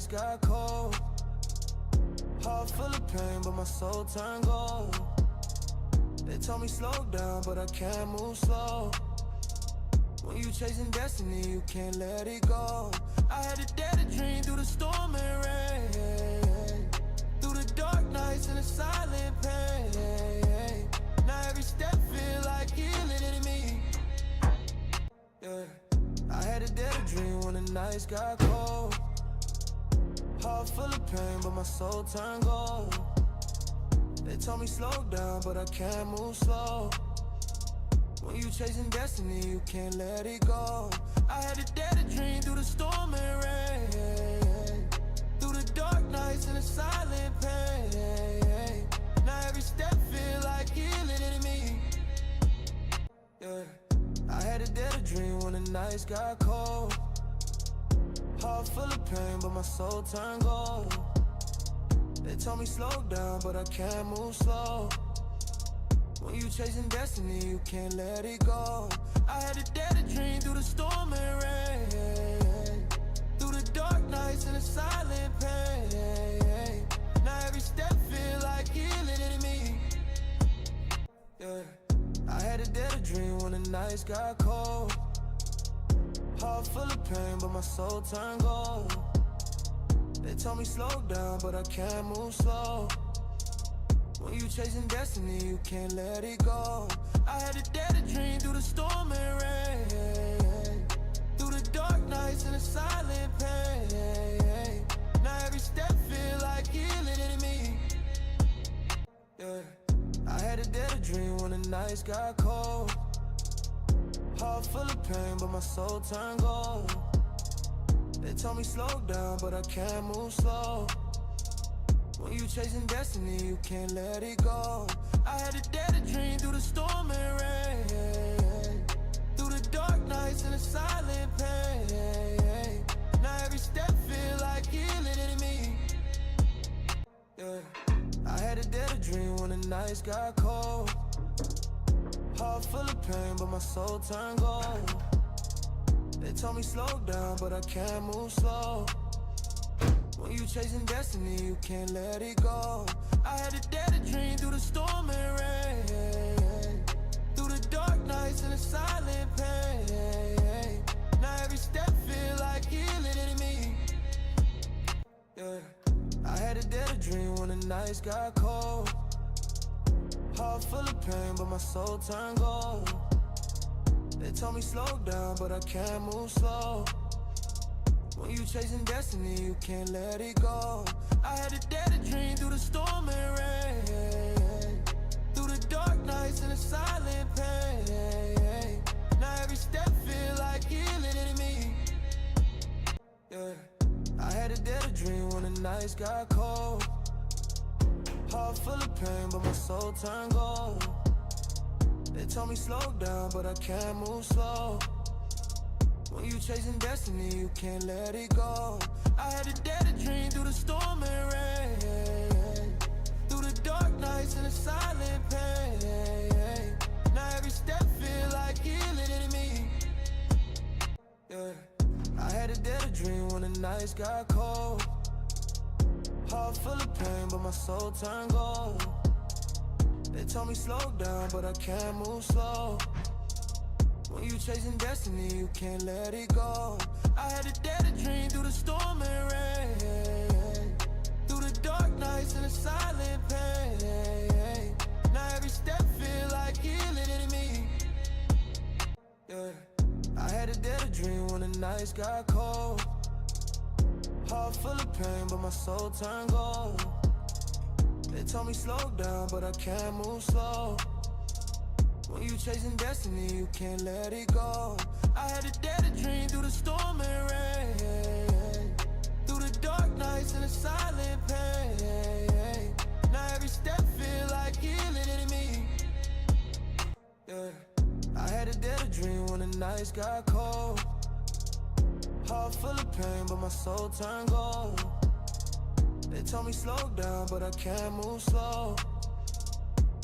nights got cold. Heart full of pain, but my soul turned gold. They told me slow down, but I can't move slow. When you chasing destiny, you can't let it go. I had to dare to dream through the storm and rain, through the dark nights and the silent pain. Now every step feel like healing in me. Yeah, I had to dare to dream when the nights got cold. Heart full of pain, but my soul turned gold. They told me slow down, but I can't move slow. When you chasing destiny, you can't let it go. I had to dare to dream through the storm and rain, through the dark nights and the silent pain. Now every step feel like healing in me. Yeah, I had to dare to dream when the nights got cold. Heart full of pain, but my soul turned gold. They told me slow down, but I can't move slow. When you chasing destiny, you can't let it go. I had to dare to dream through the storm and rain, through the dark nights and the silent pain. Now every step feel like healing in me. Yeah, I had to dare to dream when the nights got cold. Heart full of pain, but my soul turned gold. They told me slow down, but I can't move slow. When you chasing destiny, you can't let it go. I had to dare to dream through the storm and rain, through the dark nights and the silent pain. Now every step feel like healing in me. Yeah, I had to dare to dream when the nights got cold. Heart full of pain, but my soul turned gold. They told me slow down, but I can't move slow. When you chasing destiny, you can't let it go. I had to dare to dream through the storm and rain, through the dark nights and the silent pain. Now every step feel like healing in me. Yeah, I had to dare to dream when the nights got cold. Heart full of pain, but my soul turned gold. They told me slow down, but I can't move slow. When you chasing destiny, you can't let it go. I had to dare to dream through the storm and rain, through the dark nights and the silent pain. Now every step feel like healing in me. Yeah, I had to dare to dream when the nights got cold. Heart full of pain, but my soul turned gold. They told me slow down, but I can't move slow. When you chasing destiny, you can't let it go. I had to dare to dream through the storm and rain, through the dark nights and the silent pain. Now every step feel like healing in me. Yeah, I had to dare to dream when the nights got cold. Heart full of pain, but my soul turned gold. They told me slow down, but I can't move slow. When you chasing destiny, you can't let it go. I had to dare to dream through the storm and rain, through the dark nights and the silent pain. Now every step feel like healing in me. Yeah, I had to dare to dream when the nights got cold. Heart full of pain, but my soul turned gold. They told me slow down, but I can't move slow. When you chasing destiny, you can't let it go. I had to dare to dream through the storm and rain, through the dark nights and the silent pain. Now every step feel like healing in me. Yeah, I had to dare to dream when the nights got cold. Heart full of pain, but my soul turned gold. They told me slow down, but I can't move slow. When you chasing destiny, you can't let it go. I had to dare to dream through the storm and rain, through the dark nights and the silent pain. Now every step feel like healing in me. Yeah, I had to dare to dream when the nights got cold. Heart full of pain, but my soul turned gold. They told me slow down, but I can't move slow.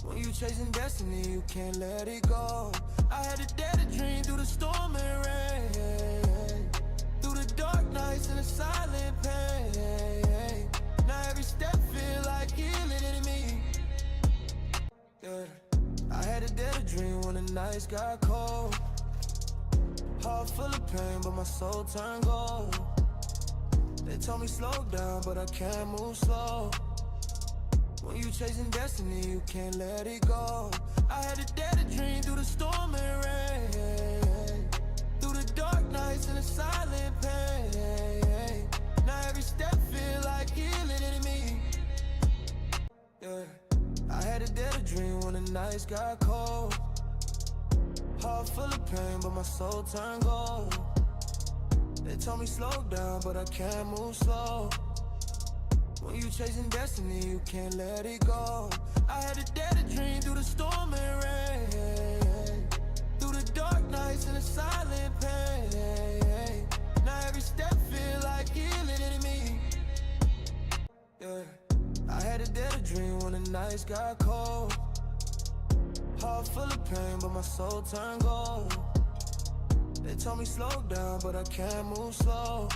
When you chasing destiny, you can't let it go. I had to dare to dream through the storm and rain, through the dark dark nights and the silent pain. Now every step feel like healing in me. Yeah. I had a dead dream when the nights got cold. Heart full of pain, but my soul turned gold. They told me slow down, but I can't move slow. When you chasing destiny, you can't let it go. I had a dead dream through the storm and rain, through the dark nights and the silent pain. Now every step feel like healing in me. Yeah. I had a dead dream when the nights got cold. Heart full of pain, but my soul turned gold. They told me slow down, but I can't move slow. When you chasing destiny, you can't let it go. I had a dead dream through the storm and rain, through the dark nights and the silent pain. Now every step feel like healing in me. Yeah. I had a dead dream when the nights got cold. Heart full of pain, but my soul turned gold. They told me slow down, but I can't move slow.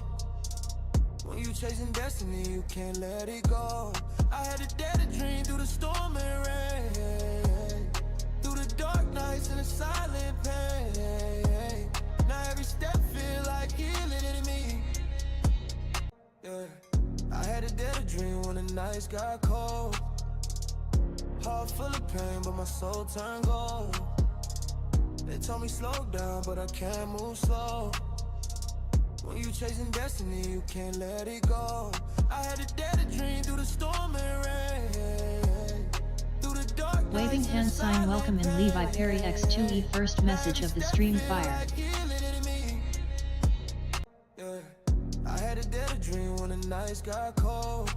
When you chasing destiny, you can't let it go. I had a dead dream through the storm and rain, through the dark nights and the silent pain. Now every step feel like healing in me. Yeah. I had a dead dream when the nights got cold. Heart full of pain, but my soul turned gold. They told me slow down, but I can't move slow. When you chasing destiny, you can't let it go. I had a dead dream through the storm and rain, through the dark Waving hand sign welcome in Levi Perry X2E first message of the stream fire. Yeah. I had a dead dream when the nights got cold.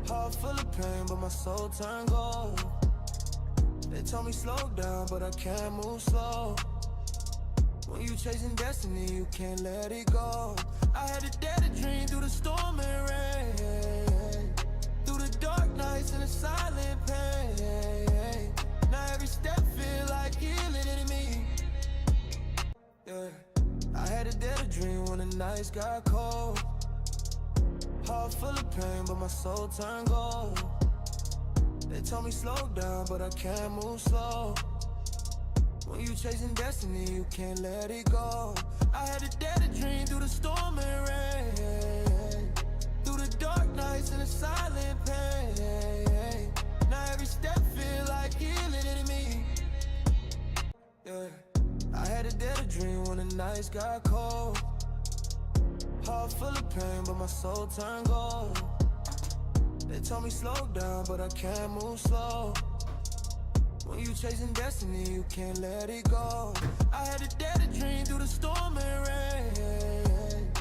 Heart full of pain, but my soul turned gold. They told me slow down, but I can't move slow. When you chasing destiny, you can't let it go. I had a dead dream through the storm and rain, through the dark nights and the silent pain. Now every step feel like healing in me. Yeah. I had a dead dream when the nights got cold. Heart full of pain, but my soul turned gold. They told me slow down, but I can't move slow. When you chasing destiny, you can't let it go. I had a dead dream through the storm and rain, through the dark nights and the silent pain. Now every step feel like healing in me. Yeah. I had a dead dream when the nights got cold. Heart full of pain, but my soul turned gold. They told me slow down, but I can't move slow. When you chasing destiny, you can't let it go. I had a dead dream through the storm and rain,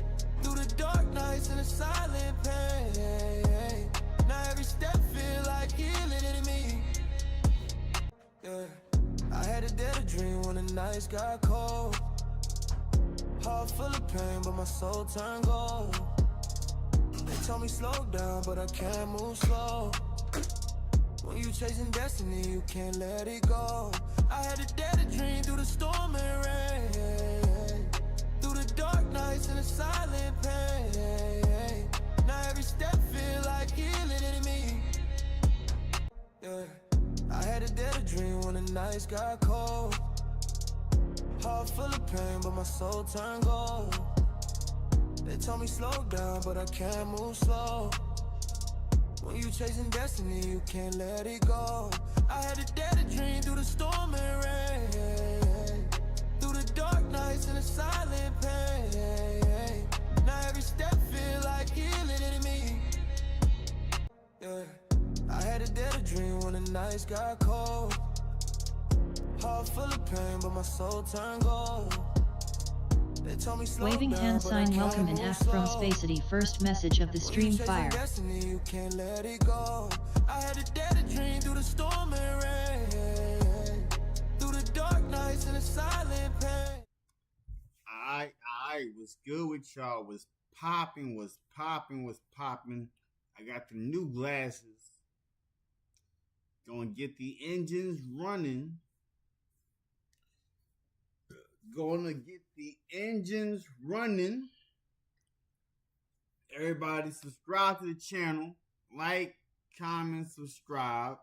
through the dark nights and the silent pain. Now every step feel like healing in me. Yeah. I had a dead dream when the nights got cold. Heart full of pain, but my soul turned gold. They told me slow down, but I can't move slow. When you chasing destiny, you can't let it go. I had a dead dream through the storm and rain, through the dark nights and the silent pain. Now every step feel like healing in me. Yeah. I had a dead dream when the nights got cold. Heart full of pain, but my soul turned gold. They told me slow down, but I can't move slow. When you chasing destiny, you can't let it go. I had a dead dream through the storm and rain, through the dark nights and the silent pain. Now every step feel like healing in me. Yeah. I had a dead dream when the nights got cold. Heart full of pain, but my soul turned gold. They told me slow Waving down, hand but sign I welcome can't in move F from slow. Spacity first message of the When stream you chasing fire. destiny, you can't let it go. I had a dead dream through the storm and rain, through the dark nights and the silent pain. I was good with y'all. Was popping. I got the new glasses. Gonna get the engines running. everybody subscribe to the channel. Like, comment, subscribe.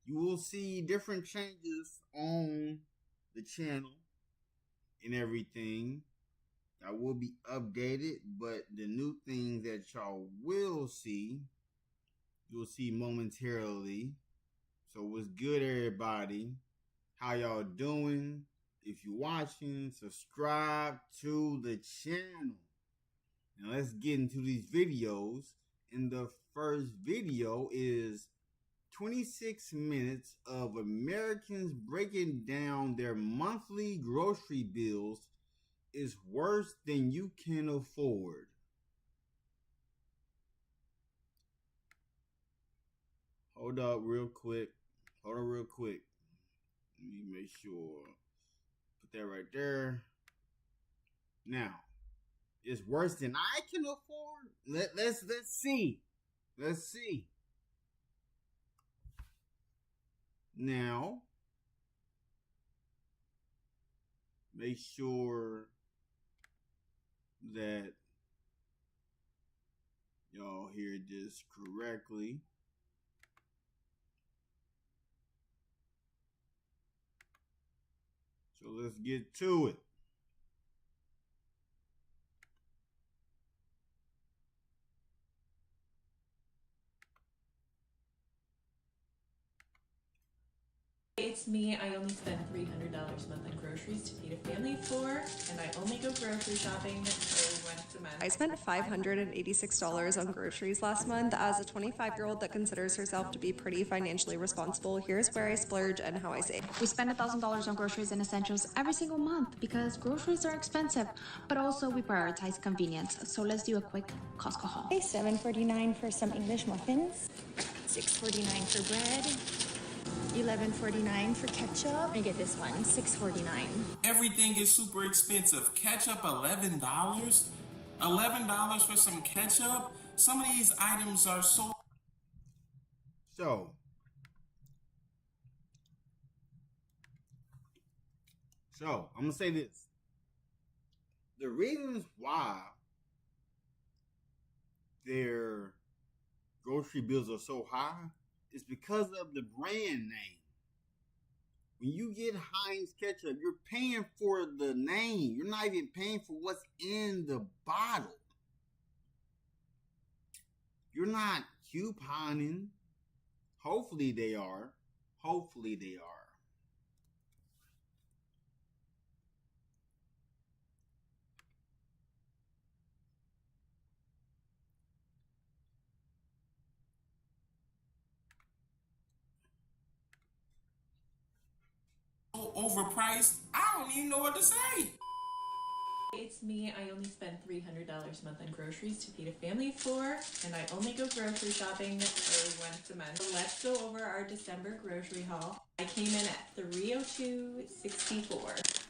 You will see different changes on the channel and everything. I will be updated, but the new things that y'all will see, you'll see momentarily. So what's good, everybody? How y'all doing? If you're watching, subscribe to the channel. Now let's get into these videos. And the first video is 26 minutes of Americans breaking down their monthly grocery bills is worse than you can afford. Hold on real quick. Let me make sure. Put that right there. Now, it's worse than I can afford. Let's see. Let's see. Now, make sure that y'all hear this correctly. So let's get to it. It's me. I only spend $300 a month on groceries to feed a family of 4, and I only go grocery shopping once a month. I spent $586 on groceries last month. As a 25-year-old that considers herself to be pretty financially responsible, here's where I splurge and how I save. We spend $1,000 on groceries and essentials every single month because groceries are expensive, but also we prioritize convenience. So let's do a quick Costco haul. Okay, $7.49 for some English muffins, $6.49 for bread, $11.49 for ketchup. I get this one, $6.49. Everything is super expensive. Ketchup, $11? $11 for some ketchup? Some of these items are so... So, I'm going to say this. The reasons why their grocery bills are so high is because of the brand name. When you get Heinz ketchup, you're paying for the name. You're not even paying for what's in the bottle. You're not couponing. Hopefully they are. overpriced, I don't even know what to say. It's me. I only spend $300 a month on groceries to feed a family of 4, and I only go grocery shopping once a month. So let's go over our December grocery haul. I came in at $302.64.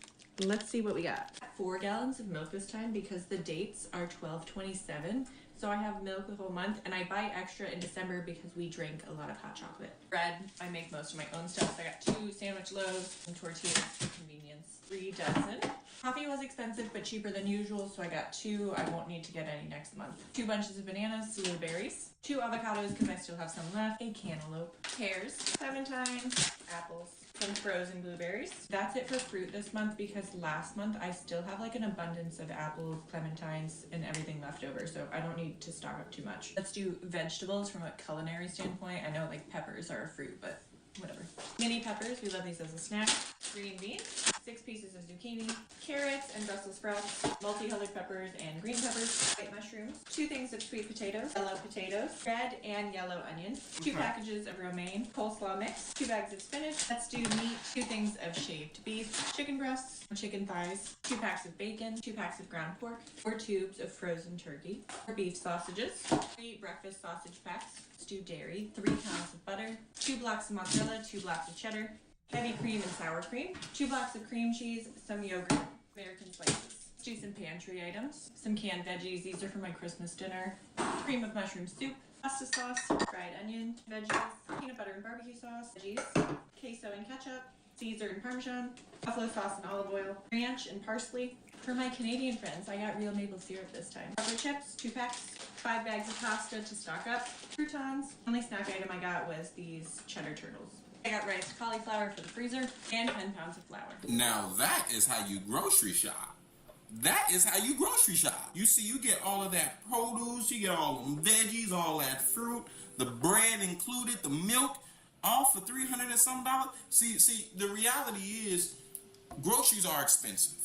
Let's see what we got. 4 gallons of milk this time because the dates are 12/27. So I have milk the whole month, and I buy extra in December because we drink a lot of hot chocolate. Bread, I make most of my own stuff. So I got 2 sandwich loaves and tortillas for convenience. 3 dozen. Coffee was expensive but cheaper than usual, so I got 2. I won't need to get any next month. 2 bunches of bananas, blueberries, 2 avocados because I still have some left, a cantaloupe, pears, clementines, apples, some frozen blueberries. That's it for fruit this month because last month I still have like an abundance of apples, clementines, and everything left over, so I don't need to stock up too much. Let's do vegetables from a culinary standpoint. I know like peppers are a fruit, but whatever. Mini peppers, we love these as a snack. Green beans, 6 pieces of zucchini, carrots and Brussels sprouts, multicolored peppers and green peppers, white mushrooms, 2 things of sweet potatoes, yellow potatoes, red and yellow onions, 2 packages of romaine, coleslaw mix, 2 bags of spinach. Let's do meat, 2 things of shaved beef, chicken breasts, chicken thighs, 2 packs of bacon, 2 packs of ground pork, 4 tubes of frozen turkey, 4 beef sausages, 3 breakfast sausage packs, stewed dairy, 3 pounds of butter, 2 blocks of mozzarella, 2 blocks of cheddar, heavy cream and sour cream, 2 blocks of cream cheese, some yogurt, American slices. Do some pantry items, some canned veggies. These are for my Christmas dinner. Cream of mushroom soup, pasta sauce, fried onion, veggies, peanut butter and barbecue sauce, veggies, queso and ketchup, Caesar and Parmesan, buffalo sauce and olive oil, ranch and parsley. For my Canadian friends, I got real maple syrup this time. Chocolate chips, 2 packs, 5 bags of pasta to stock up, croutons. The only snack item I got was these cheddar turtles. I got riced cauliflower for the freezer and 10 pounds of flour. Now that is how you grocery shop. That is how you grocery shop. You see, you get all of that produce, you get all them veggies, all that fruit, the bread included, the milk, all for $300 and some dollars. See, the reality is groceries are expensive.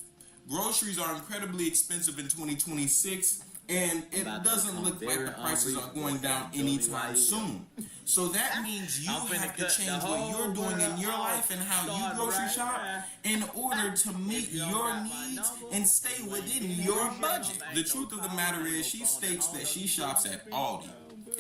Groceries are incredibly expensive in 2026, and it doesn't look like the prices are going down anytime soon. So that means you have to change what you're doing in your life and how you grocery shop in order to meet your needs and stay within your budget. The truth of the matter is, she states that she shops at Aldi.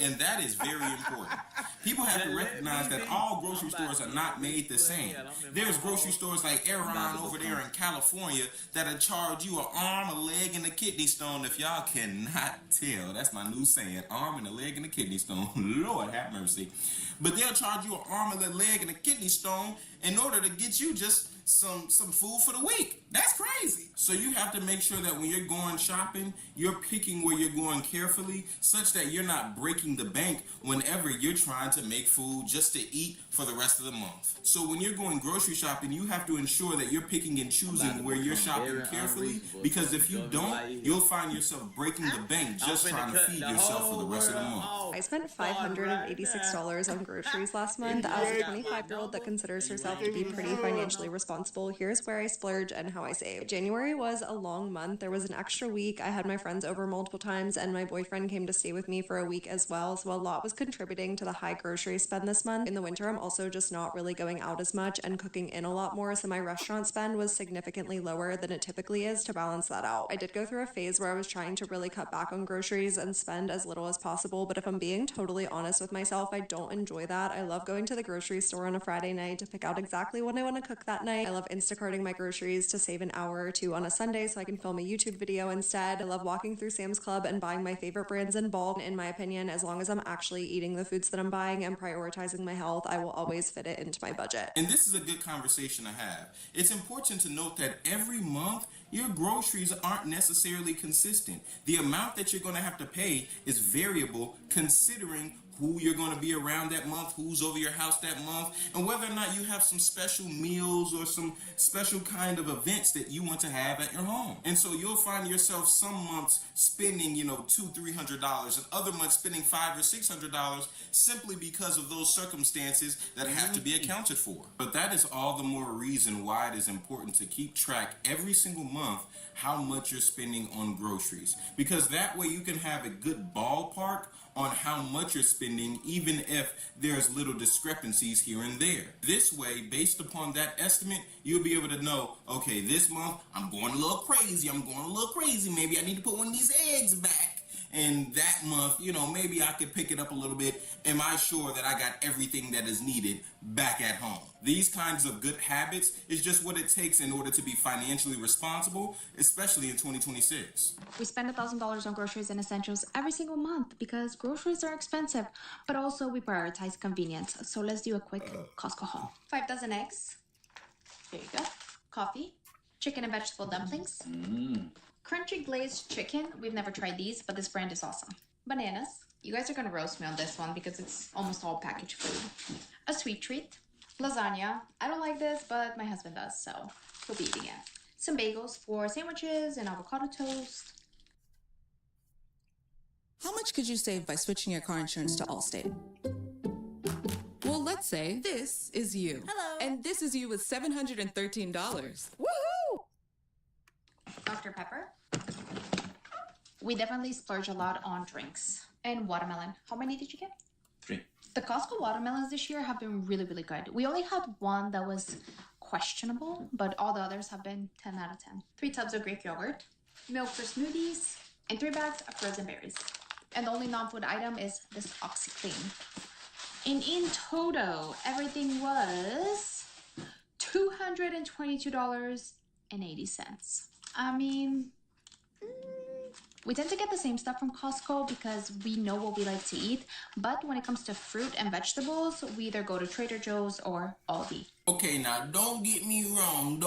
And that is very important. People have to recognize that all grocery stores are not made the same. There's grocery stores like Aeron over there in California that'll charge you an arm, a leg, and a kidney stone. If y'all cannot tell, that's my new saying, arm and a leg and a kidney stone. Lord have mercy. But they'll charge you an arm and a leg and a kidney stone in order to get you just some food for the week. That's crazy. So you have to make sure that when you're going shopping, you're picking where you're going carefully, such that you're not breaking the bank whenever you're trying to make food just to eat for the rest of the month. So when you're going grocery shopping, you have to ensure that you're picking and choosing where you're shopping carefully, because if you don't, you'll find yourself breaking the bank just trying to feed yourself for the rest of the month. I spent $586 on groceries last month. As a 25-year-old that considers herself to be pretty financially responsible, here's where I splurge and how I save. January was a long month. There was an extra week. I had my friends over multiple times, and my boyfriend came to stay with me for a week as well, so a lot was contributing to the high grocery spend this month. In the winter, I'm also just not really going out as much and cooking in a lot more, so my restaurant spend was significantly lower than it typically is to balance that out. I did go through a phase where I was trying to really cut back on groceries and spend as little as possible, but if I'm being totally honest with myself, I don't enjoy that. I love going to the grocery store on a Friday night to pick out exactly what I want to cook that night. I love Instacarting my groceries to save an hour or two on a Sunday so I can film a YouTube video instead. I love walking through Sam's Club and buying my favorite brands in bulk. In my opinion, as long as I'm actually eating the foods that I'm buying and prioritizing my health, I will always fit it into my budget. And this is a good conversation to have. It's important to note that every month, your groceries aren't necessarily consistent. The amount that you're going to have to pay is variable considering who you're going to be around that month, who's over your house that month, and whether or not you have some special meals or some special kind of events that you want to have at your home. And so you'll find yourself some months spending, $200-300, and other months spending $500 or $600 simply because of those circumstances that have to be accounted for. But that is all the more reason why it is important to keep track every single month how much you're spending on groceries, because that way you can have a good ballpark on how much you're spending, even if there's little discrepancies here and there. This way, based upon that estimate, you'll be able to know, okay, this month I'm going a little crazy, maybe I need to put one of these eggs back. And that month, maybe I could pick it up a little bit. Am I sure that I got everything that is needed back at home? These kinds of good habits is just what it takes in order to be financially responsible, especially in 2026. We spend $1,000 on groceries and essentials every single month because groceries are expensive, but also we prioritize convenience. So let's do a quick Costco haul. 5 dozen eggs. There you go. Coffee. Chicken and vegetable dumplings. Crunchy glazed chicken. We've never tried these, but this brand is awesome. Bananas. You guys are gonna roast me on this one because it's almost all packaged food. A sweet treat. Lasagna. I don't like this, but my husband does, so he'll be eating it. Some bagels for sandwiches and avocado toast. How much could you save by switching your car insurance to Allstate? Well, let's say this is you. Hello. And this is you with $713. Woohoo! Dr. Pepper. We definitely splurge a lot on drinks. And watermelon. How many did you get? 3. The Costco watermelons this year have been really, really good. We only had one that was questionable, but all the others have been 10 out of 10. 3 tubs of Greek yogurt. Milk for smoothies. And 3 bags of frozen berries. And the only non-food item is this OxyClean. And in total, everything was $222.80. I mean, We tend to get the same stuff from Costco because we know what we like to eat, but when it comes to fruit and vegetables, we either go to Trader Joe's or Aldi. Okay, now don't get me wrong.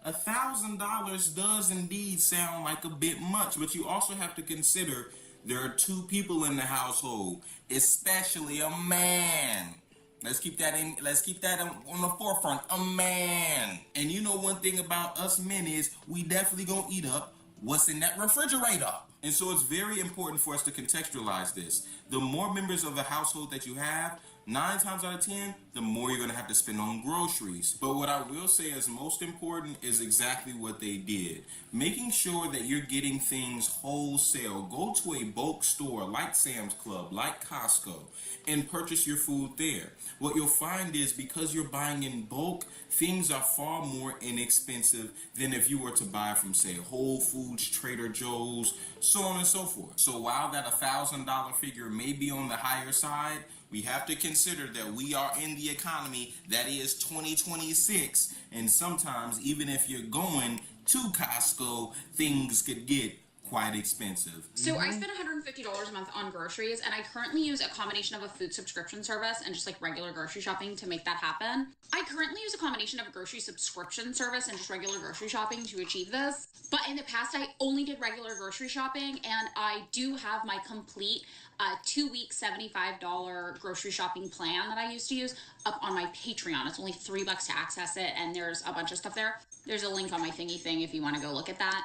$1,000 does indeed sound like a bit much, but you also have to consider there are 2 people in the household, especially a man. Let's keep that on the forefront. A man. And you know one thing about us men is we definitely gonna eat up what's in that refrigerator. And so it's very important for us to contextualize this. The more members of the household that you have, 9 times out of 10, the more you're going to have to spend on groceries. But what I will say is most important is exactly what they did. Making sure that you're getting things wholesale. Go to a bulk store like Sam's Club, like Costco, and purchase your food there. What you'll find is because you're buying in bulk, things are far more inexpensive than if you were to buy from, say, Whole Foods, Trader Joe's, so on and so forth. So while that $1,000 figure may be on the higher side, we have to consider that we are in the economy that is 2026, and sometimes even if you're going to Costco, things could get quite expensive. So I spend $150 a month on groceries, and I currently use a combination of a food subscription service and just like regular grocery shopping to make that happen. I currently use a combination of a grocery subscription service and just regular grocery shopping to achieve this. But in the past, I only did regular grocery shopping, and I do have my complete 2-week $75 grocery shopping plan that I used to use up on my Patreon. It's only $3 to access it, and there's a bunch of stuff there. There's a link on my thingy thing if you want to go look at that.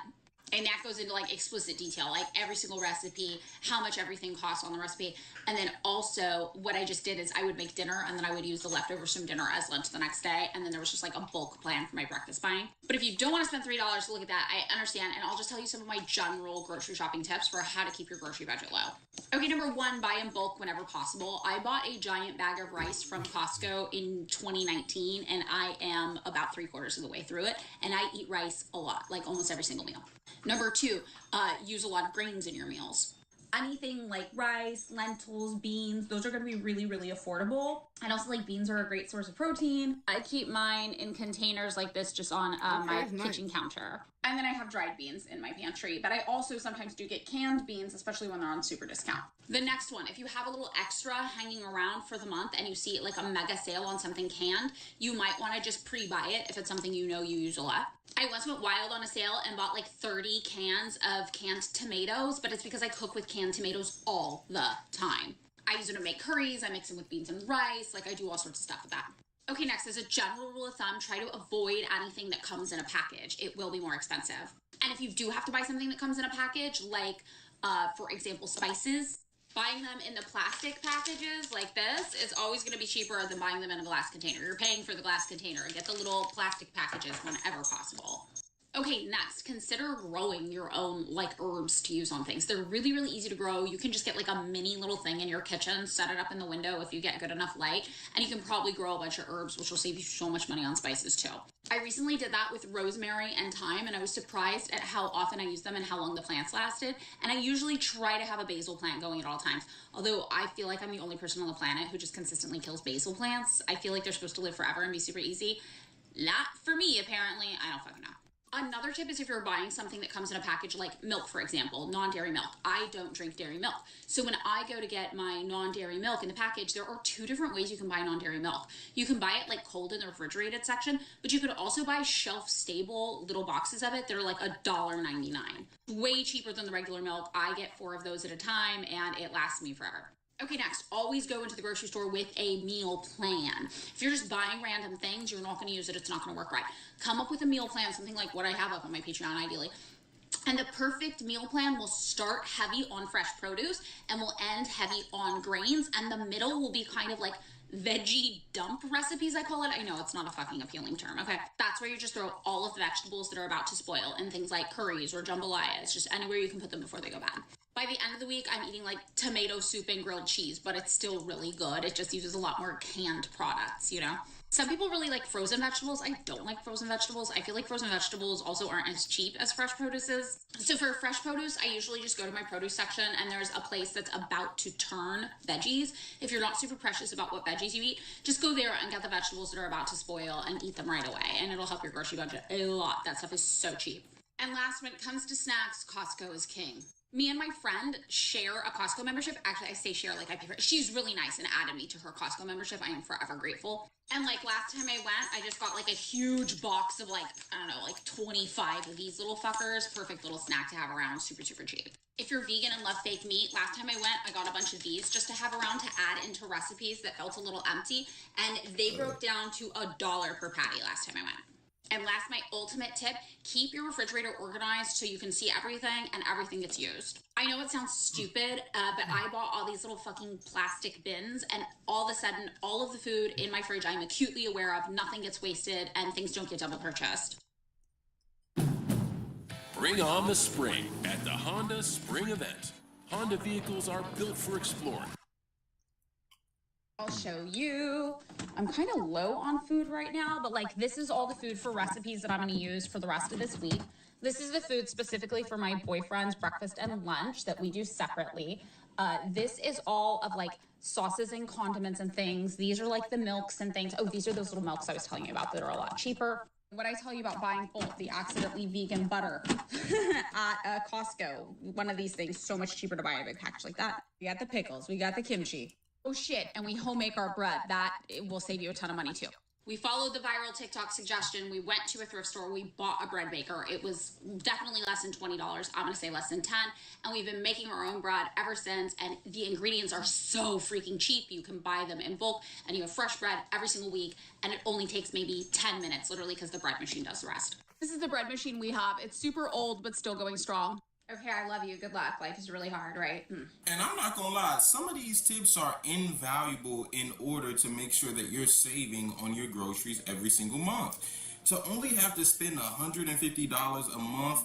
And that goes into like explicit detail, like every single recipe, how much everything costs on the recipe. And then also what I just did is I would make dinner and then I would use the leftovers from dinner as lunch the next day. And then there was just like a bulk plan for my breakfast buying. But if you don't want to spend $3 to look at that, I understand. And I'll just tell you some of my general grocery shopping tips for how to keep your grocery budget low. Okay, number 1, buy in bulk whenever possible. I bought a giant bag of rice from Costco in 2019 and I am about 3/4 of the way through it. And I eat rice a lot, like almost every single meal. Number 2, use a lot of grains in your meals. Anything like rice, lentils, beans, those are going to be really, really affordable. And also like beans are a great source of protein. I keep mine in containers like this just on my kitchen counter. And then I have dried beans in my pantry, but I also sometimes do get canned beans, especially when they're on super discount. The next one, if you have a little extra hanging around for the month and you see like a mega sale on something canned, you might want to just pre-buy it if it's something you know you use a lot. I once went wild on a sale and bought like 30 cans of canned tomatoes, but it's because I cook with canned tomatoes all the time. I use them to make curries, I mix them with beans and rice, like I do all sorts of stuff with that. Okay, next, as a general rule of thumb, try to avoid anything that comes in a package. It will be more expensive. And if you do have to buy something that comes in a package, like, for example, spices, buying them in the plastic packages like this is always going to be cheaper than buying them in a glass container. You're paying for the glass container. Get the little plastic packages whenever possible. Okay, next, consider growing your own like herbs to use on things. They're really, really easy to grow. You can just get like a mini little thing in your kitchen, set it up in the window if you get good enough light, and you can probably grow a bunch of herbs, which will save you so much money on spices too. I recently did that with rosemary and thyme, and I was surprised at how often I used them and how long the plants lasted. And I usually try to have a basil plant going at all times. Although I feel like I'm the only person on the planet who just consistently kills basil plants. I feel like they're supposed to live forever and be super easy. Not for me, apparently. I don't fucking know. Another tip is if you're buying something that comes in a package like milk, for example, non-dairy milk. I don't drink dairy milk. So when I go to get my non-dairy milk in the package, there are 2 different ways you can buy non-dairy milk. You can buy it like cold in the refrigerated section, but you could also buy shelf-stable little boxes of it that are like $1.99. Way cheaper than the regular milk. I get 4 of those at a time and it lasts me forever. Okay, next, always go into the grocery store with a meal plan. If you're just buying random things, you're not going to use it. It's not going to work right. Come up with a meal plan, something like what I have up on my Patreon, ideally. And the perfect meal plan will start heavy on fresh produce and will end heavy on grains. And the middle will be kind of like veggie dump recipes, I call it. I know it's not a fucking appealing term, okay? That's where you just throw all of the vegetables that are about to spoil in things like curries or jambalayas, just anywhere you can put them before they go bad. By the end of the week, I'm eating like tomato soup and grilled cheese, but it's still really good. It just uses a lot more canned products, you know? Some people really like frozen vegetables. I don't like frozen vegetables. I feel like frozen vegetables also aren't as cheap as fresh produce is. So for fresh produce, I usually just go to my produce section and there's a place that's about to turn veggies. If you're not super precious about what veggies you eat, just go there and get the vegetables that are about to spoil and eat them right away. And it'll help your grocery budget a lot. That stuff is so cheap. And last, when it comes to snacks, Costco is king. Me and my friend share a Costco membership. Actually, I say share like I pay for it. She's really nice and added me to her Costco membership. I am forever grateful. And like last time I went, I just got like a huge box of like, I don't know, like 25 of these little fuckers. Perfect little snack to have around, super, super cheap. If you're vegan and love fake meat, last time I went, I got a bunch of these just to have around to add into recipes that felt a little empty. And they broke down to $1 per patty last time I went. And last, my ultimate tip, keep your refrigerator organized so you can see everything and everything gets used. I know it sounds stupid, but I bought all these little fucking plastic bins, and all of a sudden, all of the food in my fridge I'm acutely aware of, nothing gets wasted, and things don't get double purchased. Bring on the spring at the Honda Spring Event. Honda vehicles are built for exploring. I'll show you. I'm kind of low on food right now, but like this is all the food for recipes that I'm going to use for the rest of this week. This is the food specifically for my boyfriend's breakfast and lunch that we do separately. This is all of like sauces and condiments and things. These are like the milks and things. Oh, these are those little milks I was telling you about that are a lot cheaper. What I tell you about buying both the accidentally vegan butter at Costco, one of these things, so much cheaper to buy in a big package like that. We got the pickles, we got the kimchi. Oh shit, and we home make our bread. That will save you a ton of money too. We followed the viral TikTok suggestion. We went to a thrift store. We bought a bread maker. It was definitely less than $20. I'm going to say less than 10. And we've been making our own bread ever since. And the ingredients are so freaking cheap. You can buy them in bulk and you have fresh bread every single week. And it only takes maybe 10 minutes, literally, because the bread machine does the rest. This is the bread machine we have. It's super old, but still going strong. Okay, I love you. Good luck. Life is really hard, right? And I'm not gonna lie, some of these tips are invaluable in order to make sure that you're saving on your groceries every single month. To only have to spend $150 a month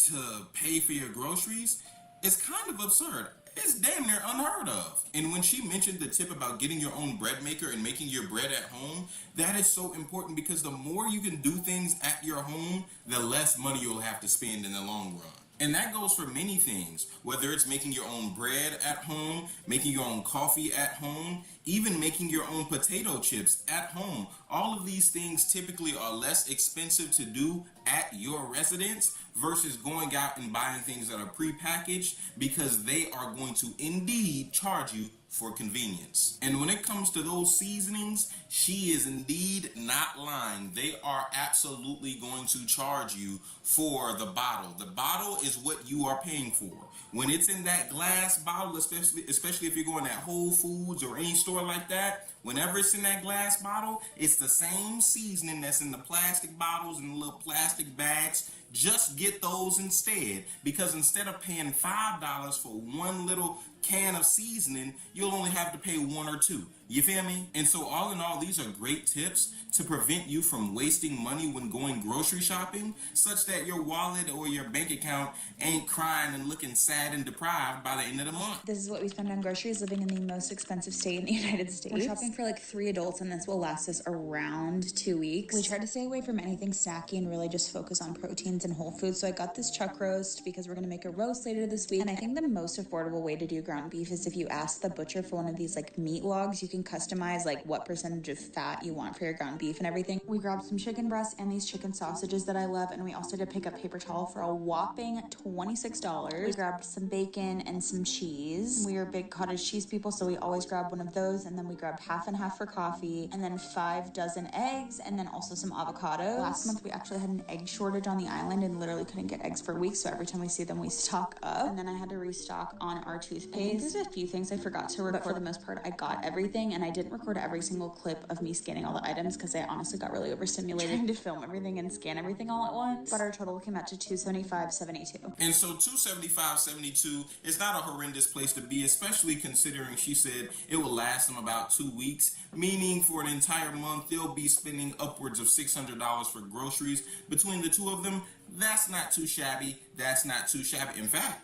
to pay for your groceries is kind of absurd. It's damn near unheard of. And when she mentioned the tip about getting your own bread maker and making your bread at home, that is so important because the more you can do things at your home, the less money you'll have to spend in the long run. And that goes for many things, whether it's making your own bread at home, making your own coffee at home, even making your own potato chips at home. All of these things typically are less expensive to do at your residence versus going out and buying things that are prepackaged because they are going to indeed charge you for convenience. And when it comes to those seasonings, she is indeed not lying. They are absolutely going to charge you for the bottle. The bottle is what you are paying for. When it's in that glass bottle, especially if you're going at Whole Foods or any store like that, whenever it's in that glass bottle, it's the same seasoning that's in the plastic bottles and the little plastic bags. Just get those instead, because instead of paying $5 for one little can of seasoning, you'll only have to pay 1 or 2. You feel me? And so all in all, these are great tips to prevent you from wasting money when going grocery shopping, such that your wallet or your bank account ain't crying and looking sad and deprived by the end of the month. This is what we spend on groceries living in the most expensive state in the United States. We're shopping for like 3 adults, and this will last us around 2 weeks. We try to stay away from anything snacky and really just focus on proteins and whole foods. So I got this chuck roast because we're going to make a roast later this week. And I think the most affordable way to do ground beef is if you ask the butcher for one of these like meat logs. You can customize like what percentage of fat you want for your ground beef and everything. We grabbed some chicken breasts and these chicken sausages that I love, and we also did pick up paper towel for a whopping $26. We grabbed some bacon and some cheese. We are big cottage cheese people, so we always grab one of those, and then we grabbed half and half for coffee, and then 5 dozen eggs, and then also some avocados. Last month we actually had an egg shortage on the island and literally couldn't get eggs for weeks, so every time we see them we stock up. And then I had to restock on our toothpaste. There's a few things I forgot to record, but for the most part I got everything, and I didn't record every single clip of me scanning all the items because I honestly got really overstimulated trying to film everything and scan everything all at once. But our total came out to $275.72. And so $275.72 is not a horrendous place to be, especially considering she said it will last them about 2 weeks, meaning for an entire month they'll be spending upwards of $600 for groceries. Between the two of them, that's not too shabby. That's not too shabby. In fact,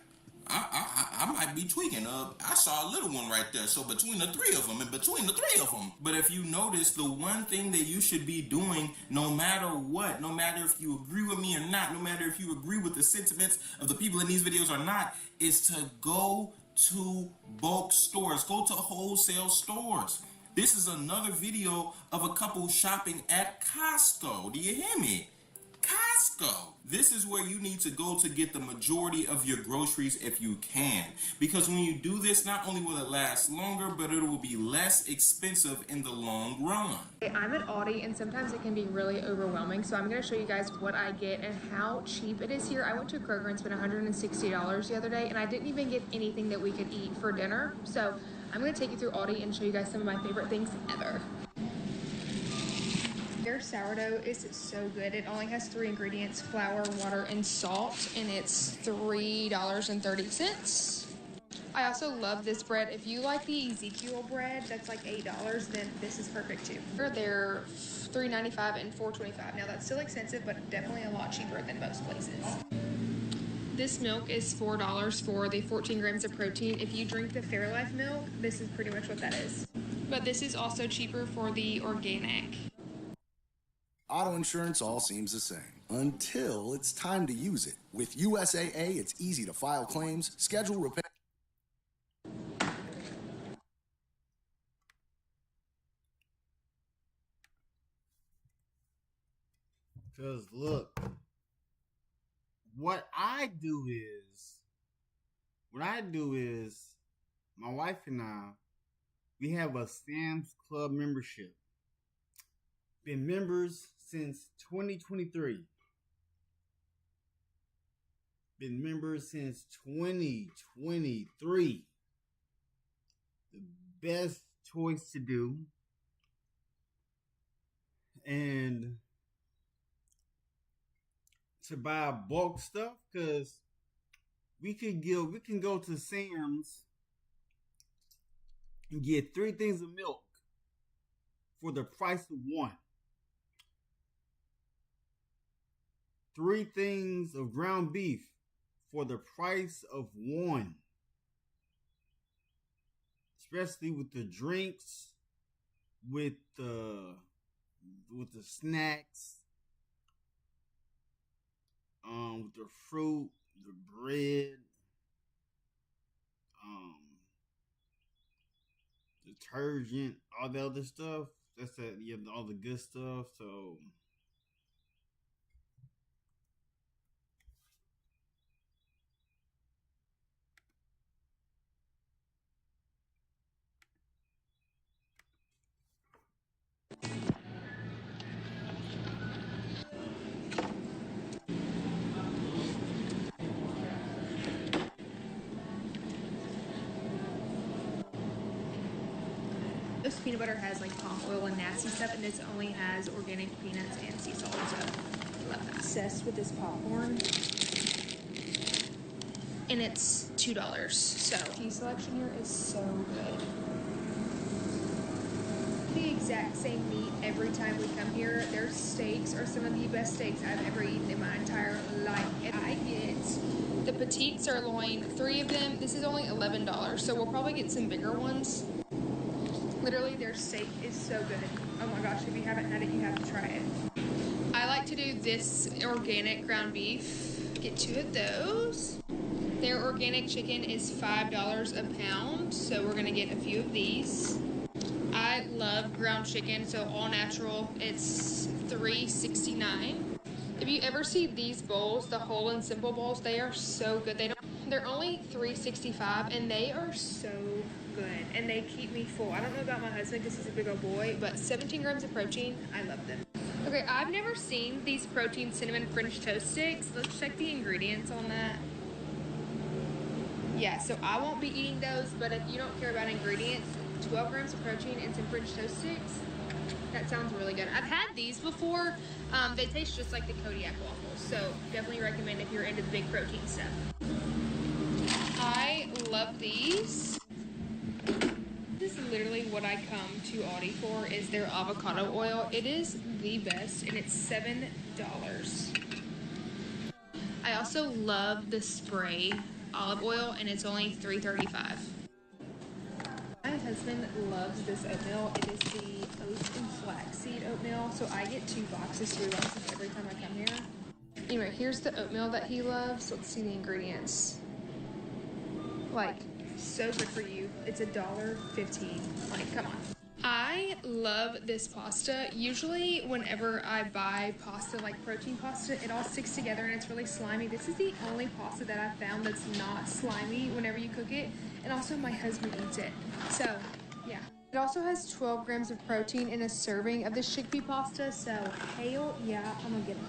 I might be tweaking. I saw a little one right there. So between the three of them. But if you notice, the one thing that you should be doing, no matter what, no matter if you agree with me or not, no matter if you agree with the sentiments of the people in these videos or not, is to go to bulk stores. Go to wholesale stores. This is another video of a couple shopping at Costco. Do you hear me? Costco. This is where you need to go to get the majority of your groceries if you can. Because when you do this, not only will it last longer, but it will be less expensive in the long run. I'm at Aldi, and sometimes it can be really overwhelming, so I'm going to show you guys what I get and how cheap it is here. I went to Kroger and spent $160 the other day, and I didn't even get anything that we could eat for dinner. So I'm going to take you through Aldi and show you guys some of my favorite things ever. Their sourdough is so good. It only has 3 ingredients: flour, water, and salt, and it's $3.30. I also love this bread. If you like the Ezekiel bread, that's like $8, then this is perfect too. They're $3.95 and $4.25. Now that's still expensive, but definitely a lot cheaper than most places. This milk is $4 for the 14 grams of protein. If you drink the Fairlife milk, this is pretty much what that is. But this is also cheaper for the organic. Auto insurance all seems the same until it's time to use it. With USAA, it's easy to file claims, schedule repair. Because look, what I do is, my wife and I, we have a Sam's Club membership. Been members since 2023. Been members since 2023. The best choice to do. And to buy bulk stuff, because we can go to Sam's and get 3 things of milk for the price of 1. 3 things of ground beef for the price of 1. Especially with the drinks, with the snacks, with the fruit, the bread, detergent, all the other stuff. That's that, yeah, all the good stuff. So this peanut butter has like palm oil and nasty stuff, and this only has organic peanuts and sea salt. So love that. Obsessed with this popcorn, and it's $2. So cheese selection here is so good. The exact same meat every time we come here. Their steaks are some of the best steaks I've ever eaten in my entire life. And I get the petite sirloin, 3 of them. This is only $11, so we'll probably get some bigger ones. Literally, their steak is so good. Oh my gosh, if you haven't had it, you have to try it. I like to do this organic ground beef. Get 2 of those. Their organic chicken is $5 a pound, so we're gonna get a few of these. I love ground chicken, so all natural. It's $3.69. If you ever see these bowls, the whole and simple bowls, they are so good. They're only $3.65, and they are so good, and they keep me full. I don't know about my husband because he's a big old boy, but 17 grams of protein, I love them. Okay, I've never seen these protein cinnamon French toast sticks. Let's check the ingredients on that. Yeah, so I won't be eating those, but if you don't care about ingredients, 12 grams of protein and some French toast sticks. That sounds really good. I've had these before. They taste just like the Kodiak waffles, so definitely recommend if you're into the big protein stuff. I love these. This is literally what I come to Aldi for, is their avocado oil. It is the best, and it's $7. I also love the spray olive oil, and it's only $3.35. My husband loves this oatmeal. It is the oat and flaxseed oatmeal, so I get 2 boxes, 3 boxes every time I come here. Anyway, here's the oatmeal that he loves. Let's see the ingredients. Like, so good for you. It's $1.15. Like, come on. I I love this pasta. Usually whenever I buy pasta, like protein pasta, it all sticks together and it's really slimy. This is the only pasta that I found that's not slimy whenever you cook it. And also my husband eats it. So, yeah. It also has 12 grams of protein in a serving of this chickpea pasta. So, hell yeah, I'm gonna get it.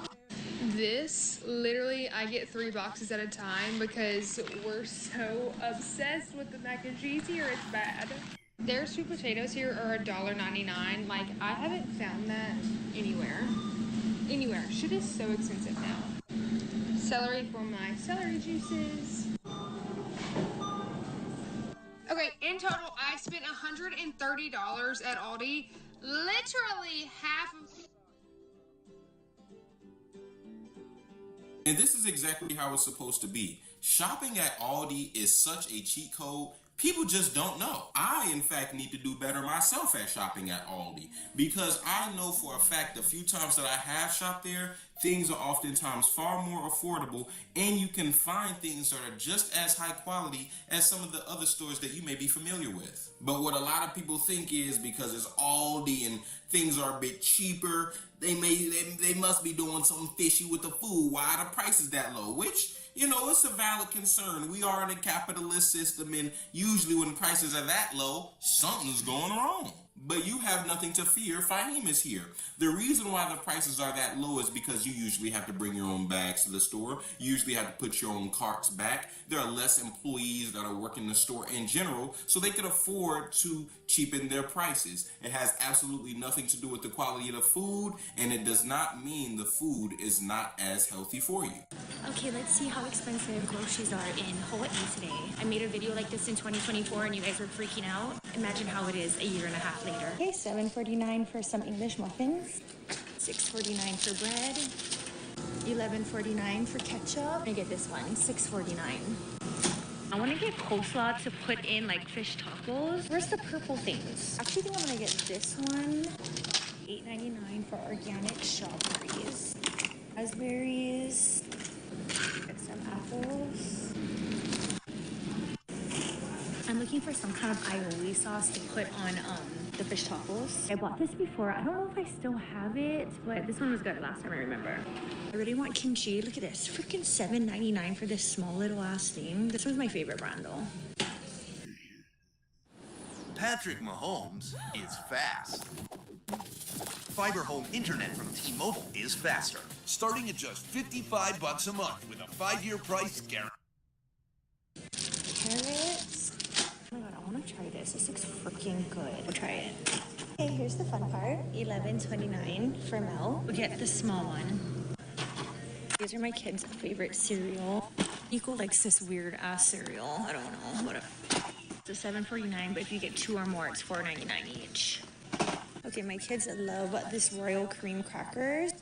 This, literally, I get 3 boxes at a time because we're so obsessed with the mac and cheese here, it's bad. Their sweet potatoes here are $1.99. Like, I haven't found that anywhere. Anywhere. Shit is so expensive now. Celery for my celery juices. Okay, in total, I spent $130 at Aldi. Literally half of... And this is exactly how it's supposed to be. Shopping at Aldi is such a cheat code. People just don't know. I, in fact, need to do better myself at shopping at Aldi because I know for a fact the few times that I have shopped there, things are oftentimes far more affordable and you can find things that are just as high quality as some of the other stores that you may be familiar with. But what a lot of people think is because it's Aldi and things are a bit cheaper, they must be doing something fishy with the food. Why are the prices that low? Which, you know, it's a valid concern. We are in a capitalist system, and usually when prices are that low, something's going wrong. But you have nothing to fear. Fahim is here. The reason why the prices are that low is because you usually have to bring your own bags to the store. You usually have to put your own carts back. There are less employees that are working the store in general, so they could afford to cheapen their prices. It has absolutely nothing to do with the quality of the food, and it does not mean the food is not as healthy for you. Okay, let's see how expensive groceries are in Hawaii today. I made a video like this in 2024 and you guys were freaking out. Imagine how it is a year and a half later. Okay, $7.49 for some English muffins, $6.49 for bread, $11.49 for ketchup. I get this one, $6.49. I want to get coleslaw to put in like fish tacos. Where's the purple things? I actually think I'm gonna get this one. $8.99 for organic strawberries, raspberries. Get some apples. I'm looking for some kind of aioli sauce to put on the fish tacos. I bought this before. I don't know if I still have it, but this one was good last time I remember. I really want kimchi. Look at this. Freaking $7.99 for this small little ass thing. This was my favorite brand though. Patrick Mahomes is fast. Fiber home internet from T-Mobile is faster, starting at just $55 a month with a 5-year price guarantee. Carrots. Oh my god, I want to try this. This looks freaking good. We'll try it. Okay, here's the fun part. $11.29 for Mel. We'll get the small one. These are my kids' favorite cereal. Nico likes this weird ass cereal. I don't know. Whatever. It's $7.49, but if you get 2 or more, it's $4.99 each. Okay, my kids love this Royal Cream crackers.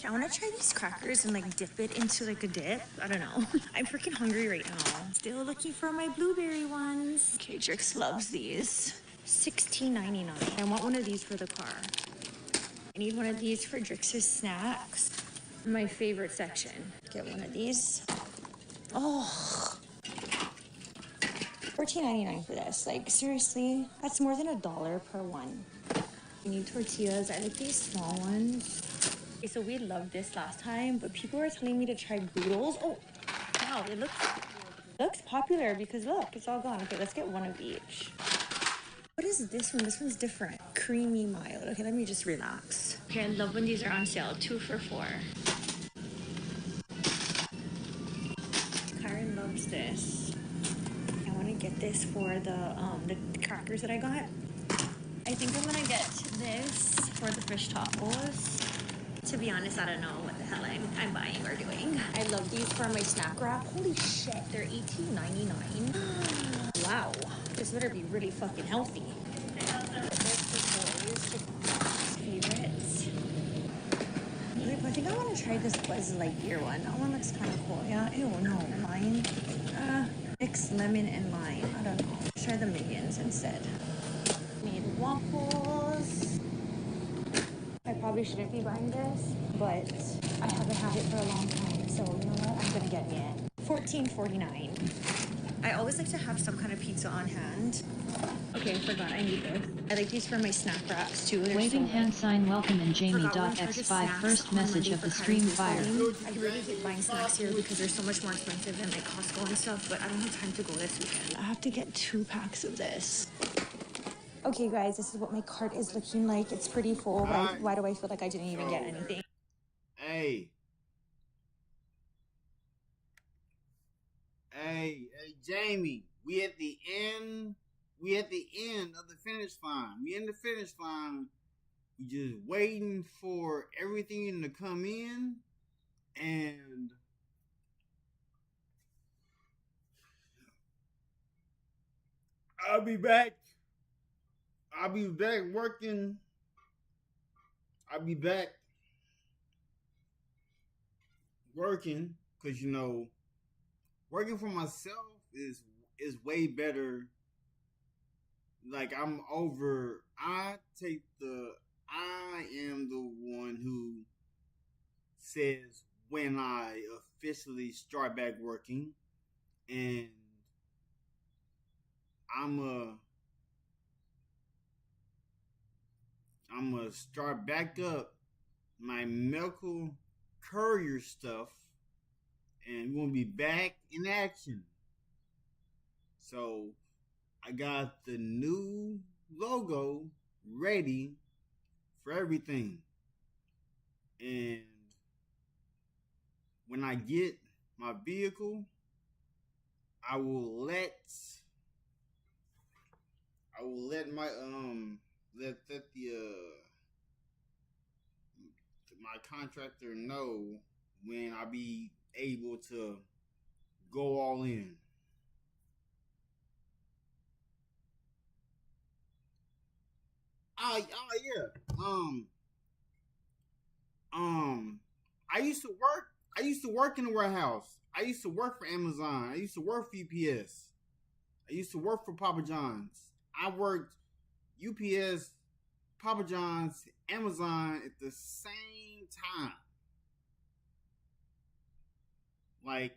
I want to try these crackers and like dip it into like a dip. I don't know. I'm freaking hungry right now. Still looking for my blueberry ones. Okay, Drix loves these. $16.99. I want one of these for the car. I need one of these for Drix's snacks. My favorite section. Get one of these. Oh. $14.99 for this. Like, seriously, that's more than $1 per one. I need tortillas. I like these small ones. Okay, so we loved this last time, but people were telling me to try boodles. Oh, wow, it looks popular because look, it's all gone. Okay, let's get one of each. What is this one? This one's different. Creamy mild. Okay, let me just relax. Okay, I love when these are on sale. 2 for $4. Karen loves this. I want to get this for the crackers that I got. I think I'm gonna get this for the fish tacos. To be honest, I don't know what the hell I'm buying or doing. I love these for my snack wrap. Holy shit, they're $18.99. Wow, this better be really fucking healthy. Favorites. I think I want to try this Buzz Lightyear one. That one looks kind of cool. Yeah, ew, no, lime. Mix lemon and lime. I don't know. Let's try the Minions instead. Made waffles. I probably shouldn't be buying this, but I haven't had it for a long time, so you know what? I'm gonna get it. $14.49. I always like to have some kind of pizza on hand. Okay, I forgot. I need this. I like these for my snack wraps too. They're Waving so hand good. sign welcome and Forgot we're in charge of Jamie.x5 snacks first on message Monday of for the stream Kai's fire. wedding. I really hate buying snacks here because they're so much more expensive than like Costco and stuff, but I don't have time to go this weekend. I have to get 2 packs of this. Okay, guys, this is what my cart is looking like. It's pretty full, but why do I feel like I didn't even get anything? Hey, Jamie, we at the end. We at the end of the finish line. We in the finish line. We just waiting for everything to come in, and I'll be back. I'll be back working. I'll be back working because working for myself is way better. Like I am the one who says when I officially start back working, and I'm gonna start back up my medical courier stuff, and we're gonna be back in action. So I got the new logo ready for everything. And when I get my vehicle, I will let my my contractor know when I'll be able to go all in. Yeah. I used to work in the warehouse. I used to work for Amazon. I used to work for UPS. I used to work for Papa John's. I worked UPS, Papa John's, Amazon at the same time. Like,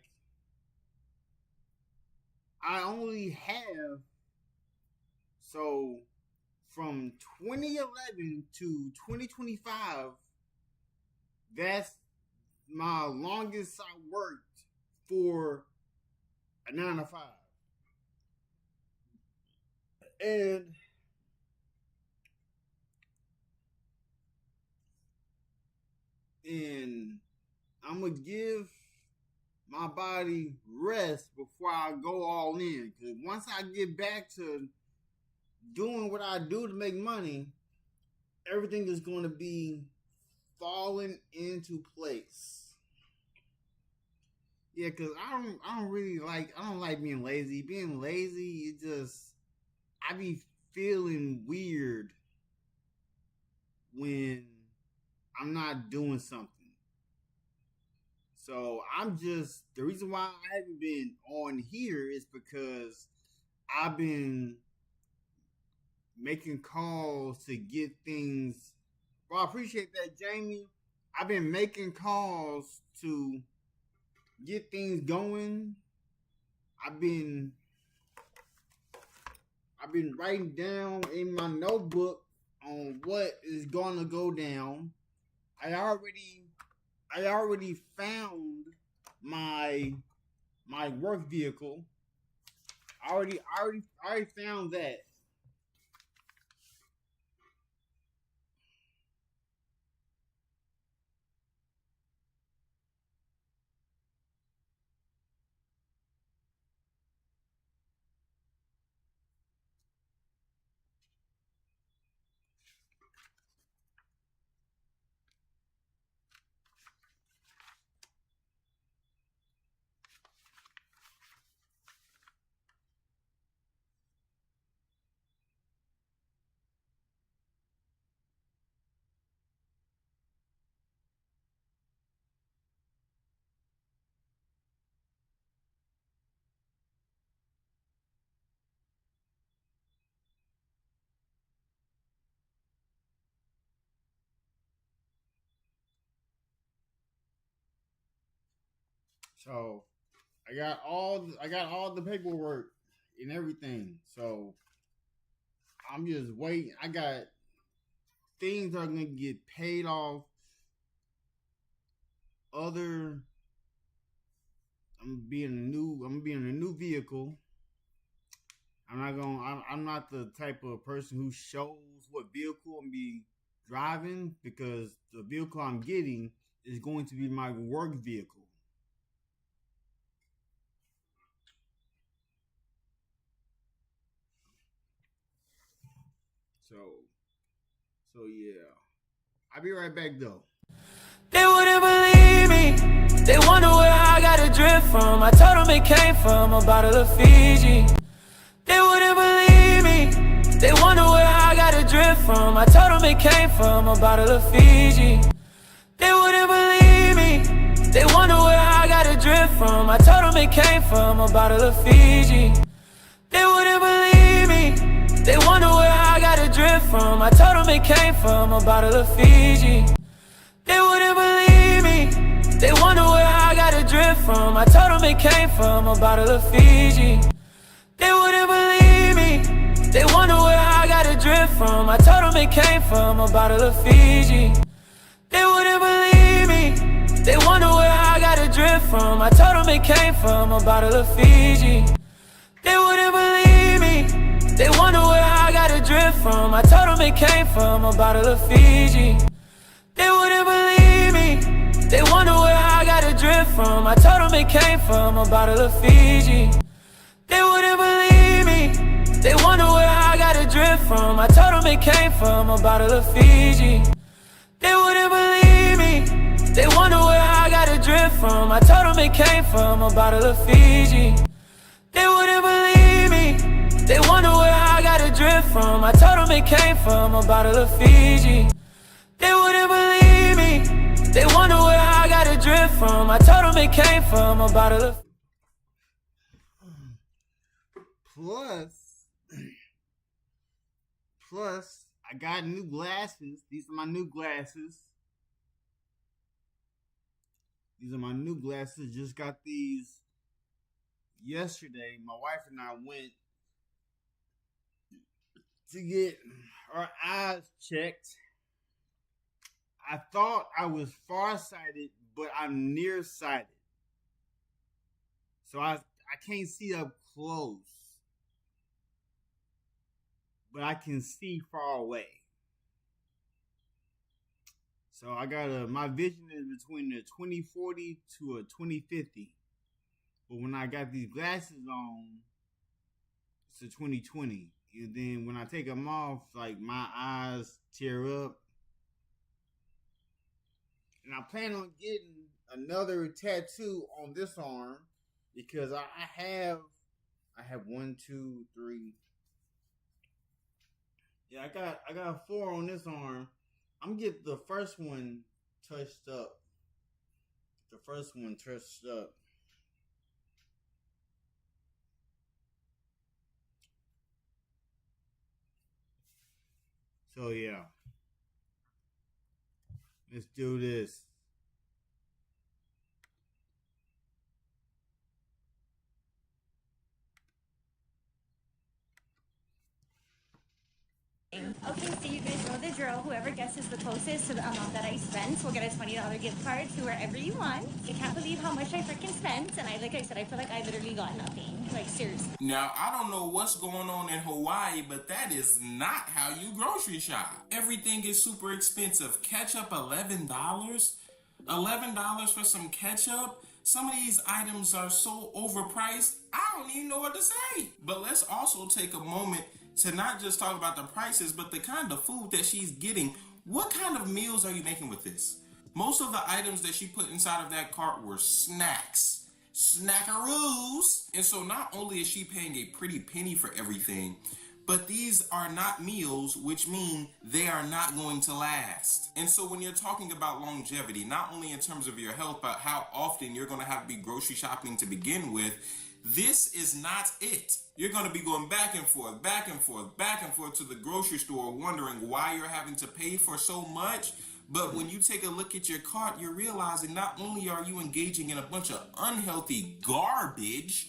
I only have, so from 2011 to 2025, that's my longest I worked for a 9 to 5. And I'm gonna give my body rest before I go all in. Because once I get back to doing what I do to make money, everything is going to be falling into place. Yeah, because I don't like being lazy. Being lazy, I be feeling weird when I'm not doing something. So the reason why I haven't been on here is because I've been making calls to get things. Well, I appreciate that, Jamie. I've been making calls to get things going. I've been writing down in my notebook on what is gonna go down. I already found my work vehicle. I already found that. So I got all the paperwork and everything. So I'm just waiting. I got things that are gonna get paid off. I'm gonna be in a new vehicle. I'm not the type of person who shows what vehicle I'm be driving, because the vehicle I'm getting is going to be my work vehicle. So yeah. I'll be right back though. They wouldn't believe me. They wonder where I got a drip from. I told them it came from a bottle of Fiji. They wouldn't believe me. They wonder where I got a drip from. I told them it came from a bottle of Fiji. They wouldn't believe me. They wonder where I got a drip from. I told them it came from a bottle of Fiji. They wouldn't believe me. They wonder where I got a drip from. I told them it came from a bottle of Fiji. They wouldn't believe me. They wonder where I got a drip from. I told them it came from a bottle of Fiji. They wouldn't believe me. They wonder where I got a drip from. I told them it came from a bottle of Fiji. They wouldn't believe me. They wonder where I got a drip from. I told them it came from a bottle of Fiji. They wouldn't believe me. They wonder where I got a drip from. I told them it came from a bottle of Fiji. They wouldn't believe me. They wonder where I got a drip from. I told them it came from a bottle of Fiji. They wouldn't believe me. They wonder where I got a drip from. I told them it came from a bottle of Fiji. They wouldn't believe me. They wonder where I got a drip from. I told them it came from a bottle of Fiji. They wouldn't believe me. They wonder where I got a drip from. I told them it came from a bottle of Fiji. They wouldn't believe me. They wonder where I got a drip from. I told them it came from a bottle of. Plus, I got new glasses. These are my new glasses. Just got these yesterday. My wife and I went to get our eyes checked. I thought I was farsighted, but I'm nearsighted. So I can't see up close, but I can see far away. So I got my vision is between a 20/40 to a 20/50. But when I got these glasses on, it's a 20/20. And then when I take them off, like, my eyes tear up. And I plan on getting another tattoo on this arm, because I have 1, 2, 3. Yeah, I got 4 on this arm. I'm gonna get the first one touched up. So yeah. Let's do this. Okay, so you guys know the drill. Whoever guesses the closest to the amount that I spent will get a $20 gift card to wherever you want. I can't believe how much I freaking spent, and like I said, I feel like I literally got nothing. Like, seriously. Now, I don't know what's going on in Hawaii, but that is not how you grocery shop. Everything is super expensive. Ketchup, $11? $11 for some ketchup? Some of these items are so overpriced, I don't even know what to say. But let's also take a moment to not just talk about the prices, but the kind of food that she's getting. What kind of meals are you making with this? Most of the items that she put inside of that cart were snacks. Snackaroos. And so not only is she paying a pretty penny for everything, but these are not meals, which mean they are not going to last. And so when you're talking about longevity, not only in terms of your health, but how often you're going to have to be grocery shopping to begin with, this is not it. You're going to be going back and forth to the grocery store, wondering why you're having to pay for so much. But when you take a look at your cart, you're realizing not only are you engaging in a bunch of unhealthy garbage,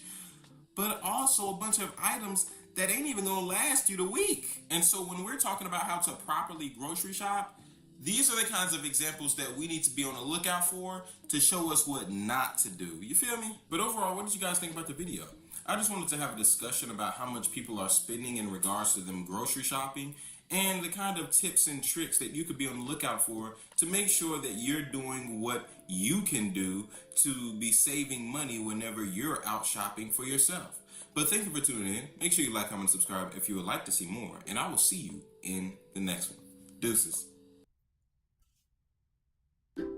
but also a bunch of items that ain't even gonna last you the week. And so when we're talking about how to properly grocery shop, these are the kinds of examples that we need to be on the lookout for to show us what not to do. You feel me? But overall, what did you guys think about the video? I just wanted to have a discussion about how much people are spending in regards to them grocery shopping and the kind of tips and tricks that you could be on the lookout for to make sure that you're doing what you can do to be saving money whenever you're out shopping for yourself. But thank you for tuning in. Make sure you like, comment, subscribe if you would like to see more. And I will see you in the next one. Deuces.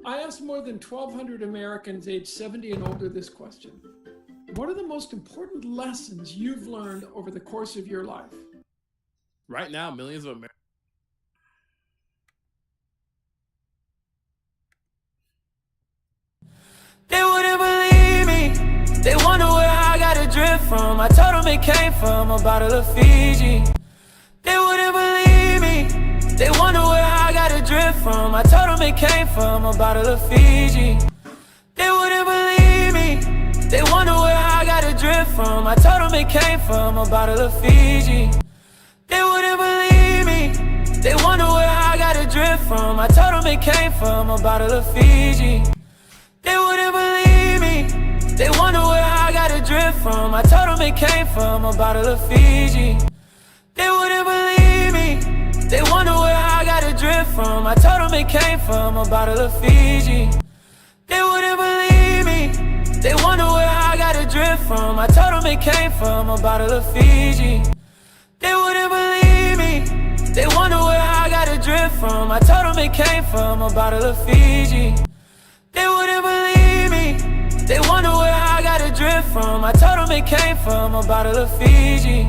I asked more than 1,200 Americans aged 70 and older this question. What are the most important lessons you've learned over the course of your life? Right now, millions of Americans. They wouldn't believe me. They wonder where I got a drip from. I told them it came from a bottle of Fiji. They wouldn't believe me. They wonder where I got a drip from. I told them it came from a bottle of Fiji. They wouldn't believe me. They wonder where I got a drip from. I told them it came from a bottle of Fiji. They wouldn't believe me. They wonder where I got a drip from. I told them it came from a bottle of Fiji. They wouldn't believe me. They wonder where I got a drip from. I told them it came from a bottle of Fiji. They wouldn't believe me. They wonder where I got a drip from. I told them it came from a bottle of Fiji. They wouldn't believe me. They wonder where I got a drip from. I told them it came from a bottle of Fiji. They wouldn't believe me. They wonder where I got a drip from. I told them it came from a bottle of Fiji. They wouldn't believe me. They wonder where I got a drip from. I told them it came from a bottle of Fiji.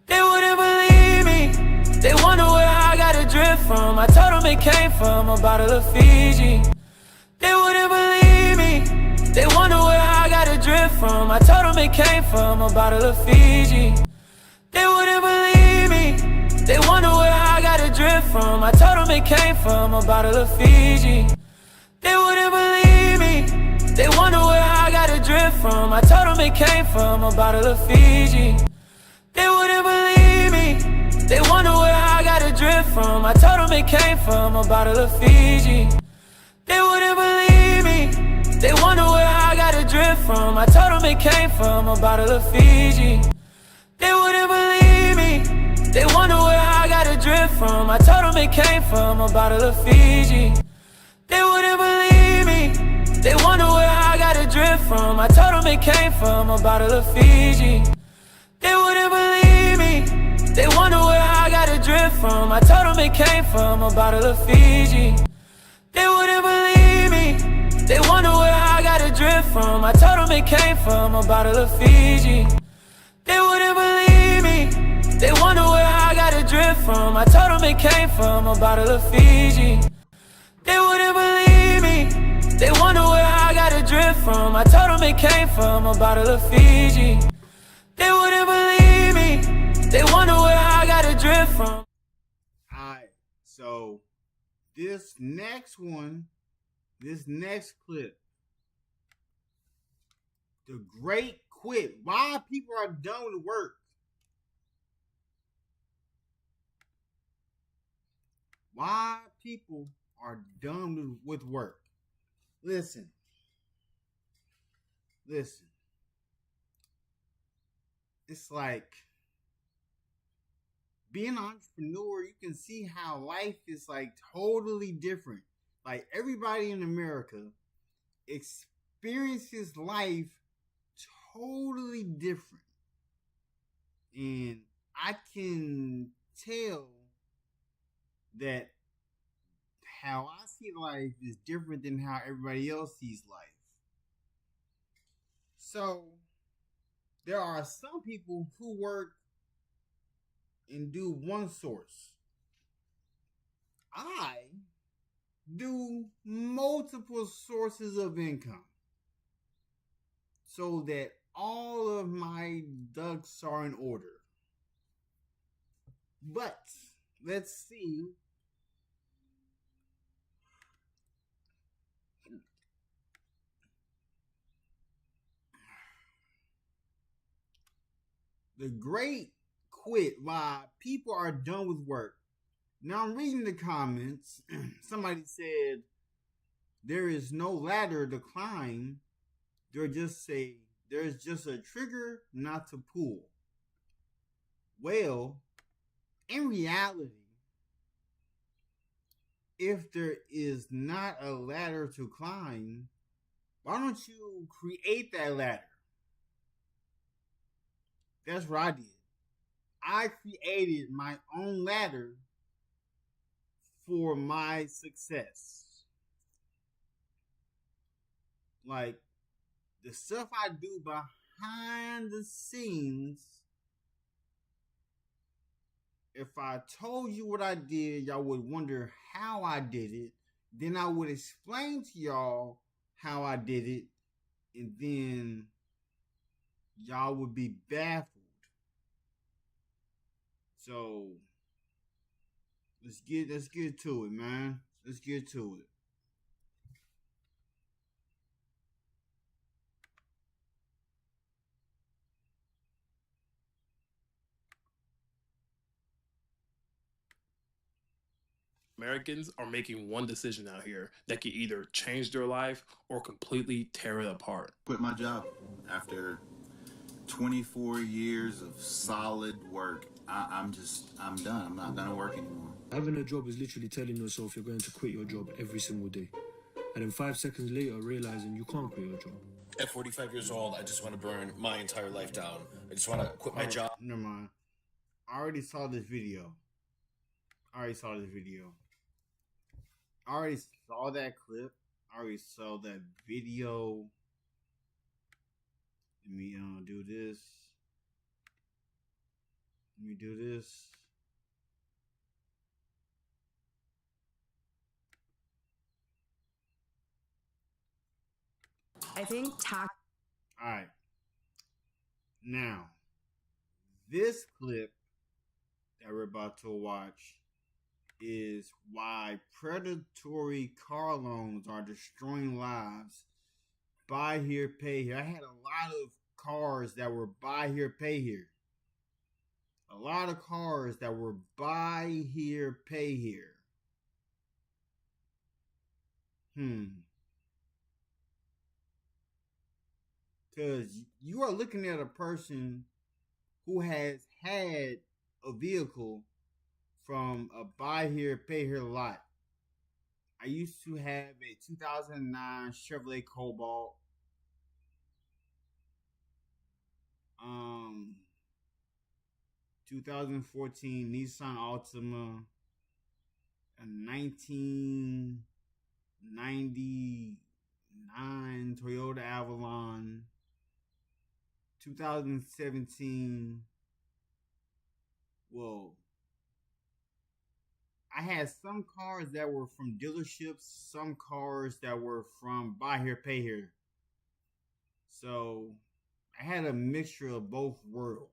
They wouldn't believe me. They wonder where I got a drip from. I told them it came from a bottle of Fiji. They wouldn't believe me. They wonder where I got a drip from. I told them it came from a bottle of Fiji. They wouldn't believe me. They wonder where I got a drip from. I told them it came from a bottle of Fiji. They wouldn't believe me. They wonder where I got a drip from. I told them it came from a bottle of Fiji. They wouldn't believe me. They wonder where I got a drip from. I told them it came from a bottle of Fiji. They wouldn't believe me. They wonder where I got a drip from. I told them it came from a bottle of Fiji. They wouldn't believe me. They wonder where I got a drip from. I told them it came from a bottle of Fiji. They wouldn't believe me. They wonder where I got a drip from. I told them it came from a bottle of Fiji. They wouldn't believe me. They wonder where I got a drip from. I told them it came from a bottle of Fiji. They wouldn't believe me. They wonder where I got a drip from. I told them it came from a bottle of Fiji. They wouldn't believe me. They wonder where I got a drip from. I told them it came from a bottle of Fiji. They wouldn't believe me. They wonder where I got a drip from. I told them it came from a bottle of Fiji. They wouldn't believe me. They wonder where I got a drip from. Alright, so this next one, this next clip, the great quit. Why people are done with work. Why people are done with work. Listen. It's like being an entrepreneur, you can see how life is like totally different. Like everybody in America experiences life totally different. And I can tell that how I see life is different than how everybody else sees life. So there are some people who work and do one source. I do multiple sources of income so that all of my ducks are in order. But let's see The great quit while people are done with work. Now I'm reading the comments. Somebody said there is no ladder to climb. There's just a trigger not to pull. Well, in reality, if there is not a ladder to climb, why don't you create that ladder? That's what I did. I created my own ladder for my success. Like, the stuff I do behind the scenes, if I told you what I did, y'all would wonder how I did it. Then I would explain to y'all how I did it, and then y'all would be baffled. So let's get to it, man. Let's get to it. Americans are making one decision out here that can either change their life or completely tear it apart. Quit my job after 24 years of solid work. I'm done. I'm not gonna work anymore. Having a job is literally telling yourself you're going to quit your job every single day. And then 5 seconds later, realizing you can't quit your job. At 45 years old, I just want to burn my entire life down. I just want to quit my job. Never mind. I already saw this video. I already saw that clip. I already saw that video. Let me do this. I think Alright. Now, this clip that we're about to watch is why predatory car loans are destroying lives. Buy here, pay here. I had a lot of cars that were buy here, pay here. A lot of cars that were buy here, pay here. Because you are looking at a person who has had a vehicle from a buy here, pay here lot. I used to have a 2009 Chevrolet Cobalt. 2014 Nissan Altima. A 1999 Toyota Avalon. 2017. Whoa. I had some cars that were from dealerships, some cars that were from buy here, pay here. So I had a mixture of both worlds.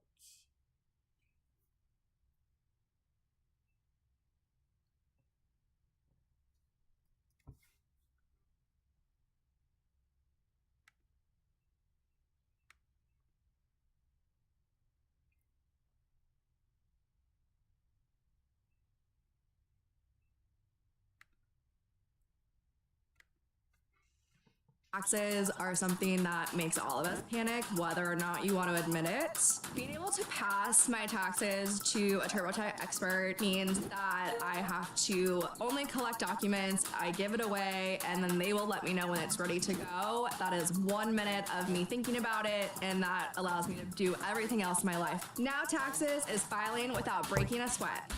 Taxes are something that makes all of us panic, whether or not you want to admit it. Being able to pass my taxes to a TurboTax expert means that I have to only collect documents, I give it away, and then they will let me know when it's ready to go. That is 1 minute of me thinking about it, and that allows me to do everything else in my life. Now Taxes is filing without breaking a sweat.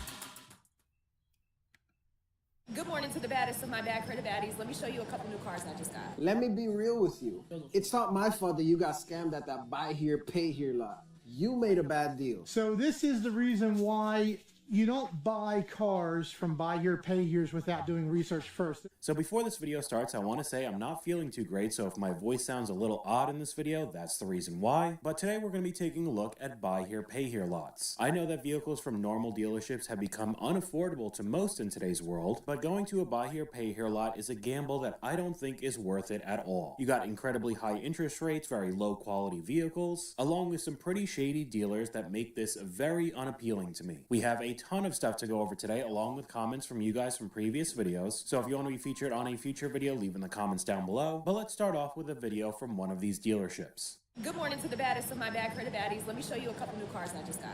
Good morning to the baddest of my bad credit baddies. Let me show you a couple new cars I just got. Let me be real with you. It's not my fault that you got scammed at that buy here, pay here lot. You made a bad deal. So this is the reason why you don't buy cars from buy here, pay here's without doing research first. So before this video starts, I want to say I'm not feeling too great, so if my voice sounds a little odd in this video, that's the reason why. But today we're going to be taking a look at buy here, pay here lots. I know that vehicles from normal dealerships have become unaffordable to most in today's world, but going to a buy here, pay here lot is a gamble that I don't think is worth it at all. You got incredibly high interest rates, very low quality vehicles, along with some pretty shady dealers that make this very unappealing to me. We have a ton of stuff to go over today, along with comments from you guys from previous videos, so if you want to be featured on a future video, leave in the comments down below. But let's start off with a video from one of these dealerships. Good morning to the baddest of my bad credit baddies. Let me show you a couple new cars I just got.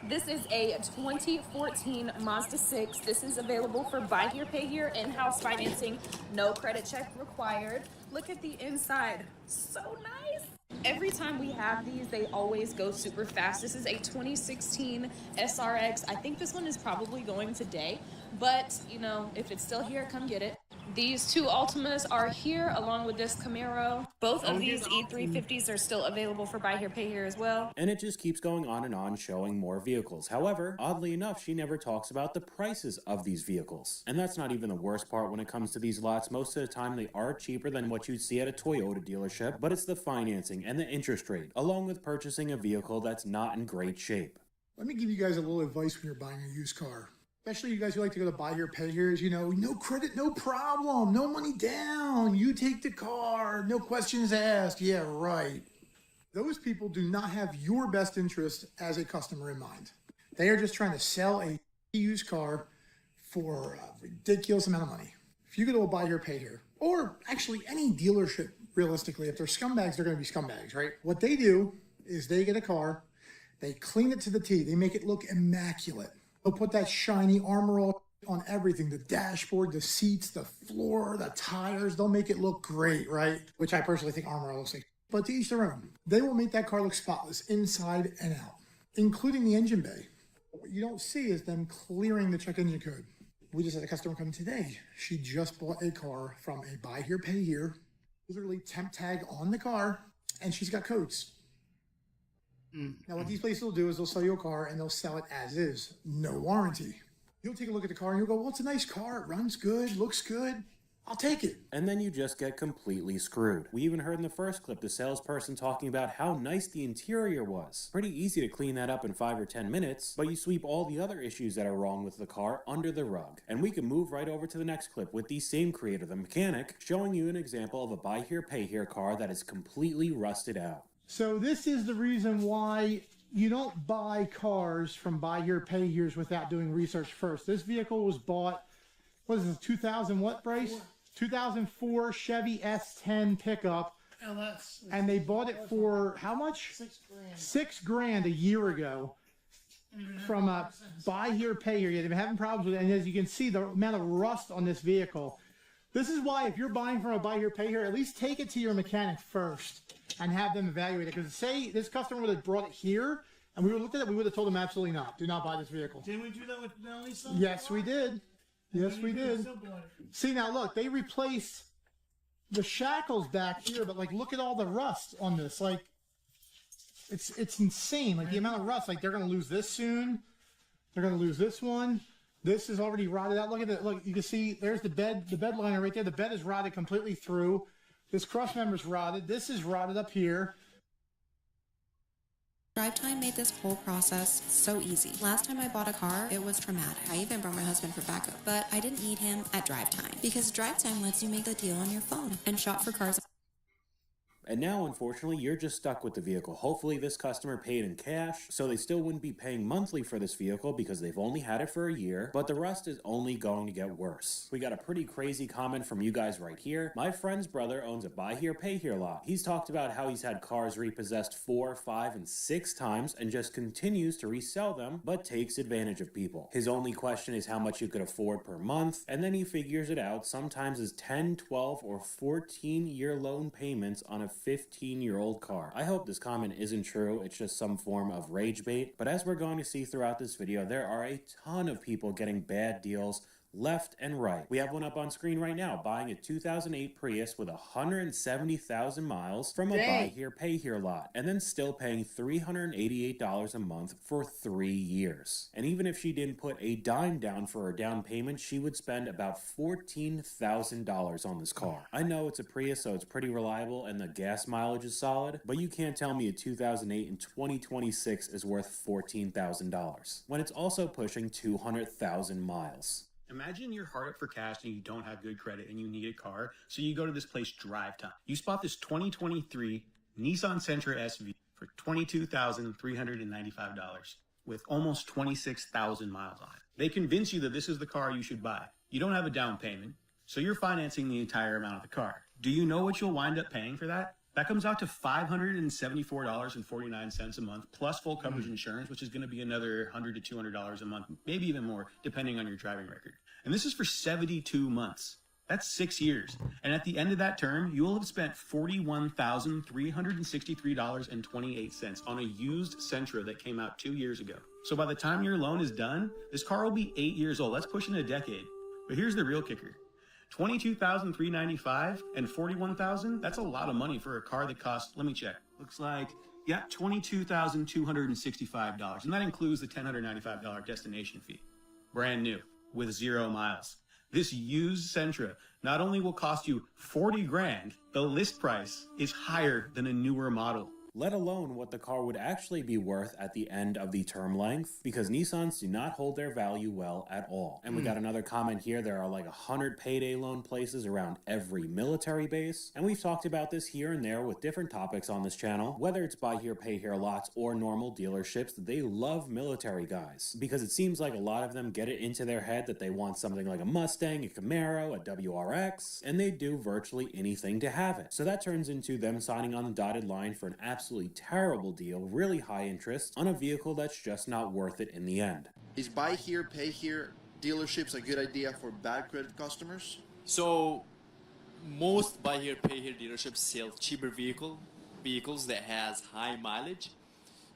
This is a 2014 Mazda 6. This is available for buy here, pay here, in-house financing, no credit check required. Look at the inside, so nice. Every time we have these, they always go super fast. This is a 2016 SRX. I think this one is probably going today, but you know, if it's still here, come get it. These two Altimas are here along with this Camaro. Both of these E350s are still available for buy here, pay here as well. And it just keeps going on and on, showing more vehicles. However, oddly enough, she never talks about the prices of these vehicles. And that's not even the worst part when it comes to these lots. Most of the time, they are cheaper than what you'd see at a Toyota dealership, but it's the financing and the interest rate, along with purchasing a vehicle that's not in great shape. Let me give you guys a little advice when you're buying a used car. Especially you guys who like to go to buy here, pay here, you know, no credit, no problem, no money down. You take the car, no questions asked. Yeah, right. Those people do not have your best interest as a customer in mind. They are just trying to sell a used car for a ridiculous amount of money. If you go to a buy here, pay here, or actually any dealership, realistically, if they're scumbags, they're going to be scumbags, right? What they do is they get a car, they clean it to the T, they make it look immaculate. They'll put that shiny Armor All on everything, the dashboard, the seats, the floor, the tires. They'll make it look great, right? Which I personally think Armor All looks like. But to each their own. They will make that car look spotless inside and out, including the engine bay. What you don't see is them clearing the check engine code. We just had a customer come today. She just bought a car from a buy here, pay here, literally temp tag on the car, and she's got codes. Now, what these places will do is they'll sell you a car and they'll sell it as is, no warranty. You'll take a look at the car and you'll go, well, it's a nice car. It runs good, looks good. I'll take it. And then you just get completely screwed. We even heard in the first clip the salesperson talking about how nice the interior was. Pretty easy to clean that up in 5 or 10 minutes, but you sweep all the other issues that are wrong with the car under the rug. And we can move right over to the next clip with the same creator, the mechanic, showing you an example of a buy here, pay here car that is completely rusted out. So this is the reason why you don't buy cars from buy here, pay here's without doing research first. This vehicle was bought, what is this, 2000 what, Bryce? 2004 Chevy S10 pickup. And they bought it for how much? $6 grand a year ago from a buy here, pay here. They've been having problems with it. And as you can see, the amount of rust on this vehicle. This is why if you're buying from a buy here, pay here, at least take it to your mechanic first and have them evaluate it. Because say this customer would have brought it here and we would have looked at it, we would have told them absolutely not. Do not buy this vehicle. Didn't we do that with Melanie? Yes, we did. Yes, we did. See, now look, they replaced the shackles back here, but like look at all the rust on this. Like it's insane. Like the amount of rust. Like they're gonna lose this soon. They're gonna lose this one. This is already rotted out. Look at it. Look, you can see there's the bed liner right there. The bed is rotted completely through. This cross member's rotted. This is rotted up here. Drive Time made this whole process so easy. Last time I bought a car, it was traumatic. I even brought my husband for backup, but I didn't need him at Drive Time because Drive Time lets you make the deal on your phone and shop for cars. And now, unfortunately, you're just stuck with the vehicle. Hopefully this customer paid in cash, so they still wouldn't be paying monthly for this vehicle because they've only had it for a year, but the rust is only going to get worse. We got a pretty crazy comment from you guys right here. My friend's brother owns a buy here, pay here lot. He's talked about how he's had cars repossessed 4, 5, and 6 times and just continues to resell them, but takes advantage of people. His only question is how much you could afford per month, and then he figures it out sometimes as 10, 12, or 14-year loan payments on a 15-year-old car. I hope this comment isn't true, it's just some form of rage bait, but as we're going to see throughout this video, there are a ton of people getting bad deals left and right. We have one up on screen right now, buying a 2008 Prius with 170,000 miles from a buy here, pay here lot, and then still paying $388 a month for 3 years. And even if she didn't put a dime down for her down payment, she would spend about $14,000 on this car. I know it's a Prius, so it's pretty reliable and the gas mileage is solid, but you can't tell me a 2008 in 2026 is worth $14,000 when it's also pushing 200,000 miles. Imagine you're hard up for cash and you don't have good credit and you need a car, so you go to this place, Drive Time. You spot this 2023 Nissan Sentra SV for $22,395 with almost 26,000 miles on it. They convince you that this is the car you should buy. You don't have a down payment, so you're financing the entire amount of the car. Do you know what you'll wind up paying for that? That comes out to $574.49 a month, plus full coverage insurance, which is going to be another $100 to $200 a month, maybe even more, depending on your driving record. And this is for 72 months. That's 6 years. And at the end of that term, you will have spent $41,363.28 on a used Sentra that came out 2 years ago. So by the time your loan is done, this car will be 8 years old. That's pushing a decade. But here's the real kicker. $22,395 and $41,000, that's a lot of money for a car that costs, let me check, looks like, yeah, $22,265. And that includes the $1,095 destination fee. Brand new, with 0 miles. This used Sentra not only will cost you 40 grand, the list price is higher than a newer model. Let alone what the car would actually be worth at the end of the term length, because Nissans do not hold their value well at all. And we got another comment here. There are like 100 payday loan places around every military base, and we've talked about this here and there with different topics on this channel. Whether it's buy here, pay here lots or normal dealerships, they love military guys, because it seems like a lot of them get it into their head that they want something like a Mustang, a Camaro, a WRX, and they do virtually anything to have it. So that turns into them signing on the dotted line for an absolutely terrible deal, really high interest, on a vehicle that's just not worth it in the end. Is buy here, pay here dealerships a good idea for bad credit customers? So most buy here, pay here dealerships sell cheaper vehicles that has high mileage.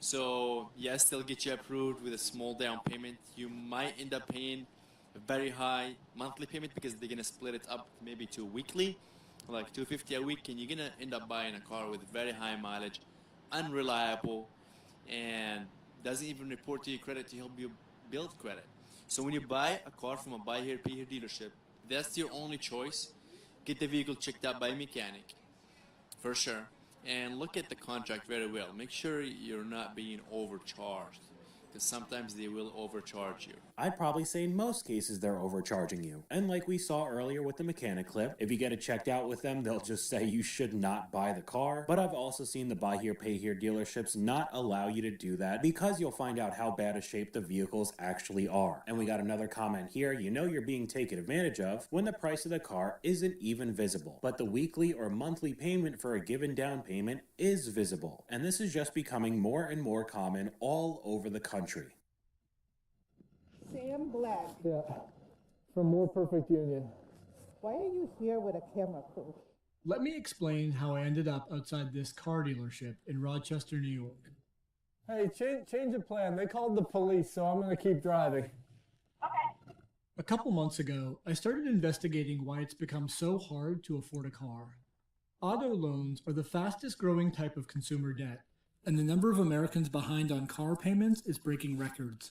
So yes, they'll get you approved with a small down payment. You might end up paying a very high monthly payment because they're gonna split it up maybe to weekly, like $250 a week, and you're gonna end up buying a car with very high mileage, unreliable, and doesn't even report to your credit to help you build credit. So when you buy a car from a buy here, pay here dealership, that's your only choice. Get the vehicle checked out by a mechanic, for sure, and look at the contract very well. Make sure you're not being overcharged, because sometimes they will overcharge you. I'd probably say in most cases they're overcharging you. And like we saw earlier with the mechanic clip, if you get it checked out with them, they'll just say you should not buy the car. But I've also seen the buy here, pay here dealerships not allow you to do that, because you'll find out how bad a shape the vehicles actually are. And we got another comment here. You know you're being taken advantage of when the price of the car isn't even visible, but the weekly or monthly payment for a given down payment is visible. And this is just becoming more and more common all over the country. Sam Black. Yeah, from More Perfect Union. Why are you here with a camera crew? Let me explain how I ended up outside this car dealership in Rochester, New York. Hey, change of plan. They called the police, so I'm going to keep driving. Okay. A couple months ago, I started investigating why it's become so hard to afford a car. Auto loans are the fastest growing type of consumer debt, and the number of Americans behind on car payments is breaking records.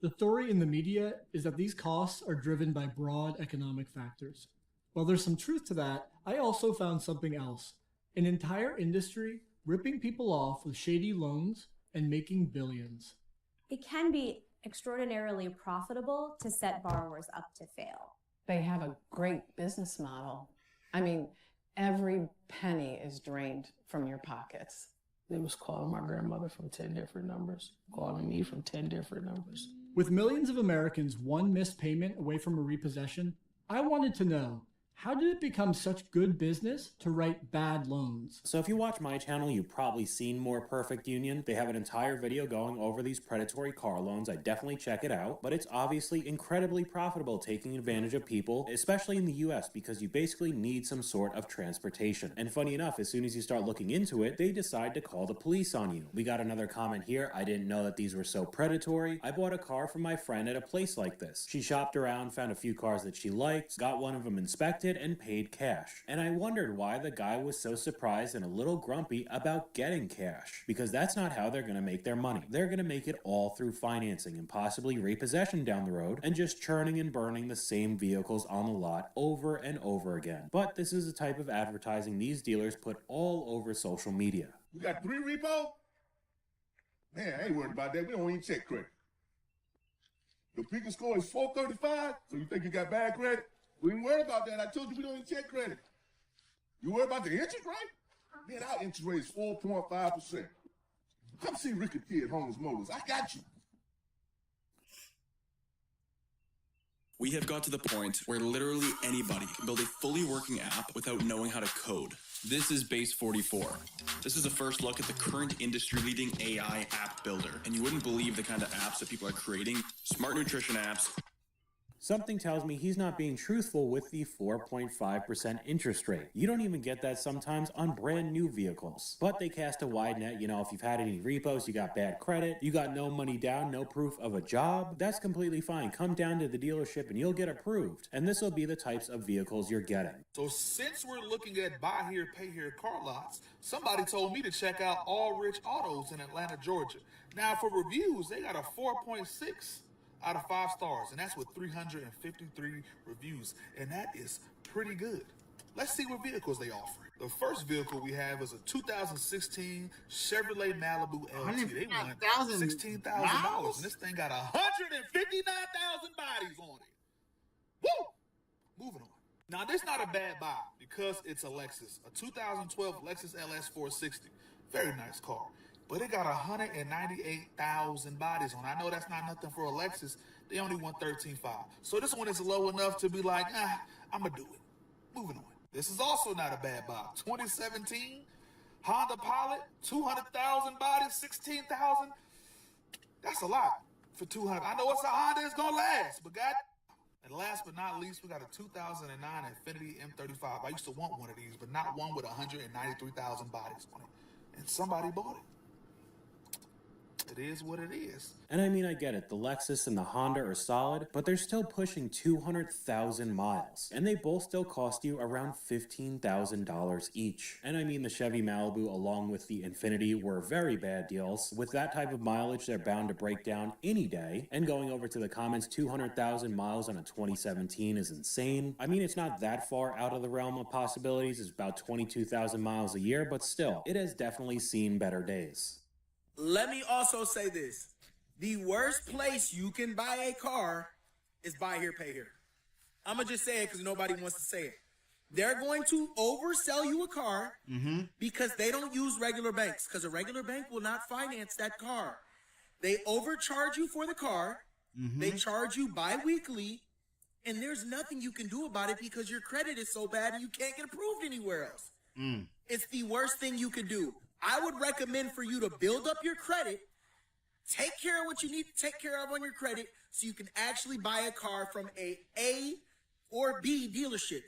The story in the media is that these costs are driven by broad economic factors. While there's some truth to that, I also found something else. An entire industry ripping people off with shady loans and making billions. It can be extraordinarily profitable to set borrowers up to fail. They have a great business model. I mean, every penny is drained from your pockets. They was calling my grandmother from 10 different numbers, calling me from 10 different numbers. With millions of Americans one missed payment away from a repossession, I wanted to know, How did it become such good business to write bad loans? So if you watch my channel, you've probably seen More Perfect Union. They have an entire video going over these predatory car loans. I definitely check it out. But it's obviously incredibly profitable taking advantage of people, especially in the US, because you basically need some sort of transportation. And funny enough, as soon as you start looking into it, they decide to call the police on you. We got another comment here. I didn't know that these were so predatory. I bought a car from my friend at a place like this. She shopped around, found a few cars that she liked, got one of them inspected, and paid cash. And I wondered why the guy was so surprised and a little grumpy about getting cash, because that's not how they're going to make their money. They're going to make it all through financing and possibly repossession down the road and just churning and burning the same vehicles on the lot over and over again. But this is the type of advertising these dealers put all over social media. We got 3 repo? Man, I ain't worried about that. We don't even check credit. Your peak score is 435, so you think you got bad credit? We ain't worried about that. I told you we don't even check credit. You worried about the interest rate? Man, our interest rate is 4.5%. Come see Rick and T at Homeless Motors. I got you. We have got to the point where literally anybody can build a fully working app without knowing how to code. This is Base 44. This is a first look at the current industry-leading AI app builder, and you wouldn't believe the kind of apps that people are creating. Smart nutrition apps. Something tells me he's not being truthful with the 4.5% interest rate. You don't even get that sometimes on brand new vehicles. But they cast a wide net. If you've had any repos, you got bad credit, you got no money down, no proof of a job, that's completely fine. Come down to the dealership and you'll get approved. And this will be the types of vehicles you're getting. So since we're looking at buy here, pay here car lots, somebody told me to check out All Rich Autos in Atlanta, Georgia. Now for reviews, they got a 4.6 out of 5 stars, and that's with 353 reviews, and that is pretty good. Let's see what vehicles they offer. The first vehicle we have is a 2016 Chevrolet Malibu LT. They want $16,000, and this thing got 159,000 bodies on it. Woo! Moving on. Now, this is not a bad buy because it's a Lexus, a 2012 Lexus LS 460. Very nice car. But it got 198,000 bodies on it. I know that's not nothing for a Lexus. They only want $13,500. So this one is low enough to be like, I'm going to do it. Moving on. This is also not a bad buy. 2017 Honda Pilot, 200,000 bodies, 16,000. That's a lot for 200. I know it's a Honda, it's going to last, but God. And last but not least, we got a 2009 Infiniti M35. I used to want one of these, but not one with 193,000 bodies on it. And somebody bought it. It is what it is. And I mean, I get it. The Lexus and the Honda are solid, but they're still pushing 200,000 miles. And they both still cost you around $15,000 each. And I mean, the Chevy Malibu along with the Infiniti were very bad deals. With that type of mileage, they're bound to break down any day. And going over to the comments, 200,000 miles on a 2017 is insane. I mean, it's not that far out of the realm of possibilities. It's about 22,000 miles a year, but still, it has definitely seen better days. Let me also say this. The worst place you can buy a car is buy here, pay here. I'm going to just say it because nobody wants to say it. They're going to oversell you a car because they don't use regular banks, because a regular bank will not finance that car. They overcharge you for the car. They charge you bi-weekly, and there's nothing you can do about it because your credit is so bad and you can't get approved anywhere else. It's the worst thing you can do. I would recommend for you to build up your credit, take care of what you need to take care of on your credit so you can actually buy a car from A or B dealership.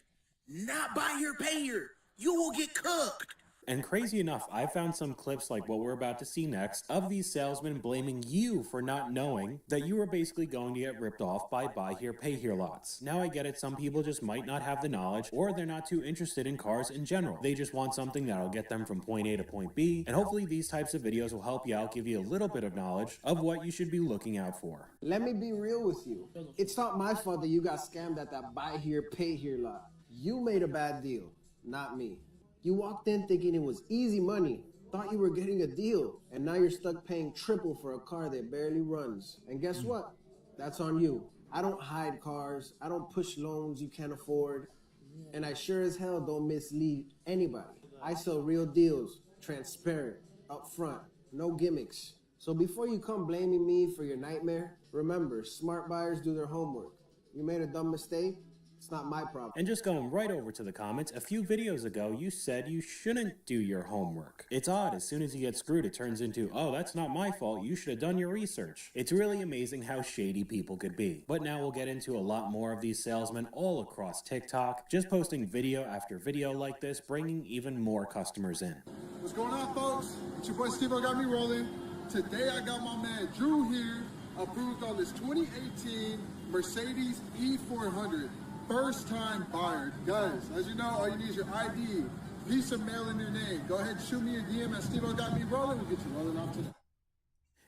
Not buy here, pay here. You will get cooked. And crazy enough, I found some clips like what we're about to see next of these salesmen blaming you for not knowing that you were basically going to get ripped off by buy here, pay here lots. Now I get it, some people just might not have the knowledge, or they're not too interested in cars in general. They just want something that'll get them from point A to point B, and hopefully these types of videos will help you out, give you a little bit of knowledge of what you should be looking out for. Let me be real with you. It's not my fault that you got scammed at that buy here, pay here lot. You made a bad deal, not me. You walked in thinking it was easy money, thought you were getting a deal, and now you're stuck paying triple for a car that barely runs. And guess what? That's on you. I don't hide cars, I don't push loans you can't afford, and I sure as hell don't mislead anybody. I sell real deals, transparent, upfront, no gimmicks. So before you come blaming me for your nightmare, remember, smart buyers do their homework. You made a dumb mistake? It's not my problem. And just going right over to the comments, a few videos ago, you said you shouldn't do your homework. It's odd, as soon as you get screwed, it turns into, oh, that's not my fault, you should have done your research. It's really amazing how shady people could be. But now we'll get into a lot more of these salesmen all across TikTok, just posting video after video like this, bringing even more customers in. What's going on, folks? It's your boy Steve, got me rolling. Today I got my man Drew here, approved on this 2018 Mercedes E400. First time buyer. Guys, as you know, all you need is your ID, piece of mail in your name. Go ahead and shoot me a DM at Steve got me rolling. We'll get you rolling off today.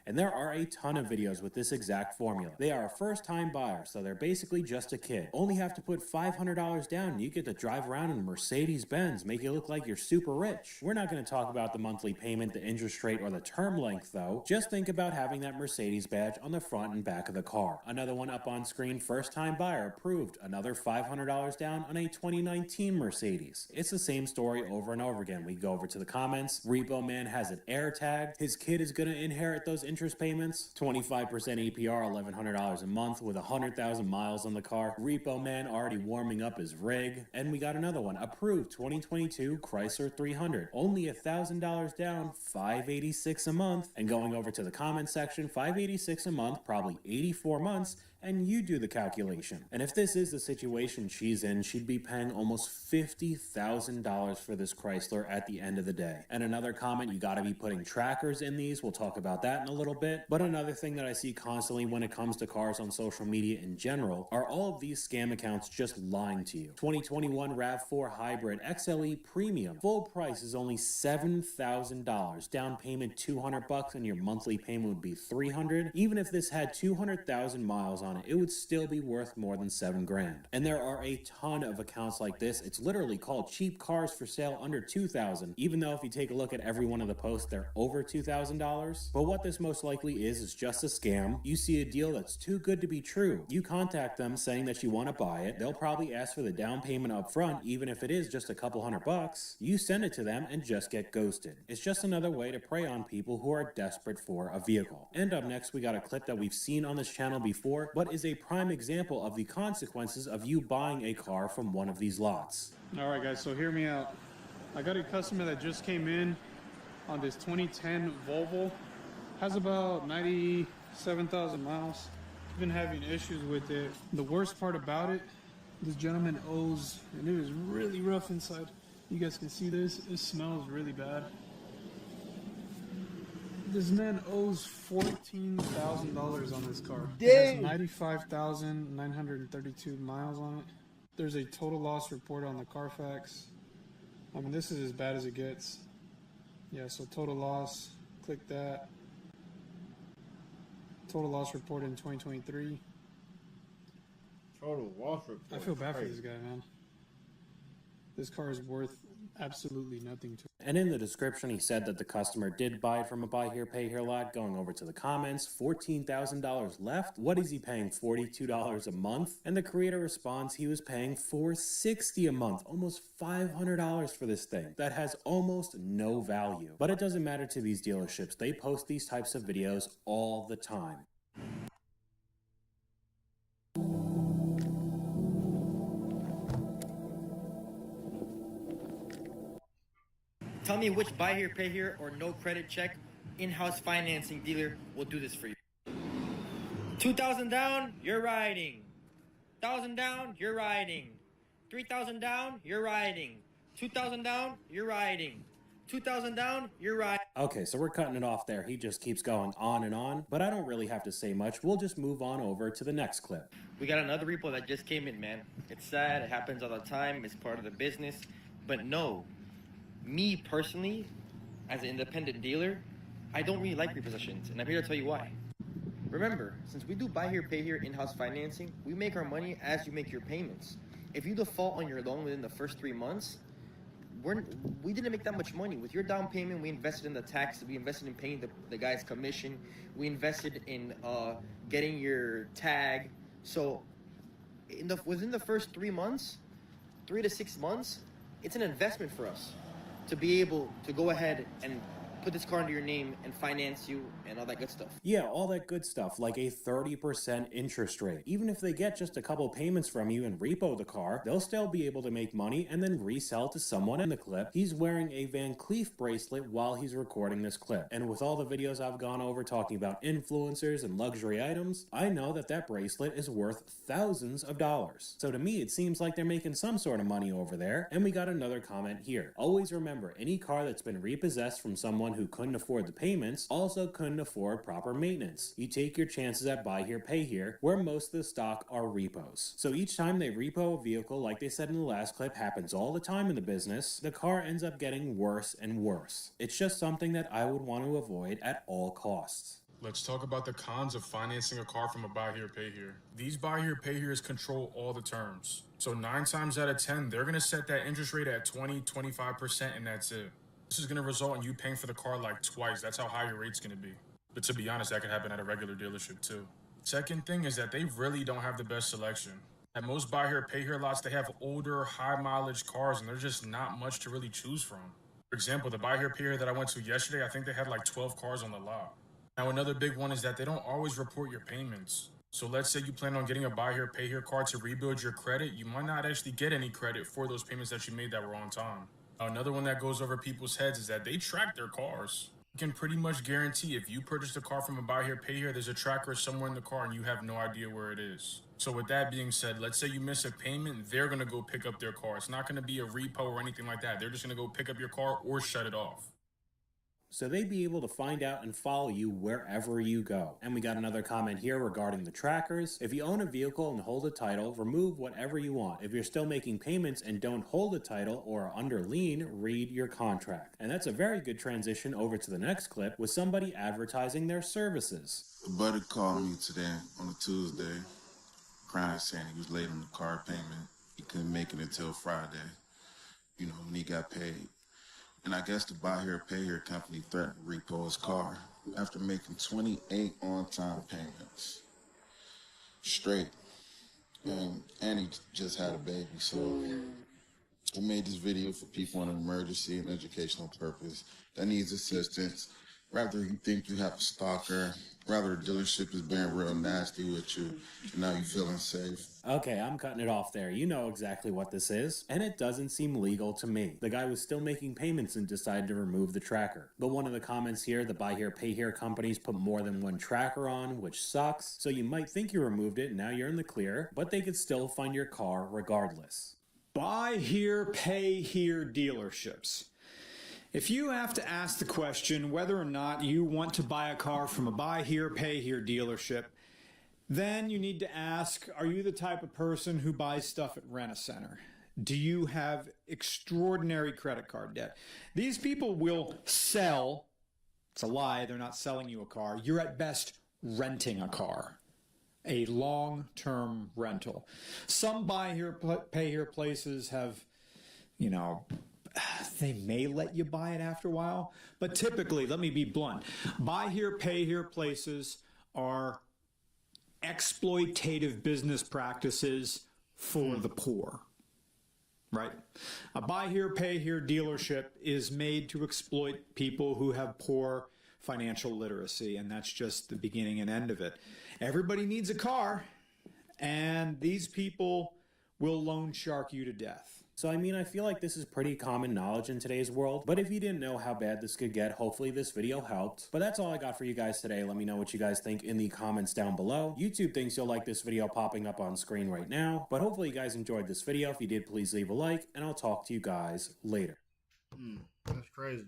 And there are a ton of videos with this exact formula. They are a first-time buyer, so they're basically just a kid. Only have to put $500 down and you get to drive around in a Mercedes-Benz, make you look like you're super rich. We're not going to talk about the monthly payment, the interest rate, or the term length though. Just think about having that Mercedes badge on the front and back of the car. Another one up on screen, first-time buyer approved. Another $500 down on a 2019 Mercedes. It's the same story over and over again. We go over to the comments. Repo Man has an air tag. His kid is going to inherit those interest payments, 25% APR, $1,100 a month with 100,000 miles on the car. Repo Man already warming up his rig. And we got another one, approved 2022 Chrysler 300, only $1,000 down, $586 a month. And going over to the comment section, $586 a month, probably 84 months, and you do the calculation. And if this is the situation she's in, she'd be paying almost $50,000 for this Chrysler at the end of the day. And another comment, you gotta be putting trackers in these. We'll talk about that in a little bit. But another thing that I see constantly when it comes to cars on social media in general are all of these scam accounts just lying to you. 2021 RAV4 Hybrid XLE Premium. Full price is only $7,000. Down payment $200 and your monthly payment would be $300. Even if this had 200,000 miles on it would still be worth more than $7 grand. And there are a ton of accounts like this. It's literally called cheap cars for sale under $2,000, even though if you take a look at every one of the posts, they're over $2,000. But what this most likely is just a scam. You see a deal that's too good to be true. You contact them saying that you want to buy it. They'll probably ask for the down payment up front, even if it is just a couple $100. You send it to them and just get ghosted. It's just another way to prey on people who are desperate for a vehicle. And up next, we got a clip that we've seen on this channel before, but is a prime example of the consequences of you buying a car from one of these lots. All right, guys, so hear me out. I got a customer that just came in on this 2010 Volvo. Has about 97,000 miles. Been having issues with it. The worst part about it, this gentleman owes, and it is really rough inside. You guys can see this. It smells really bad. This man owes $14,000 on this car. Dang. It has 95,932 miles on it. There's a total loss report on the Carfax. I mean, this is as bad as it gets. Yeah, so total loss, click that. Total loss report in 2023. Total loss report. I feel bad for this guy, man. This car is worth absolutely nothing to. And in the description, he said that the customer did buy it from a buy here, pay here lot. Going over to the comments, $14,000 left. What is he paying? $42 a month? And the creator responds he was paying $460 a month, almost $500 for this thing that has almost no value. But it doesn't matter to these dealerships. They post these types of videos all the time. Tell me which buy here, pay here, or no credit check in-house financing dealer will do this for you. 2,000 down, you're riding. 1,000 down, you're riding. 3,000 down, you're riding. 2,000 down, you're riding. 2,000 down, you're riding. Okay, so we're cutting it off there. He just keeps going on and on, but I don't really have to say much. We'll just move on over to the next clip. We got another repo that just came in, man. It's sad, it happens all the time, it's part of the business, but no. Me personally, as an independent dealer, I don't really like repossessions, and I'm here to tell you why. Remember, since we do buy here, pay here in-house financing, we make our money as you make your payments. If you default on your loan within the first 3 months, we didn't make that much money. With your down payment, we invested in the tax, we invested in paying the guy's commission, we invested in getting your tag. So within the first 3 months, 3 to 6 months, it's an investment for us to be able to go ahead and put this car under your name and finance you and all that good stuff. Yeah, all that good stuff, like a 30% interest rate. Even if they get just a couple payments from you and repo the car, they'll still be able to make money and then resell to someone. In the clip, he's wearing a Van Cleef bracelet while he's recording this clip. And with all the videos I've gone over talking about influencers and luxury items, I know that that bracelet is worth thousands of dollars. So to me, it seems like they're making some sort of money over there. And we got another comment here. Always remember, any car that's been repossessed from someone who couldn't afford the payments also couldn't afford proper maintenance. You take your chances at buy here, pay here, where most of the stock are repos. So each time they repo a vehicle, like they said in the last clip, happens all the time in the business, the car ends up getting worse and worse. It's just something that I would want to avoid at all costs. Let's talk about the cons of financing a car from a buy here, pay here. These buy here, pay here's control all the terms. So 9 times out of 10, they're gonna set that interest rate at 20-25% and that's it. This is gonna result in you paying for the car like twice. That's how high your rate's gonna be. But to be honest, that could happen at a regular dealership too. Second thing is that they really don't have the best selection. At most buy here, pay here lots, they have older, high mileage cars and there's just not much to really choose from. For example, the buy here, pay here that I went to yesterday, I think they had like 12 cars on the lot. Now, another big one is that they don't always report your payments. So let's say you plan on getting a buy here, pay here car to rebuild your credit. You might not actually get any credit for those payments that you made that were on time. Another one that goes over people's heads is that they track their cars. You can pretty much guarantee if you purchased a car from a buy here, pay here, there's a tracker somewhere in the car and you have no idea where it is. So with that being said, let's say you miss a payment, they're gonna go pick up their car. It's not gonna be a repo or anything like that. They're just gonna go pick up your car or shut it off. So they'd be able to find out and follow you wherever you go. And we got another comment here regarding the trackers. If you own a vehicle and hold a title, remove whatever you want. If you're still making payments and don't hold a title or are under lien, read your contract. And that's a very good transition over to the next clip with somebody advertising their services. A buddy called me today on a Tuesday, crying, saying he was late on the car payment. He couldn't make it until Friday, when he got paid. And I guess the buy here, pay here company threatened to repo his car after making 28 on-time payments. Straight. And he just had a baby, so I made this video for people on an emergency and educational purpose that needs assistance. Rather you think you have a stalker, rather the dealership is being real nasty with you, and now you feeling safe. Okay, I'm cutting it off there. You know exactly what this is. And it doesn't seem legal to me. The guy was still making payments and decided to remove the tracker. But one of the comments here, the buy here, pay here companies put more than one tracker on, which sucks. So you might think you removed it, now you're in the clear, but they could still find your car regardless. Buy here, pay here dealerships. If you have to ask the question whether or not you want to buy a car from a buy here, pay here dealership, then you need to ask, are you the type of person who buys stuff at Rent-A-Center? Do you have extraordinary credit card debt? These people will sell. It's a lie. They're not selling you a car. You're at best renting a car. A long-term rental. Some buy here, pay here places have, they may let you buy it after a while, but typically, let me be blunt, buy here, pay here places are exploitative business practices for the poor, right? A buy here, pay here dealership is made to exploit people who have poor financial literacy, and that's just the beginning and end of it. Everybody needs a car, and these people will loan shark you to death. So I feel like this is pretty common knowledge in today's world, but if you didn't know how bad this could get, hopefully this video helped. But that's all I got for you guys today. Let me know what you guys think in the comments down below. YouTube thinks you'll like this video popping up on screen right now, but hopefully you guys enjoyed this video. If you did, please leave a like, and I'll talk to you guys later. That's crazy.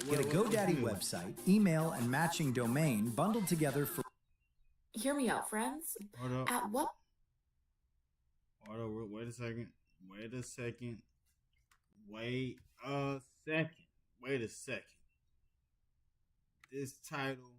Get a GoDaddy website, email, and matching domain bundled together for... Hear me out, friends. Hold up. At what... Wait a second. Wait a second. This title.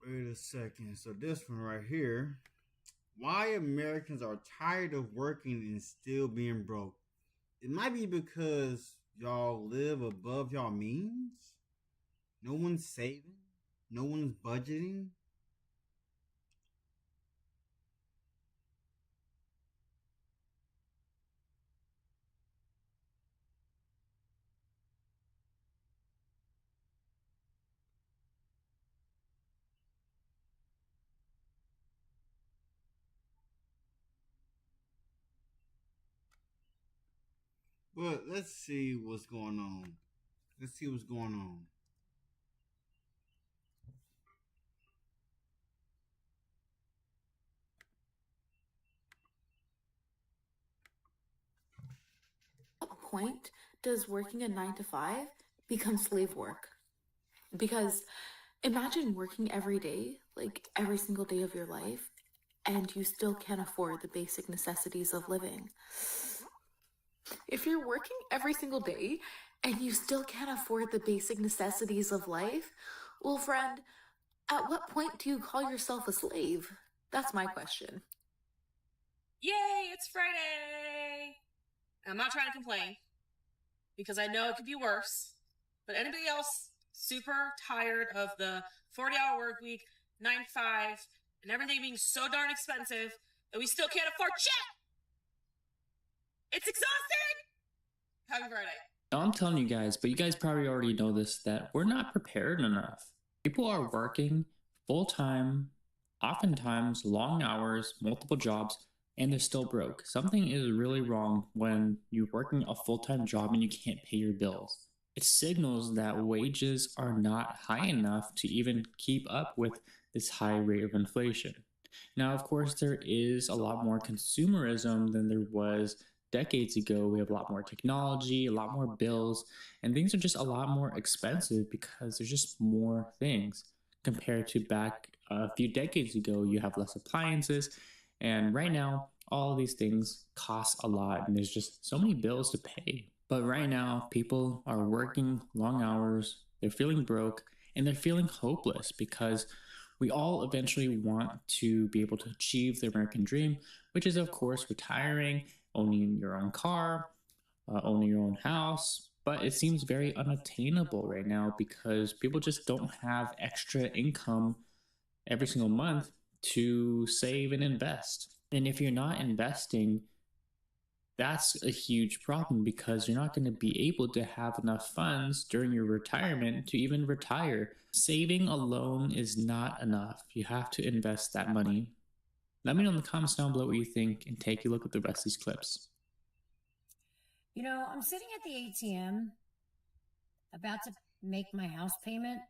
Wait a second. So this one right here. Why Americans are tired of working and still being broke. It might be because, y'all live above y'all means? No one's saving? No one's budgeting? But let's see what's going on. Let's see what's going on. At what point does working a 9 to 5 become slave work? Because imagine working every day, like every single day of your life, and you still can't afford the basic necessities of living. If you're working every single day and you still can't afford the basic necessities of life, well, friend, at what point do you call yourself a slave? That's my question. Yay, it's Friday! I'm not trying to complain, because I know it could be worse, but anybody else super tired of the 40-hour work week, 9 to 5, and everything being so darn expensive that we still can't afford shit? It's exhausting! Happy Friday. I'm telling you guys, but you guys probably already know this, that we're not prepared enough. People are working full-time, oftentimes long hours, multiple jobs, and they're still broke. Something is really wrong when you're working a full-time job and you can't pay your bills. It signals that wages are not high enough to even keep up with this high rate of inflation. Now, of course, there is a lot more consumerism than there was decades ago. We have a lot more technology, a lot more bills, and things are just a lot more expensive because there's just more things compared to back a few decades ago. You have less appliances, and right now all of these things cost a lot, and there's just so many bills to pay. But right now people are working long hours, they're feeling broke, and they're feeling hopeless because we all eventually want to be able to achieve the American dream, which is of course retiring, owning your own car, owning your own house. But it seems very unattainable right now because people just don't have extra income every single month to save and invest. And if you're not investing, that's a huge problem because you're not going to be able to have enough funds during your retirement to even retire. Saving alone is not enough. You have to invest that money. Let me know in the comments down below what you think and take a look at the rest of these clips. You know, I'm sitting at the ATM about to make my house payment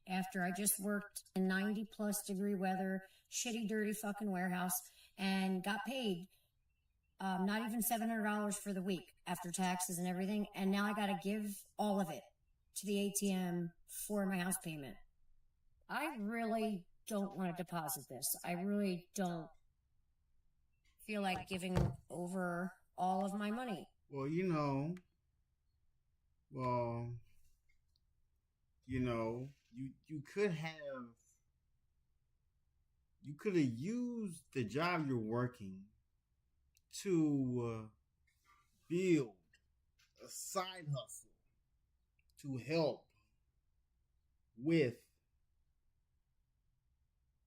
after I just worked in 90 plus degree weather, shitty, dirty fucking warehouse and got paid not even $700 for the week after taxes and everything. And now I got to give all of it to the ATM for my house payment. I really don't want to deposit this. I really don't feel like giving over all of my money. Well, you could have used the job you're working to build a side hustle to help with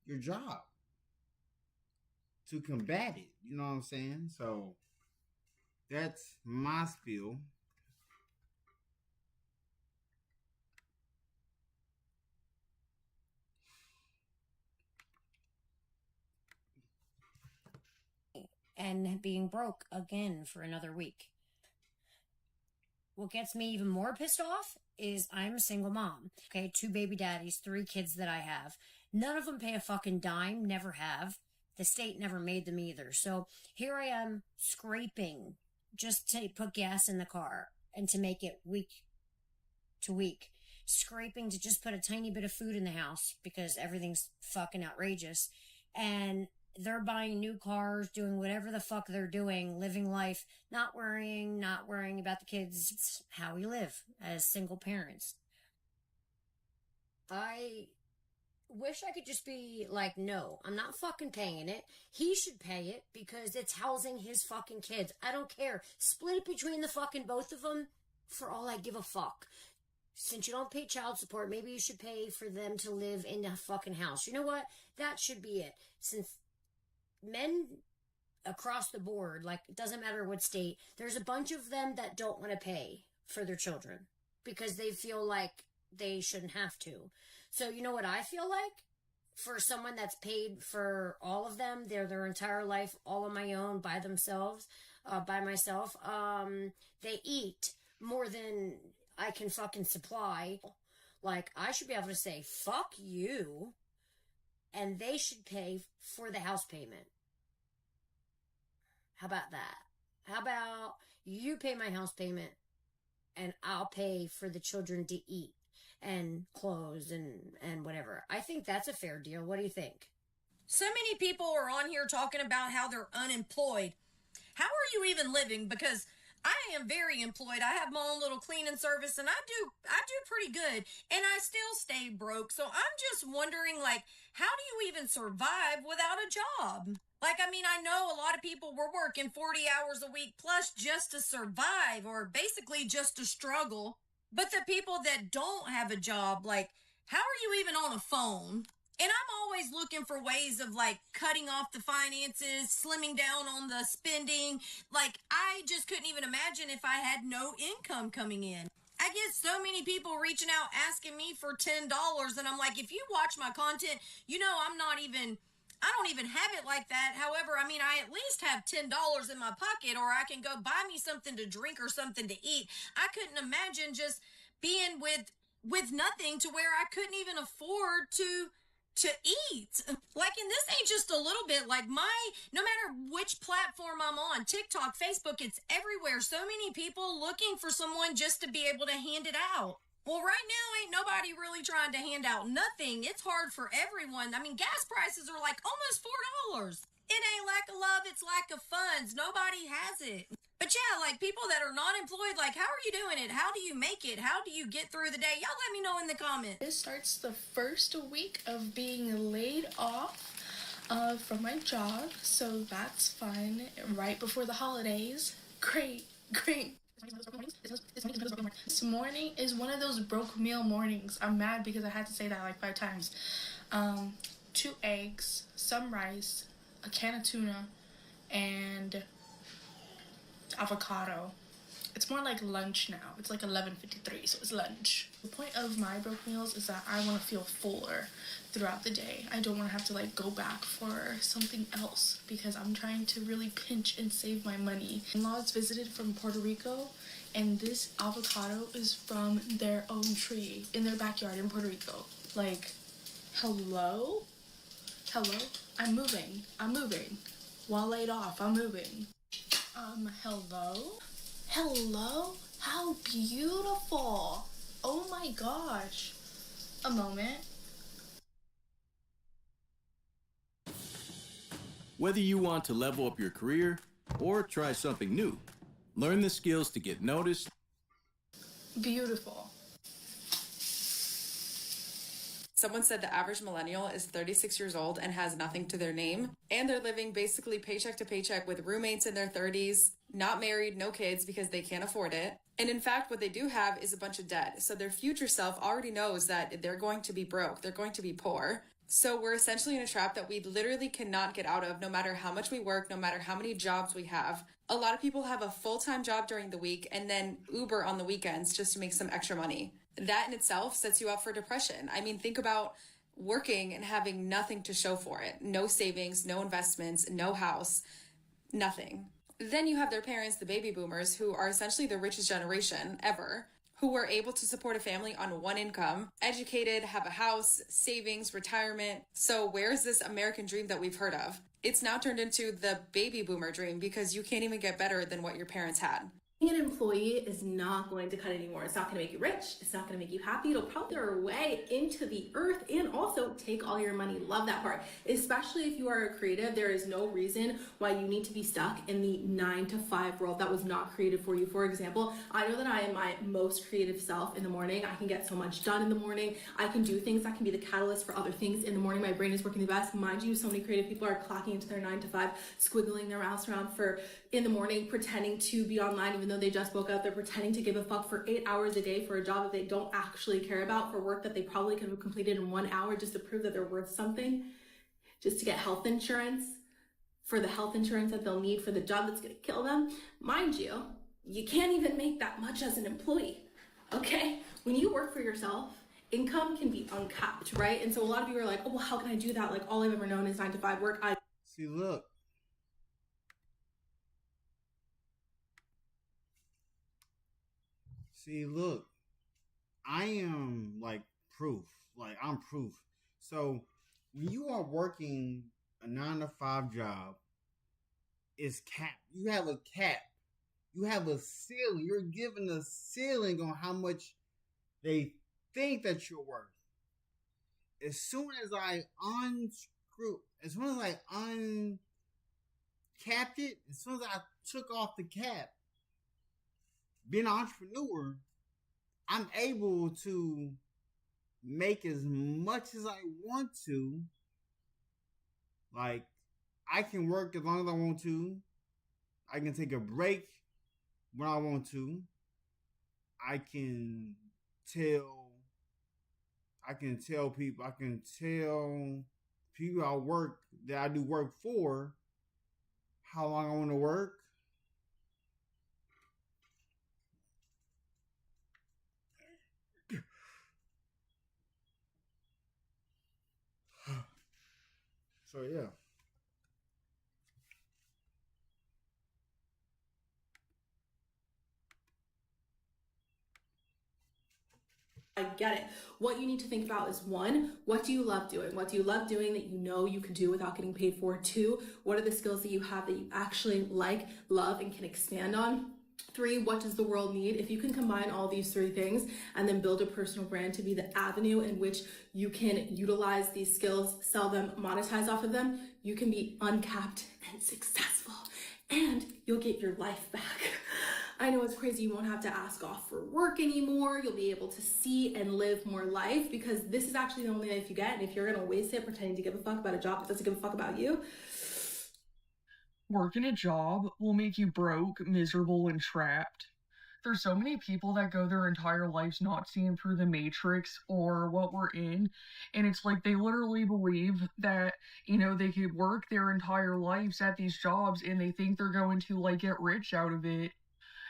your job, to combat it. You know what I'm saying? So that's my spiel. And being broke again for another week. What gets me even more pissed off is I'm a single mom. Okay, 2 baby daddies, 3 kids that I have. None of them pay a fucking dime, never have. The state never made them either. So here I am scraping just to put gas in the car and to make it week to week. Scraping to just put a tiny bit of food in the house because everything's fucking outrageous. And they're buying new cars, doing whatever the fuck they're doing, living life, not worrying about the kids. It's how we live as single parents. I wish I could just be like, no, I'm not fucking paying it. He should pay it because it's housing his fucking kids. I don't care. Split it between the fucking both of them. for all I give a fuck. Since you don't pay child support, maybe you should pay for them to live in a fucking house. You know what? That should be it. Since men across the board, like, it doesn't matter what state, there's a bunch of them that don't want to pay for their children because they feel like they shouldn't have to. So you know what I feel like? For someone that's paid for all of them, their entire life, all on my own, by themselves, by myself, they eat more than I can fucking supply. Like, I should be able to say, fuck you, and they should pay for the house payment. How about that? How about you pay my house payment and I'll pay for the children to eat and clothes and whatever. I think that's a fair deal. What do you think? So many people are on here talking about how they're unemployed. How are you even living? Because I am very employed. I have my own little cleaning service and I do pretty good, and I still stay broke. So I'm just wondering, like, how do you even survive without a job? Like, I mean, I know a lot of people were working 40 hours a week plus just to survive, or basically just to struggle. But the people that don't have a job, like, how are you even on a phone? And I'm always looking for ways of, like, cutting off the finances, slimming down on the spending. Like, I just couldn't even imagine if I had no income coming in. I get so many people reaching out asking me for $10, and I'm like, if you watch my content, you know I don't even have it like that. However, I mean, I at least have $10 in my pocket, or I can go buy me something to drink or something to eat. I couldn't imagine just being with nothing to where I couldn't even afford to eat. Like, and this ain't just a little bit, like, no matter which platform I'm on, TikTok, Facebook, it's everywhere. So many people looking for someone just to be able to hand it out. Well, right now, ain't nobody really trying to hand out nothing. It's hard for everyone. I mean, gas prices are like almost $4. It ain't lack of love, it's lack of funds. Nobody has it. But yeah, like, people that are not employed, like, how are you doing it? How do you make it? How do you get through the day? Y'all let me know in the comments. This starts the first week of being laid off from my job, so that's fun. Right before the holidays. Great. This morning is one of those broke meal mornings. I'm mad because I had to say that like 5 times. 2 eggs, some rice, a can of tuna, and avocado. It's more like lunch now. It's like 11:53, so it's lunch. The point of my broke meals is that I want to feel fuller throughout the day. I don't want to have to like go back for something else because I'm trying to really pinch and save my money. In-laws visited from Puerto Rico, and this avocado is from their own tree in their backyard in Puerto Rico. Like, hello? I'm moving. While laid off, I'm moving. Hello? How beautiful. Oh my gosh. A moment. Whether you want to level up your career or try something new, learn the skills to get noticed. Beautiful. Someone said the average millennial is 36 years old and has nothing to their name, and they're living basically paycheck to paycheck with roommates in their 30s, not married, no kids because they can't afford it. And in fact, what they do have is a bunch of debt. So their future self already knows that they're going to be broke, they're going to be poor. So we're essentially in a trap that we literally cannot get out of no matter how much we work, no matter how many jobs we have. A lot of people have a full-time job during the week and then Uber on the weekends just to make some extra money. That in itself sets you up for depression. I mean, think about working and having nothing to show for it. No savings, no investments, no house, nothing. Then you have their parents, the baby boomers, who are essentially the richest generation ever, who were able to support a family on one income, educated, have a house, savings, retirement. So where's this American dream that we've heard of? It's now turned into the baby boomer dream because you can't even get better than what your parents had. Being an employee is not going to cut anymore. It's not going to make you rich. It's not going to make you happy. It'll probably your way into the earth and also take all your money. Love that part. Especially if you are a creative, there is no reason why you need to be stuck in the 9-to-5 world that was not created for you. For example, I know that I am my most creative self in the morning. I can get so much done in the morning. I can do things that can be the catalyst for other things in the morning. My brain is working the best. Mind you, so many creative people are clocking into their 9-to-5, squiggling their mouse around in the morning, pretending to be online even though though they just woke up, they're pretending to give a fuck for 8 hours a day for a job that they don't actually care about, for work that they probably could have completed in 1 hour just to prove that they're worth something, just to get health insurance, for the health insurance that they'll need for the job that's going to kill them. Mind you, you can't even make that much as an employee, okay? When you work for yourself, income can be uncapped, right? And so a lot of you are like, oh, well, how can I do that? Like, all I've ever known is 9 to 5 work. See, look. See, look. I am like proof. Like, I'm proof. So when you are working a 9 to 5 job, it's capped. You have a cap. You have a ceiling. You're given a ceiling on how much they think that you're worth. As soon as I uncapped it, as soon as I took off the cap, being an entrepreneur, I'm able to make as much as I want to. Like, I can work as long as I want to. I can take a break when I want to. I can tell people I work, that I do work for, how long I want to work. So yeah. I get it. What you need to think about is, 1, what do you love doing? What do you love doing that you know you can do without getting paid for? 2, what are the skills that you have that you actually like, love, and can expand on? 3, what does the world need? If you can combine all these 3 things and then build a personal brand to be the avenue in which you can utilize these skills, sell them, monetize off of them, you can be uncapped and successful, and you'll get your life back. I know it's crazy. You won't have to ask off for work anymore. You'll be able to see and live more life, because this is actually the only life you get. And if you're going to waste it pretending to give a fuck about a job that doesn't give a fuck about you, working a job will make you broke, miserable, and trapped. There's so many people that go their entire lives not seeing through the matrix or what we're in, and it's like they literally believe that, you know, they could work their entire lives at these jobs and they think they're going to, like, get rich out of it.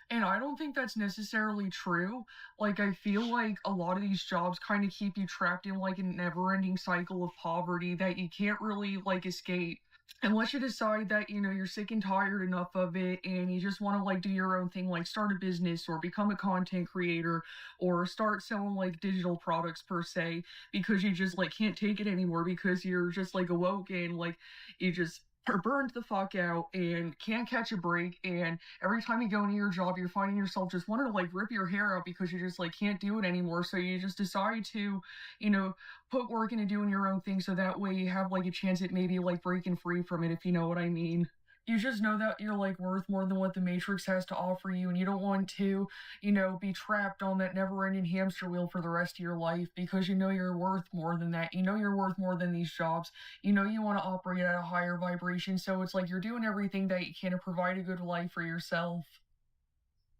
And I don't think that's necessarily true. Like, I feel like a lot of these jobs kind of keep you trapped in, like, a never-ending cycle of poverty that you can't really, like, escape. Unless you decide that, you know, you're sick and tired enough of it and you just want to, like, do your own thing, like start a business or become a content creator or start selling, like, digital products per se, because you just, like, can't take it anymore because you're just, like, awoke and, like, you just are burned the fuck out and can't catch a break, and every time you go into your job you're finding yourself just wanting to, like, rip your hair out because you just, like, can't do it anymore. So you just decide to, you know, put work into doing your own thing, so that way you have, like, a chance at maybe, like, breaking free from it, if you know what I mean. You just know that you're, like, worth more than what the Matrix has to offer you, and you don't want to, you know, be trapped on that never-ending hamster wheel for the rest of your life, because you know you're worth more than that. You know you're worth more than these jobs. You know you want to operate at a higher vibration, so it's like you're doing everything that you can to provide a good life for yourself.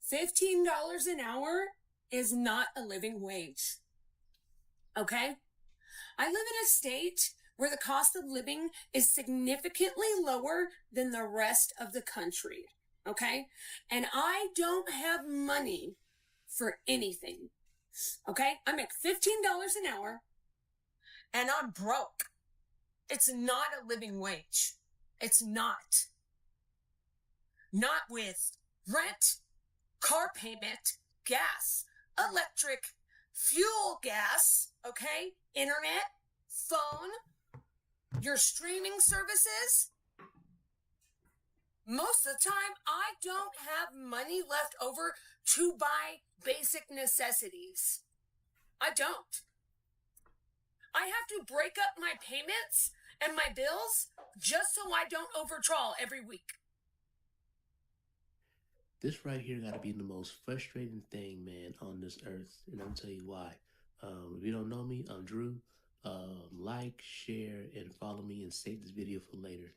$15 an hour is not a living wage. Okay? I live in a state where the cost of living is significantly lower than the rest of the country, okay? And I don't have money for anything, okay? I make $15 an hour, and I'm broke. It's not a living wage. It's not. Not with rent, car payment, gas, electric, fuel gas, okay? Internet, phone, your streaming services. Most of the time, I don't have money left over to buy basic necessities. I don't. I have to break up my payments and my bills just so I don't overdraw every week. This right here got to be the most frustrating thing, man, on this earth. And I'm going to tell you why. If you don't know me, I'm Drew. Like, share, and follow me, and save this video for later.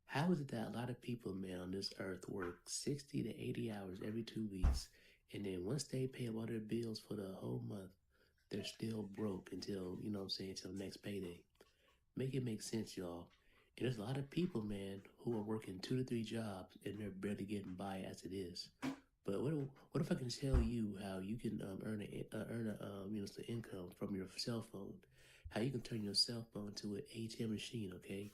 How is it that a lot of people, man, on this earth work 60 to 80 hours every 2 weeks, and then once they pay all their bills for the whole month, they're still broke until, you know what I'm saying, until next payday? Make it make sense, y'all. And there's a lot of people, man, who are working 2 to 3 jobs and they're barely getting by as it is. But what if I can tell you how you can earn some income from your cell phone? How you can turn your cell phone to an ATM machine, okay?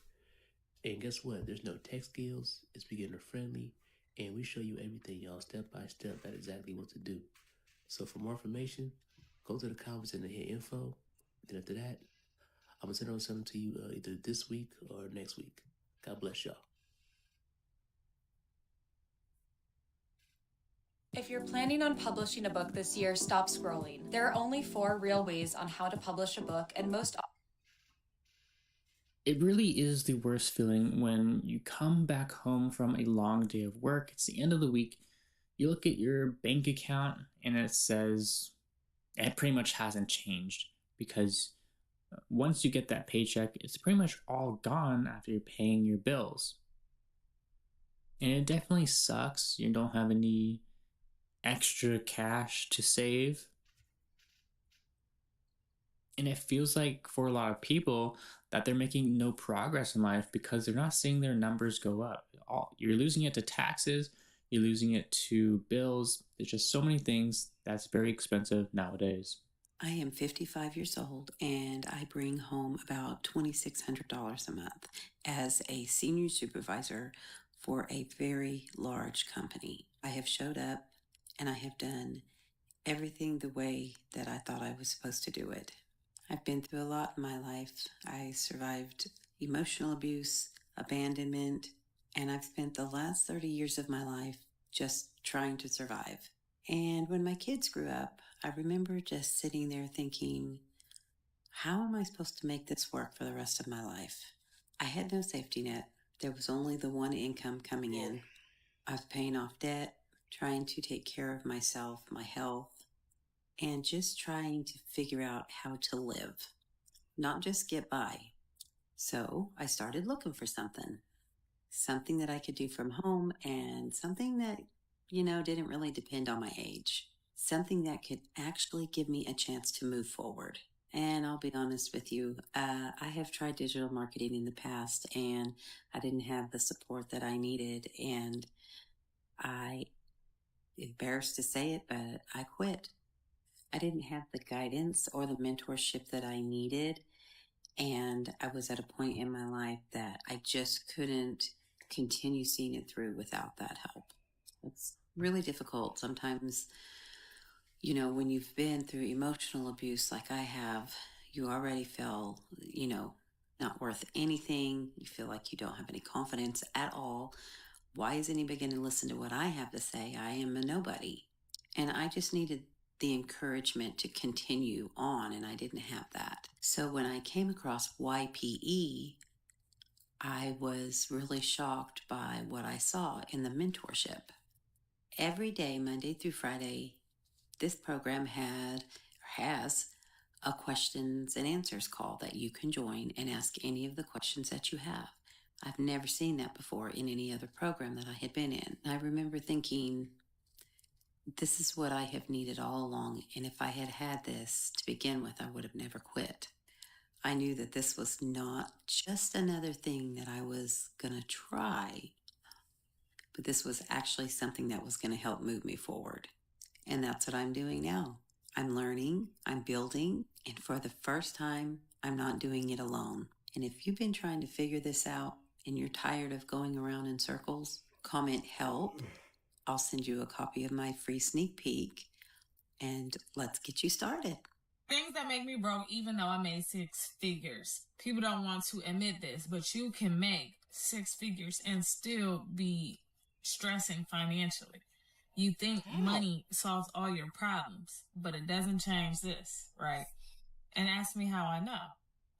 And guess what? There's no tech skills. It's beginner friendly, and we show you everything, y'all, step by step, at exactly what to do. So for more information, go to the comments and hit info. Then after that, I'm gonna send over something to you either this week or next week. God bless y'all. If you're planning on publishing a book this year, stop scrolling. There are only 4 real ways on how to publish a book, and most... It really is the worst feeling when you come back home from a long day of work. It's the end of the week. You look at your bank account and it says it pretty much hasn't changed, because once you get that paycheck, it's pretty much all gone after you're paying your bills. And it definitely sucks. You don't have any extra cash to save. And it feels like for a lot of people that they're making no progress in life because they're not seeing their numbers go up. You're losing it to taxes, you're losing it to bills. There's just so many things that's very expensive nowadays. I am 55 years old and I bring home about $2,600 a month as a senior supervisor for a very large company. I have showed up and I have done everything the way that I thought I was supposed to do it. I've been through a lot in my life. I survived emotional abuse, abandonment, and I've spent the last 30 years of my life just trying to survive. And when my kids grew up, I remember just sitting there thinking, how am I supposed to make this work for the rest of my life? I had no safety net. There was only the one income coming in. I was paying off debt, trying to take care of myself, my health, and just trying to figure out how to live, not just get by. So I started looking for something that I could do from home, and something that, didn't really depend on my age, something that could actually give me a chance to move forward. And I'll be honest with you, I have tried digital marketing in the past and I didn't have the support that I needed, and I, embarrassed to say it, but I quit. I didn't have the guidance or the mentorship that I needed. And I was at a point in my life that I just couldn't continue seeing it through without that help. It's really difficult sometimes, when you've been through emotional abuse like I have, you already feel, not worth anything. You feel like you don't have any confidence at all. Why is anybody going to listen to what I have to say? I am a nobody. And I just needed the encouragement to continue on, and I didn't have that. So when I came across YPE, I was really shocked by what I saw in the mentorship. Every day, Monday through Friday, this program has a questions and answers call that you can join and ask any of the questions that you have. I've never seen that before in any other program that I had been in. I remember thinking, this is what I have needed all along, and if I had had this to begin with, I would have never quit. I knew that this was not just another thing that I was going to try, but this was actually something that was going to help move me forward. And that's what I'm doing now. I'm learning, I'm building, and for the first time, I'm not doing it alone. And if you've been trying to figure this out and you're tired of going around in circles, comment help. I'll send you a copy of my free sneak peek, and let's get you started. Things that make me broke, even though I made 6 figures. People don't want to admit this, but you can make 6 figures and still be stressing financially. You think money solves all your problems, but it doesn't change this, right? And ask me how I know.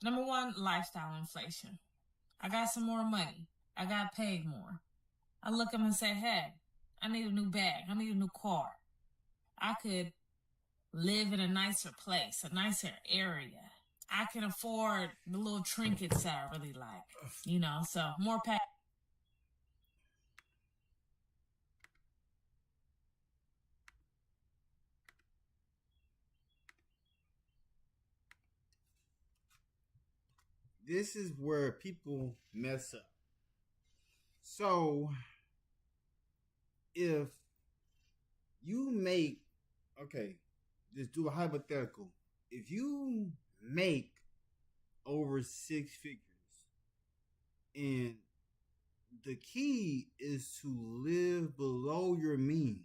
Number 1, lifestyle inflation. I got some more money. I got paid more. I look up and say, hey, I need a new bag. I need a new car. I could live in a nicer place, a nicer area. I can afford the little trinkets that I really like, so more pay. this is where people mess up. So, if you make, okay, just do a hypothetical. If you make over 6 figures, and the key is to live below your means.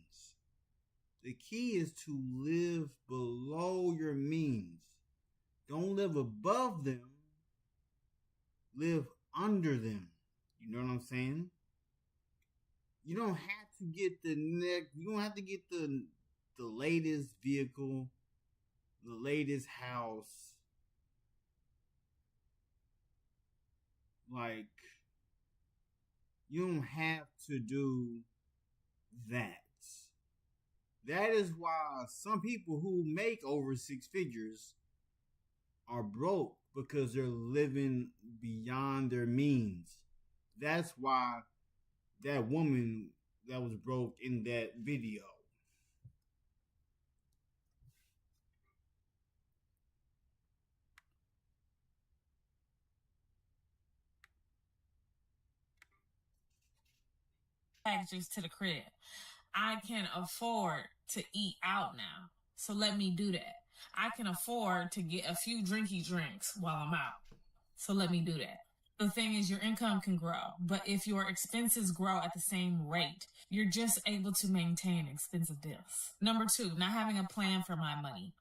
The key is to live below your means. Don't live above them. Live under them. You know what I'm saying? You don't have to get you don't have to get the latest vehicle, the latest house. Like, you don't have to do that. That is why some people who make over 6 figures are broke, because they're living beyond their means. That's why that woman that was broke in that video. Packages to the crib. I can afford to eat out now, so let me do that. I can afford to get a few drinky drinks while I'm out, so let me do that. The thing is, your income can grow, but if your expenses grow at the same rate, you're just able to maintain expensive bills. Number 2, not having a plan for my money.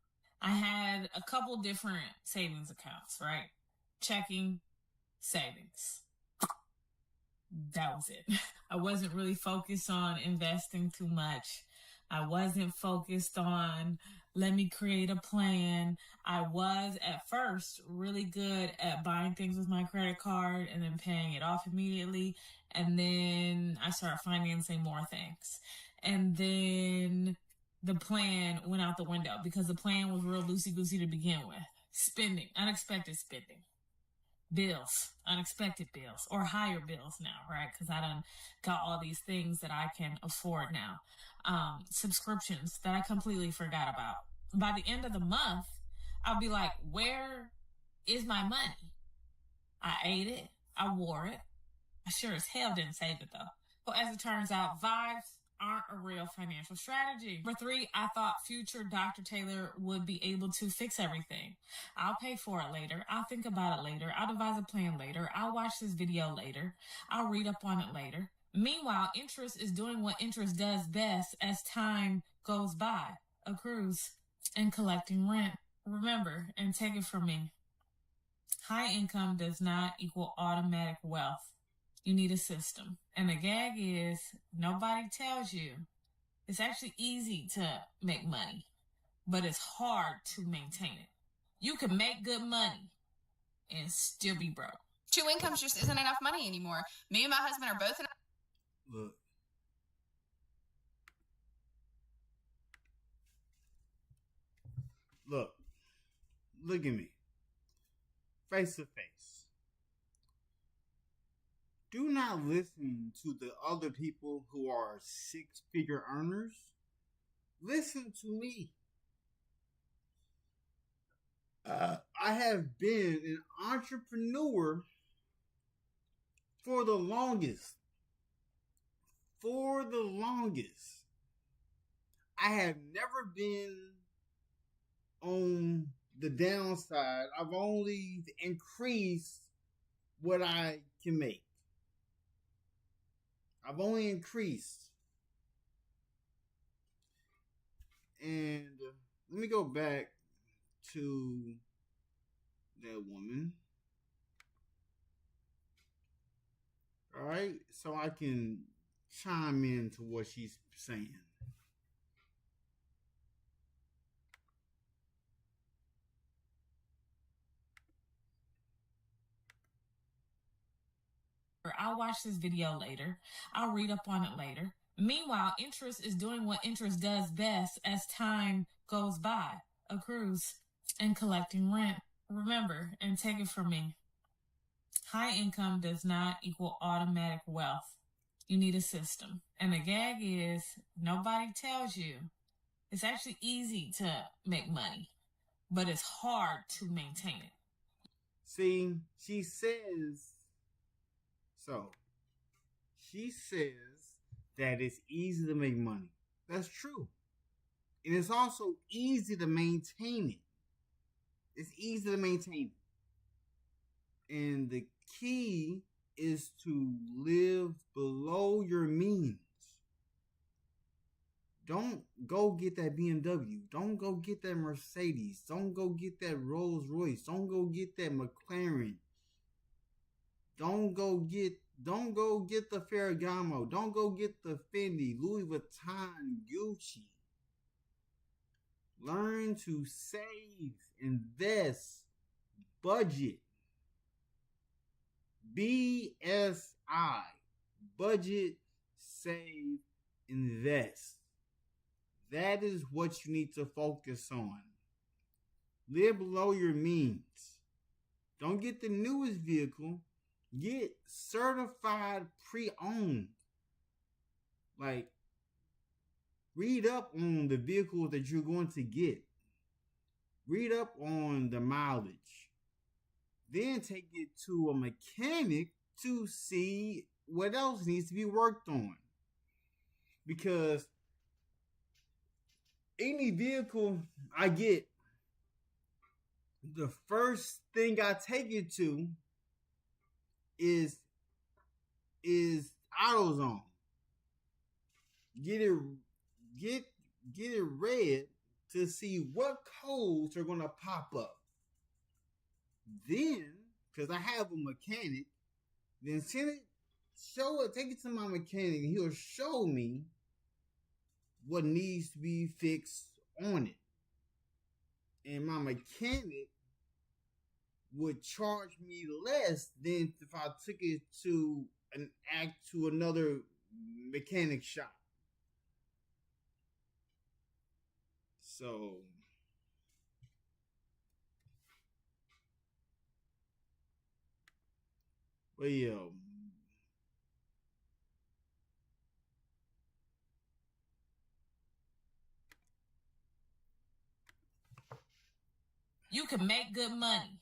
I had a couple different savings accounts, right? Checking, savings. That was it. I wasn't really focused on investing too much. I wasn't focused on, let me create a plan. I was at first really good at buying things with my credit card and then paying it off immediately. And then I started financing more things. And then the plan went out the window because the plan was real loosey-goosey to begin with. Spending, unexpected spending. Bills, unexpected bills, or higher bills now, right? Because I done got all these things that I can afford now. Subscriptions that I completely forgot about. By the end of the month, I'll be like, where is my money? I ate it. I wore it. I sure as hell didn't save it though. Well, as it turns out, vibes aren't a real financial strategy. Number 3, I thought future Dr. Taylor would be able to fix everything. I'll pay for it later. I'll think about it later. I'll devise a plan later. I'll watch this video later. I'll read up on it later. Meanwhile, interest is doing what interest does best as time goes by, accrues, and collecting rent. Remember, and take it from me, high income does not equal automatic wealth. You need a system. And the gag is, nobody tells you it's actually easy to make money, but it's hard to maintain it. You can make good money and still be broke. 2 incomes just isn't enough money anymore. Me and my husband are both in. Look at me, face to face. Do not listen to the other people who are 6-figure earners. Listen to me. I have been an entrepreneur for the longest. I have never been on the downside. I've only increased what I can make. I've only increased. And let me go back to that woman. Alright, so I can chime in to what she's saying. I'll watch this video later. I'll read up on it later. Meanwhile, interest is doing what interest does best as time goes by, accrues, and collecting rent. Remember, and take it from me, high income does not equal automatic wealth. You need a system. And the gag is, nobody tells you it's actually easy to make money, but it's hard to maintain it. See, she says that it's easy to make money. That's true. And it's also easy to maintain it. It's easy to maintain it. And the key is to live below your means. Don't go get that BMW. Don't go get that Mercedes. Don't go get that Rolls Royce. Don't go get that McLaren. Don't go get the Ferragamo. Don't go get the Fendi, Louis Vuitton, Gucci. Learn to save, invest, budget. BSI. Budget, save, invest. That is what you need to focus on. Live below your means. Don't get the newest vehicle. Get certified pre-owned. Like, read up on the vehicles that you're going to get. Read up on the mileage. Then take it to a mechanic to see what else needs to be worked on. Because any vehicle I get, the first thing I take it to is AutoZone. Get it read to see what codes are gonna pop up. Then, because I have a mechanic, then take it to my mechanic, and he'll show me what needs to be fixed on it. And my mechanic would charge me less than if I took it to another mechanic shop. So but yo, you can make good money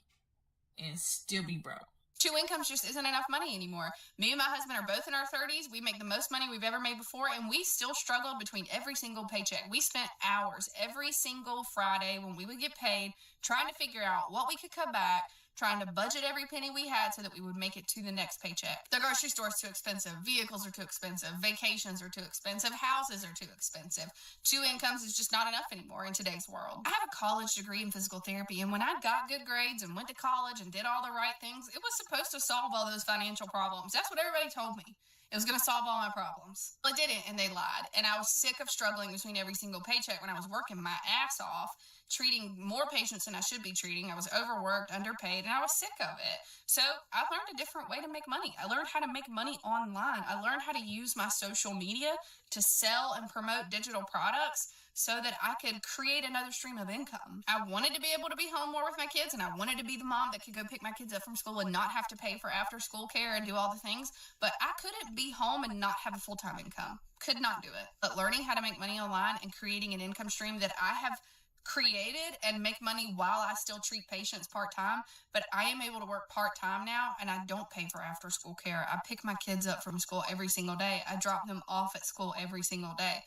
and still be broke. 2 incomes just isn't enough money anymore. Me and my husband are both in our 30s. We make the most money we've ever made before, and we still struggled between every single paycheck. We spent hours every single Friday when we would get paid trying to figure out what we could cut back, trying to budget every penny we had so that we would make it to the next paycheck. The grocery store's too expensive. Vehicles are too expensive. Vacations are too expensive. Houses are too expensive. 2 incomes is just not enough anymore in today's world. I have a college degree in physical therapy, and when I got good grades and went to college and did all the right things, it was supposed to solve all those financial problems. That's what everybody told me. It was going to solve all my problems. Well, it didn't, and they lied. And I was sick of struggling between every single paycheck when I was working my ass off, treating more patients than I should be treating. I was overworked, underpaid, and I was sick of it. So I learned a different way to make money. I learned how to make money online. I learned how to use my social media to sell and promote digital products so that I could create another stream of income. I wanted to be able to be home more with my kids, and I wanted to be the mom that could go pick my kids up from school and not have to pay for after school care and do all the things. But I couldn't be home and not have a full-time income. Could not do it. But learning how to make money online and creating an income stream that I have created and make money while I still treat patients part-time, but I am able to work part-time now, and I don't pay for after school care. I pick my kids up from school every single day. I drop them off at school every single day,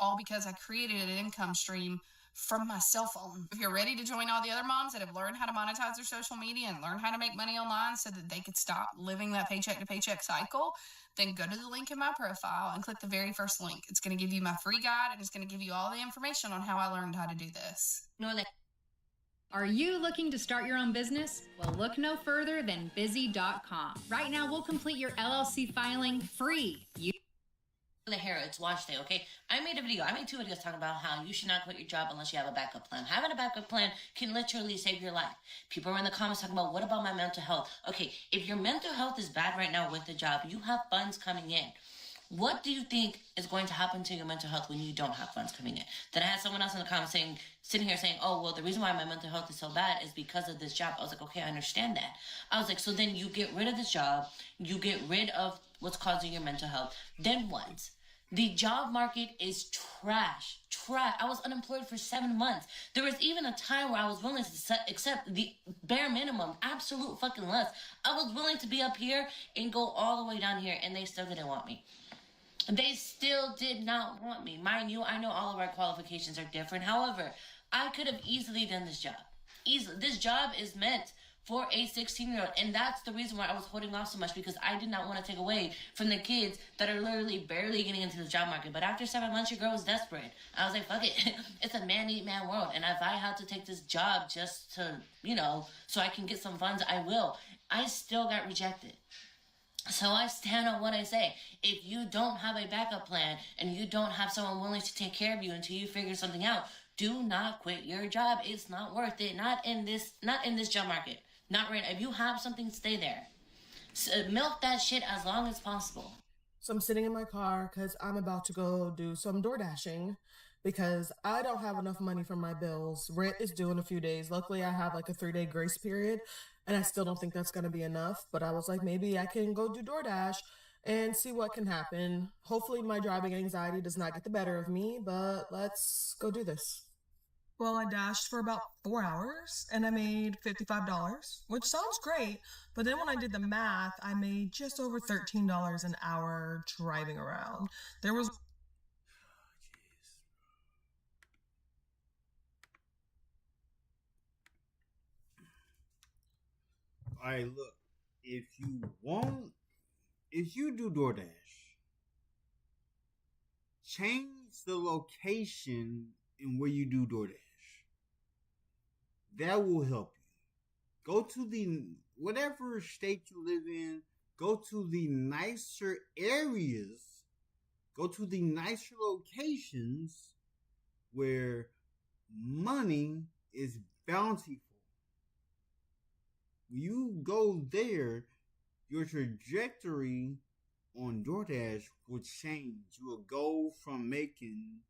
all because I created an income stream from my cell phone. If you're ready to join all the other moms that have learned how to monetize their social media and learn how to make money online so that they could stop living that paycheck to paycheck cycle, then go to the link in my profile and click the very first link. It's going to give you my free guide, and it's going to give you all the information on how I learned how to do this. Are you looking to start your own business? Well, look no further than busy.com. Right now, we'll complete your LLC filing free. The hair, it's wash day, okay? I made 2 videos talking about how you should not quit your job unless you have a backup plan. Having a backup plan can literally save your life. People are in the comments talking about, what about my mental health? Okay, if your mental health is bad right now with the job, you have funds coming in. What do you think is going to happen to your mental health when you don't have funds coming in? Then I had someone else in the comments sitting here saying, oh, well, the reason why my mental health is so bad is because of this job. I was like, okay, I understand that. I was like, so then you get rid of this job, you get rid of what's causing your mental health. Then what? The job market is trash. I was unemployed for 7 months. There was even a time where I was willing to accept the bare minimum, absolute fucking less. I was willing to be up here and go all the way down here, and they still didn't want me. They still did not want me. Mind you, I know all of our qualifications are different. However, I could have easily done this job. Easily. This job is meant for a 16-year-old. And that's the reason why I was holding off so much, because I did not want to take away from the kids that are literally barely getting into the job market. But after 7 months, your girl was desperate. I was like, fuck it. It's a man-eat-man world. And if I had to take this job just to, so I can get some funds, I will. I still got rejected. So I stand on what I say. If you don't have a backup plan and you don't have someone willing to take care of you until you figure something out, do not quit your job. It's not worth it. Not in this job market. Not right. If you have something, stay there. Milk that shit as long as possible. So I'm sitting in my car because I'm about to go do some door dashing because I don't have enough money for my bills. Rent is due in a few days. Luckily, I have like a 3-day grace period, and I still don't think that's going to be enough. But I was like, maybe I can go do DoorDash and see what can happen. Hopefully, my driving anxiety does not get the better of me, but let's go do this. Well, I dashed for about 4 hours and I made $55, which sounds great. But then when I did the math, I made just over $13 an hour driving around. There was... All right, look, if you do DoorDash, change the location in where you do DoorDash. That will help you. Go to whatever state you live in, go to the nicer areas, go to the nicer locations where money is bountiful. When you go there, your trajectory on DoorDash will change. You will go from making...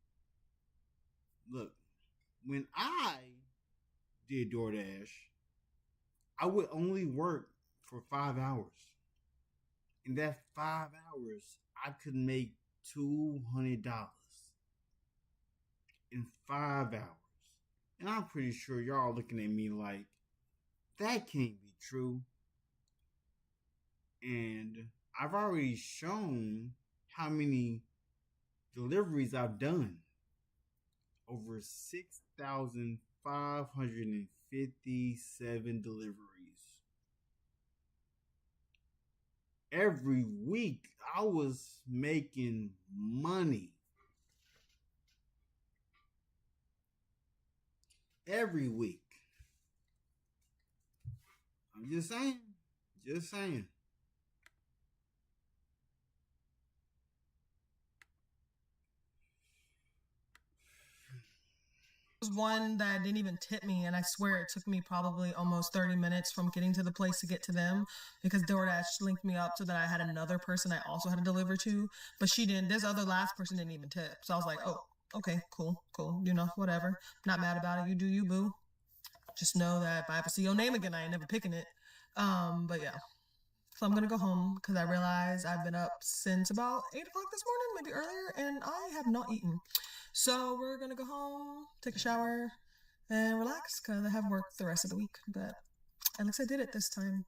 Look, when I did DoorDash, I would only work for 5 hours. In that 5 hours, I could make $200 in 5 hours. And I'm pretty sure y'all looking at me like, that can't be true. And I've already shown how many deliveries I've done. Over 6,557 deliveries. Every week, I was making money. Every week. I'm just saying. Just saying. Was one that didn't even tip me, and I swear it took me probably almost 30 minutes from getting to the place to get to them because DoorDash linked me up so that I had another person I also had to deliver to, but she didn't. This other last person didn't even tip, so I was like, oh, okay, cool, whatever. Not mad about it. You do you, boo. Just know that if I ever see your name again, I ain't never picking it. But yeah. So I'm gonna go home because I realize I've been up since about 8 o'clock this morning, maybe earlier, and I have not eaten. So we're gonna go home, take a shower, and relax because I have work the rest of the week. But at least I did it this time.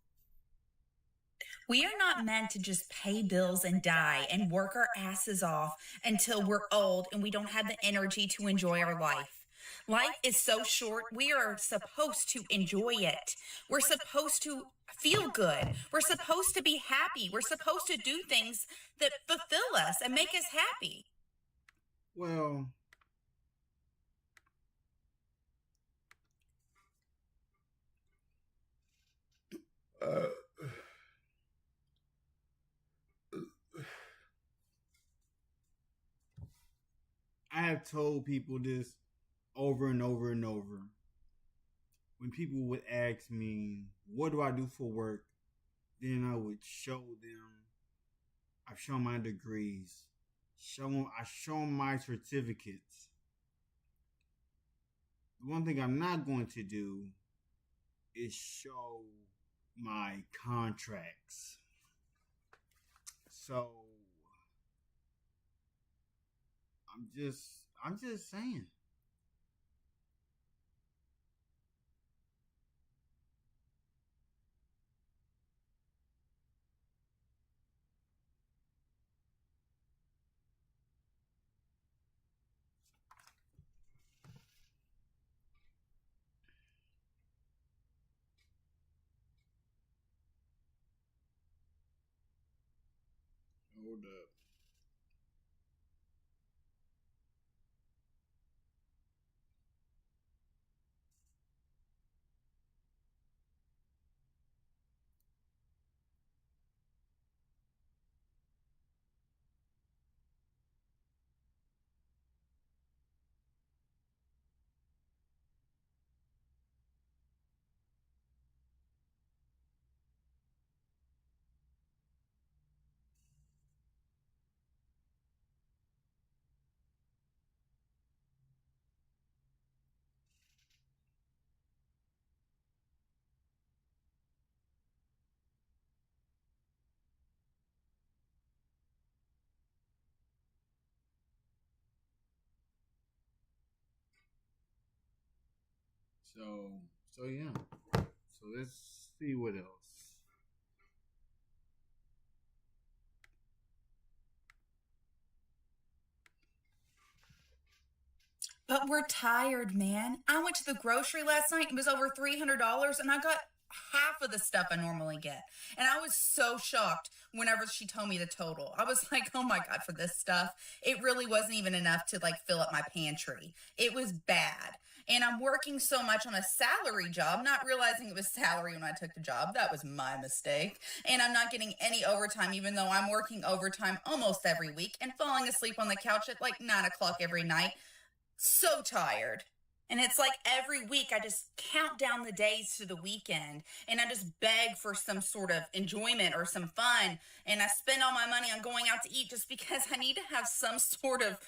We are not meant to just pay bills and die and work our asses off until we're old and we don't have the energy to enjoy our life. Life is so short. We are supposed to enjoy it. We're supposed to feel good. We're supposed to be happy. We're supposed to do things that fulfill us and make us happy. Well, I have told people this over and over and over. When people would ask me, what do I do for work? Then I would show them. I've shown my degrees. I show my certificates. The one thing I'm not going to do is show my contracts. So I'm just saying. Hold up. So yeah. So let's see what else. But we're tired, man. I went to the grocery last night. It was over $300, and I got half of the stuff I normally get. And I was so shocked whenever she told me the total. I was like, oh my God, for this stuff, it really wasn't even enough to like fill up my pantry. It was bad. And I'm working so much on a salary job, not realizing it was salary when I took the job. That was my mistake. And I'm not getting any overtime, even though I'm working overtime almost every week and falling asleep on the couch at like 9 o'clock every night. So tired. And it's like every week I just count down the days to the weekend and I just beg for some sort of enjoyment or some fun. And I spend all my money on going out to eat just because I need to have some sort of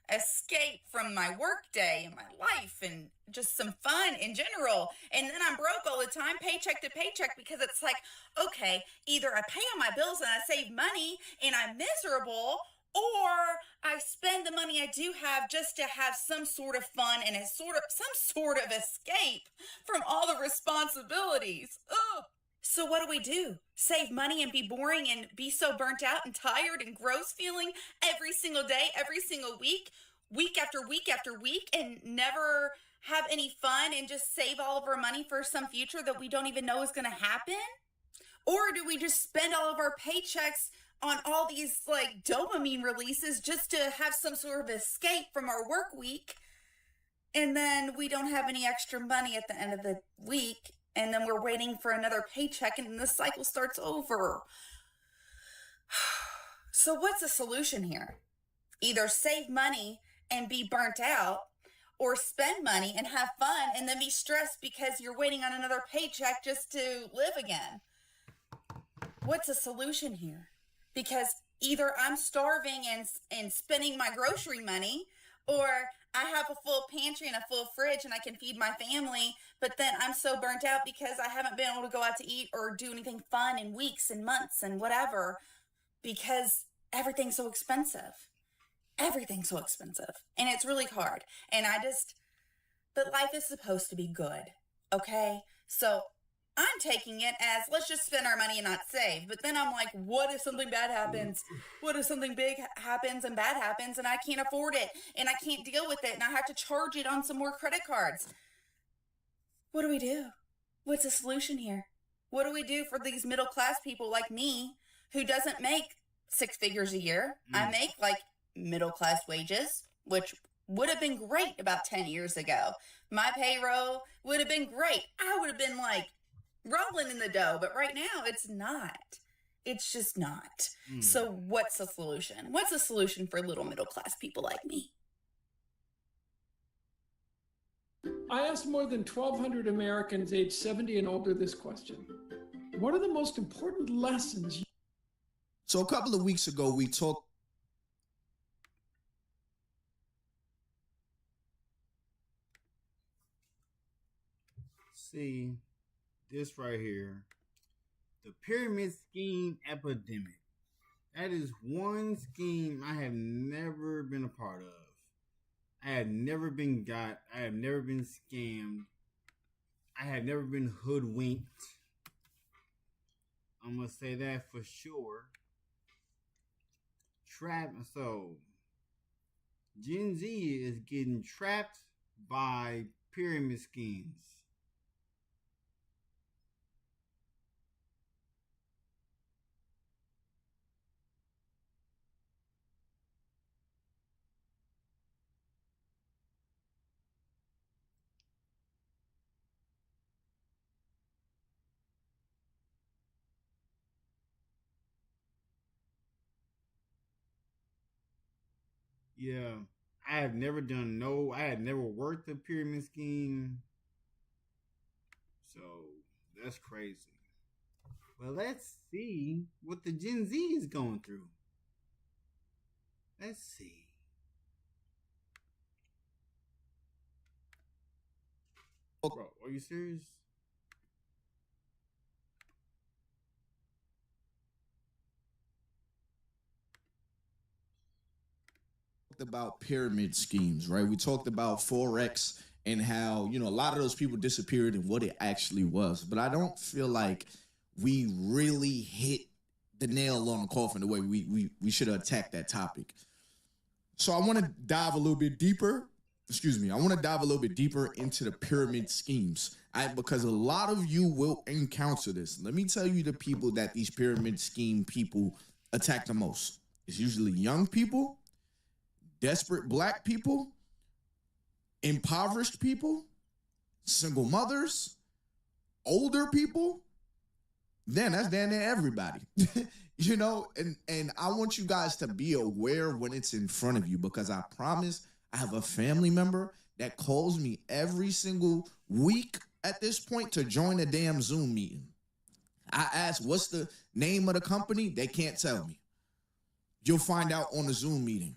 escape from my work day and my life and just some fun in general. And then I'm broke all the time, paycheck to paycheck, because it's like, okay, either I pay all my bills and I save money and I'm miserable, or I spend the money I do have just to have some sort of fun and some sort of escape from all the responsibilities. Ugh. So what do? Save money and be boring and be so burnt out and tired and gross feeling every single day, every single week after week after week, and never have any fun and just save all of our money for some future that we don't even know is going to happen? Or do we just spend all of our paychecks on all these like dopamine releases just to have some sort of escape from our work week, and then we don't have any extra money at the end of the week, and then we're waiting for another paycheck and the cycle starts over? So what's the solution here? Either save money and be burnt out, or spend money and have fun and then be stressed because you're waiting on another paycheck just to live again. What's the solution here? Because either I'm starving and spending my grocery money, or I have a full pantry and a full fridge and I can feed my family, but then I'm so burnt out because I haven't been able to go out to eat or do anything fun in weeks and months and whatever, because everything's so expensive. Everything's so expensive. And it's really hard. But life is supposed to be good, okay? So I'm taking it as, let's just spend our money and not save. But then I'm like, what if something bad happens? What if something big happens and bad happens and I can't afford it and I can't deal with it and I have to charge it on some more credit cards? What do we do? What's the solution here? What do we do for these middle class people like me who doesn't make 6 figures a year? I make like middle class wages, which would have been great about 10 years ago. My payroll would have been great. I would have been like rolling in the dough, but right now it's not. It's just not. So what's the solution? What's the solution for little middle class people like me? I asked more than 1,200 Americans aged 70 and older this question. What are the most important lessons? So a couple of weeks ago, we talked. See, this right here, the pyramid scheme epidemic. That is one scheme I have never been a part of. I have never been got. I have never been scammed. I have never been hoodwinked. I'm gonna say that for sure. So Gen Z is getting trapped by pyramid schemes. Yeah, I have never I had never worked a pyramid scheme. So that's crazy. Well, let's see what the Gen Z is going through. Let's see. Bro, are you serious? About pyramid schemes, right? We talked about Forex and how, a lot of those people disappeared and what it actually was. But I don't feel like we really hit the nail on the coffin the way we should have attacked that topic. So I want to dive a little bit deeper. I want to dive a little bit deeper into the pyramid schemes. Because a lot of you will encounter this. Let me tell you the people that these pyramid scheme people attack the most. It's usually young people, desperate black people, impoverished people, single mothers, older people. Then that's damn near everybody. And I want you guys to be aware when it's in front of you, because I promise I have a family member that calls me every single week at this point to join a damn Zoom meeting. I ask, what's the name of the company? They can't tell me. You'll find out on the Zoom meeting.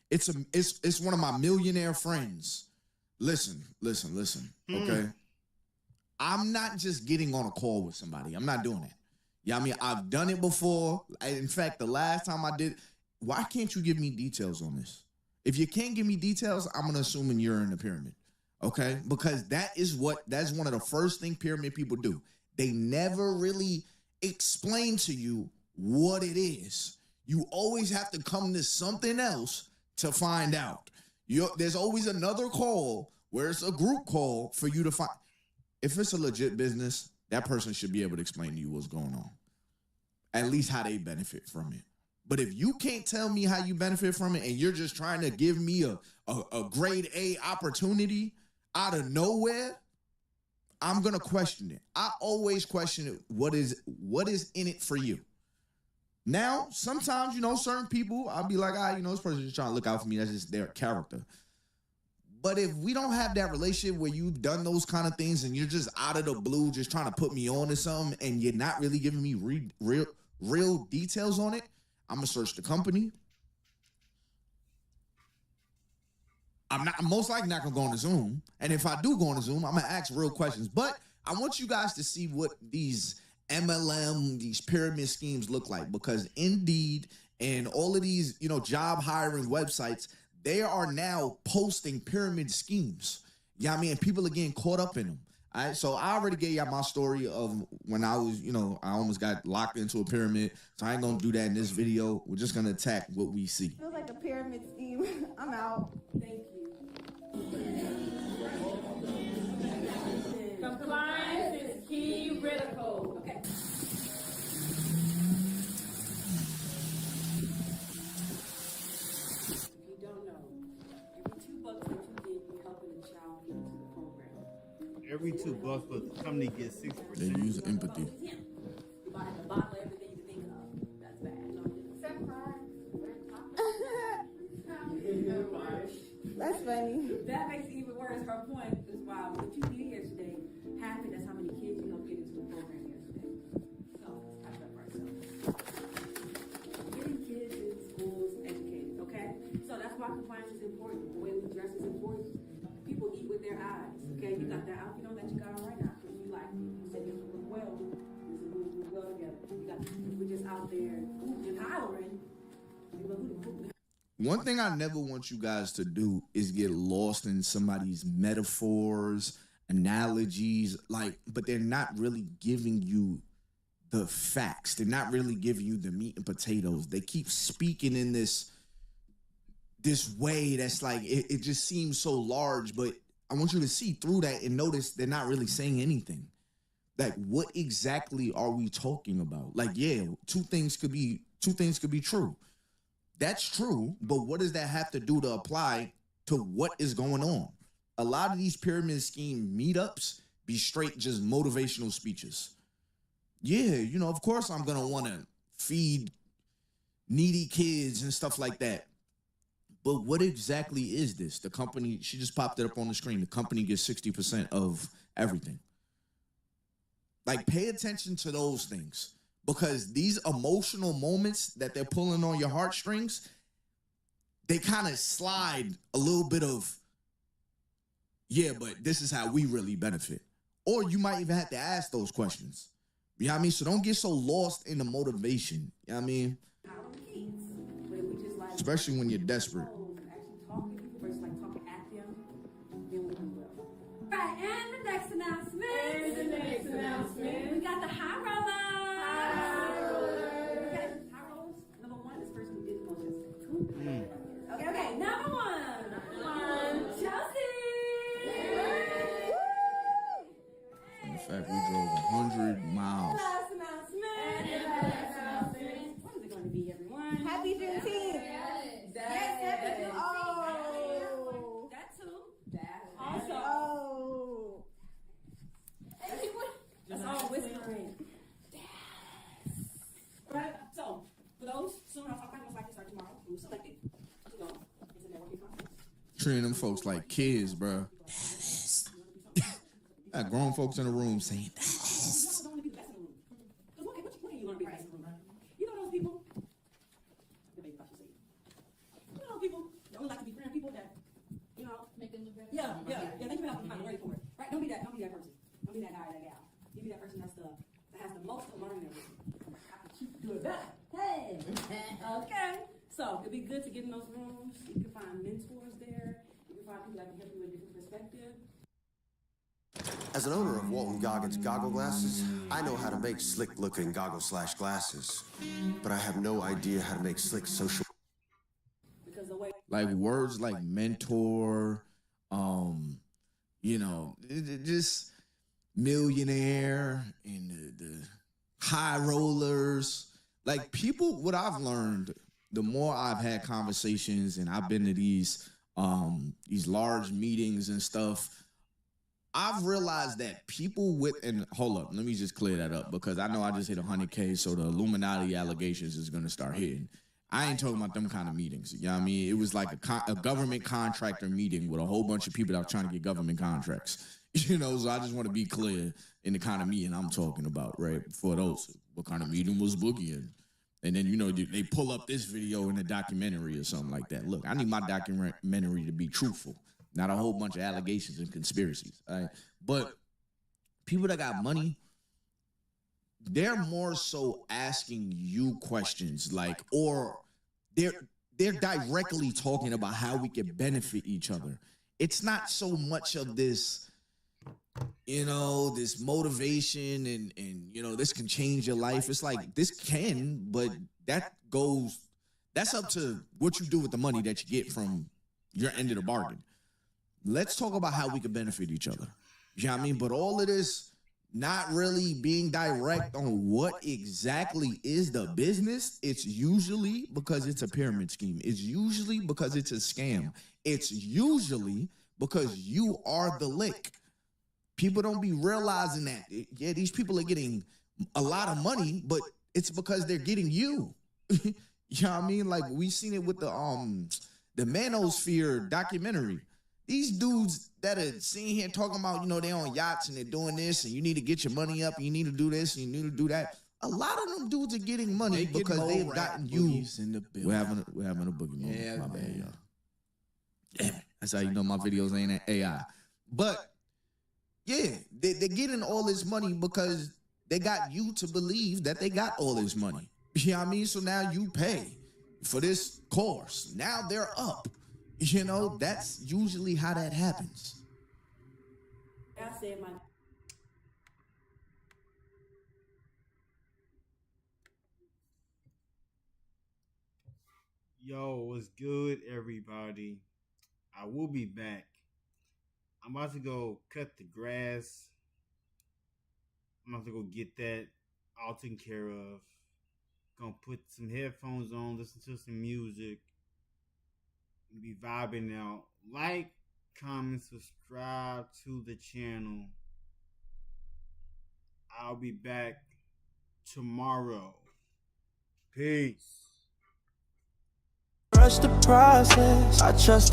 It's one of my millionaire friends. Listen, okay? I'm not just getting on a call with somebody. I'm not doing it. Yeah, I've done it before. In fact, the last time I did, why can't you give me details on this? If you can't give me details, I'm going to assume you're in the pyramid, okay? Because that's one of the first things pyramid people do. They never really explain to you what it is. You always have to come to something else to find out. There's always another call where it's a group call for you to find. If it's a legit business, that person should be able to explain to you what's going on. At least how they benefit from it. But if you can't tell me how you benefit from it and you're just trying to give me a grade A opportunity out of nowhere, I'm going to question it. I always question it. What is in it for you? Now, sometimes, certain people, I'll be like, this person's just trying to look out for me. That's just their character. But if we don't have that relationship where you've done those kind of things and you're just out of the blue, just trying to put me on to something and you're not really giving me real details on it, I'm going to search the company. I'm most likely not going to go on the Zoom. And if I do go on the Zoom, I'm going to ask real questions. But I want you guys to see what these MLM, these pyramid schemes look like, because Indeed and all of these, job hiring websites, they are now posting pyramid schemes. And people are getting caught up in them. All right, so I already gave y'all my story of when I was, I almost got locked into a pyramid. So I ain't gonna do that in this video. We're just gonna attack what we see. Feels like a pyramid scheme. I'm out. Thank you. Compliance is key critical. Okay. Every $2 but the company gets 6%. They use empathy. You buy the bottle of everything you think of. That's bad. That's funny. That makes it even worse. Her point is, wow, what you did yesterday happened. That's how many kids you helped get into the program yesterday. So let's type that first up. Getting kids in schools educated, okay? So that's why compliance is important. The way we dress is important. People eat with their eyes, okay? You got that outfit on that you got on right now because you like it. You said this will look well. This will look well together. You got, if we're just out there hooping and hollering, One thing I never want you guys to do is get lost in somebody's metaphors, analogies, but they're not really giving you the facts. They're not really giving you the meat and potatoes. They keep speaking in this way that's like, it just seems so large, but I want you to see through that and notice they're not really saying anything. Like, what exactly are we talking about? Like, yeah, two things could be true. That's true, but what does that have to do to apply to what is going on? A lot of these pyramid scheme meetups be straight just motivational speeches. Yeah, of course I'm going to want to feed needy kids and stuff like that. But what exactly is this? The company, she just popped it up on the screen. The company gets 60% of everything. Like, pay attention to those things, because these emotional moments that they're pulling on your heartstrings, they kind of slide a little bit of, yeah, but this is how we really benefit. Or you might even have to ask those questions. You know what I mean? So don't get so lost in the motivation. You know what I mean? Especially when you're desperate. Right, and the next announcement. We got the high roller. Okay, high rollers. Number one is the person who did the most yesterday. Okay. Number one, Chelsea. In fact, we drove 100 miles. Last announcement. What is it going to be, everyone? Happy 15th. Yes. Oh. That too. Also. That's all whispering. Yes. Right. So, for those, soon our fight most likely start tomorrow. Who selected to go into networking conference? Treating them folks like kids, bro. Got grown folks in the room saying that. You don't want to be the best in the room. Because what can you learn to be the best in the room? You know those people? The baby thought you said. You know those people that only like to be friend people that, make them look better. Yeah. They can help you find a word for it. Right? Don't be that person. Don't be that guy or that gal. You be that person that has the most to learn everything. I can keep doing that. Hey. Okay. So it'd be good to get in those rooms. You can find mentors there. You can find people that can help you with a different perspective. As an owner of Walton Goggins goggle glasses, I know how to make slick-looking goggle/glasses, but I have no idea how to make slick social. Like words like mentor, just millionaire and the high rollers. Like, people, what I've learned, the more I've had conversations and I've been to these large meetings and stuff, I've realized that people and hold up, let me just clear that up, because I know I just hit 100K, so the Illuminati allegations is going to start hitting. I ain't talking about them kind of meetings. You know what I mean? It was like a government contractor meeting with a whole bunch of people that are trying to get government contracts. So I just want to be clear in the kind of meeting I'm talking about, right? For those, what kind of meeting was Boogie in? And then, they pull up this video in a documentary or something like that. Look, I need my documentary to be truthful, not a whole bunch of allegations and conspiracies. All right? But people that got money, they're more so asking you questions, or they're directly talking about how we can benefit each other. It's not so much of this, this motivation and this can change your life. It's like, this can, but that's up to what you do with the money that you get from your end of the bargain. Let's talk about how we can benefit each other. You know what I mean? But all of this not really being direct on what exactly is the business, it's usually because it's a pyramid scheme. It's usually because it's a scam. It's usually because you are the lick. People don't be realizing that. Yeah, these people are getting a lot of money, but it's because they're getting you. You know what I mean? Like, we seen it with the Manosphere documentary. These dudes that are sitting here talking about, they're on yachts and they're doing this and you need to get your money up and you need to do this and you need to do that. A lot of them dudes are getting money because they've gotten you. We're having a boogie moment. Yeah, my bad, y'all. Damn it. That's how you know my videos ain't AI. But yeah, they're getting all this money because they got you to believe that they got all this money. You know what I mean? So now you pay. for this course. Now they're up. You know, that's usually how that happens. Yo, what's good, everybody? I will be back. I'm about to go cut the grass. I'm about to go get that all taken care of. Gonna put some headphones on, listen to some music, and be vibing out. Like, comment, subscribe to the channel. I'll be back tomorrow. Peace. Rush the process. I trust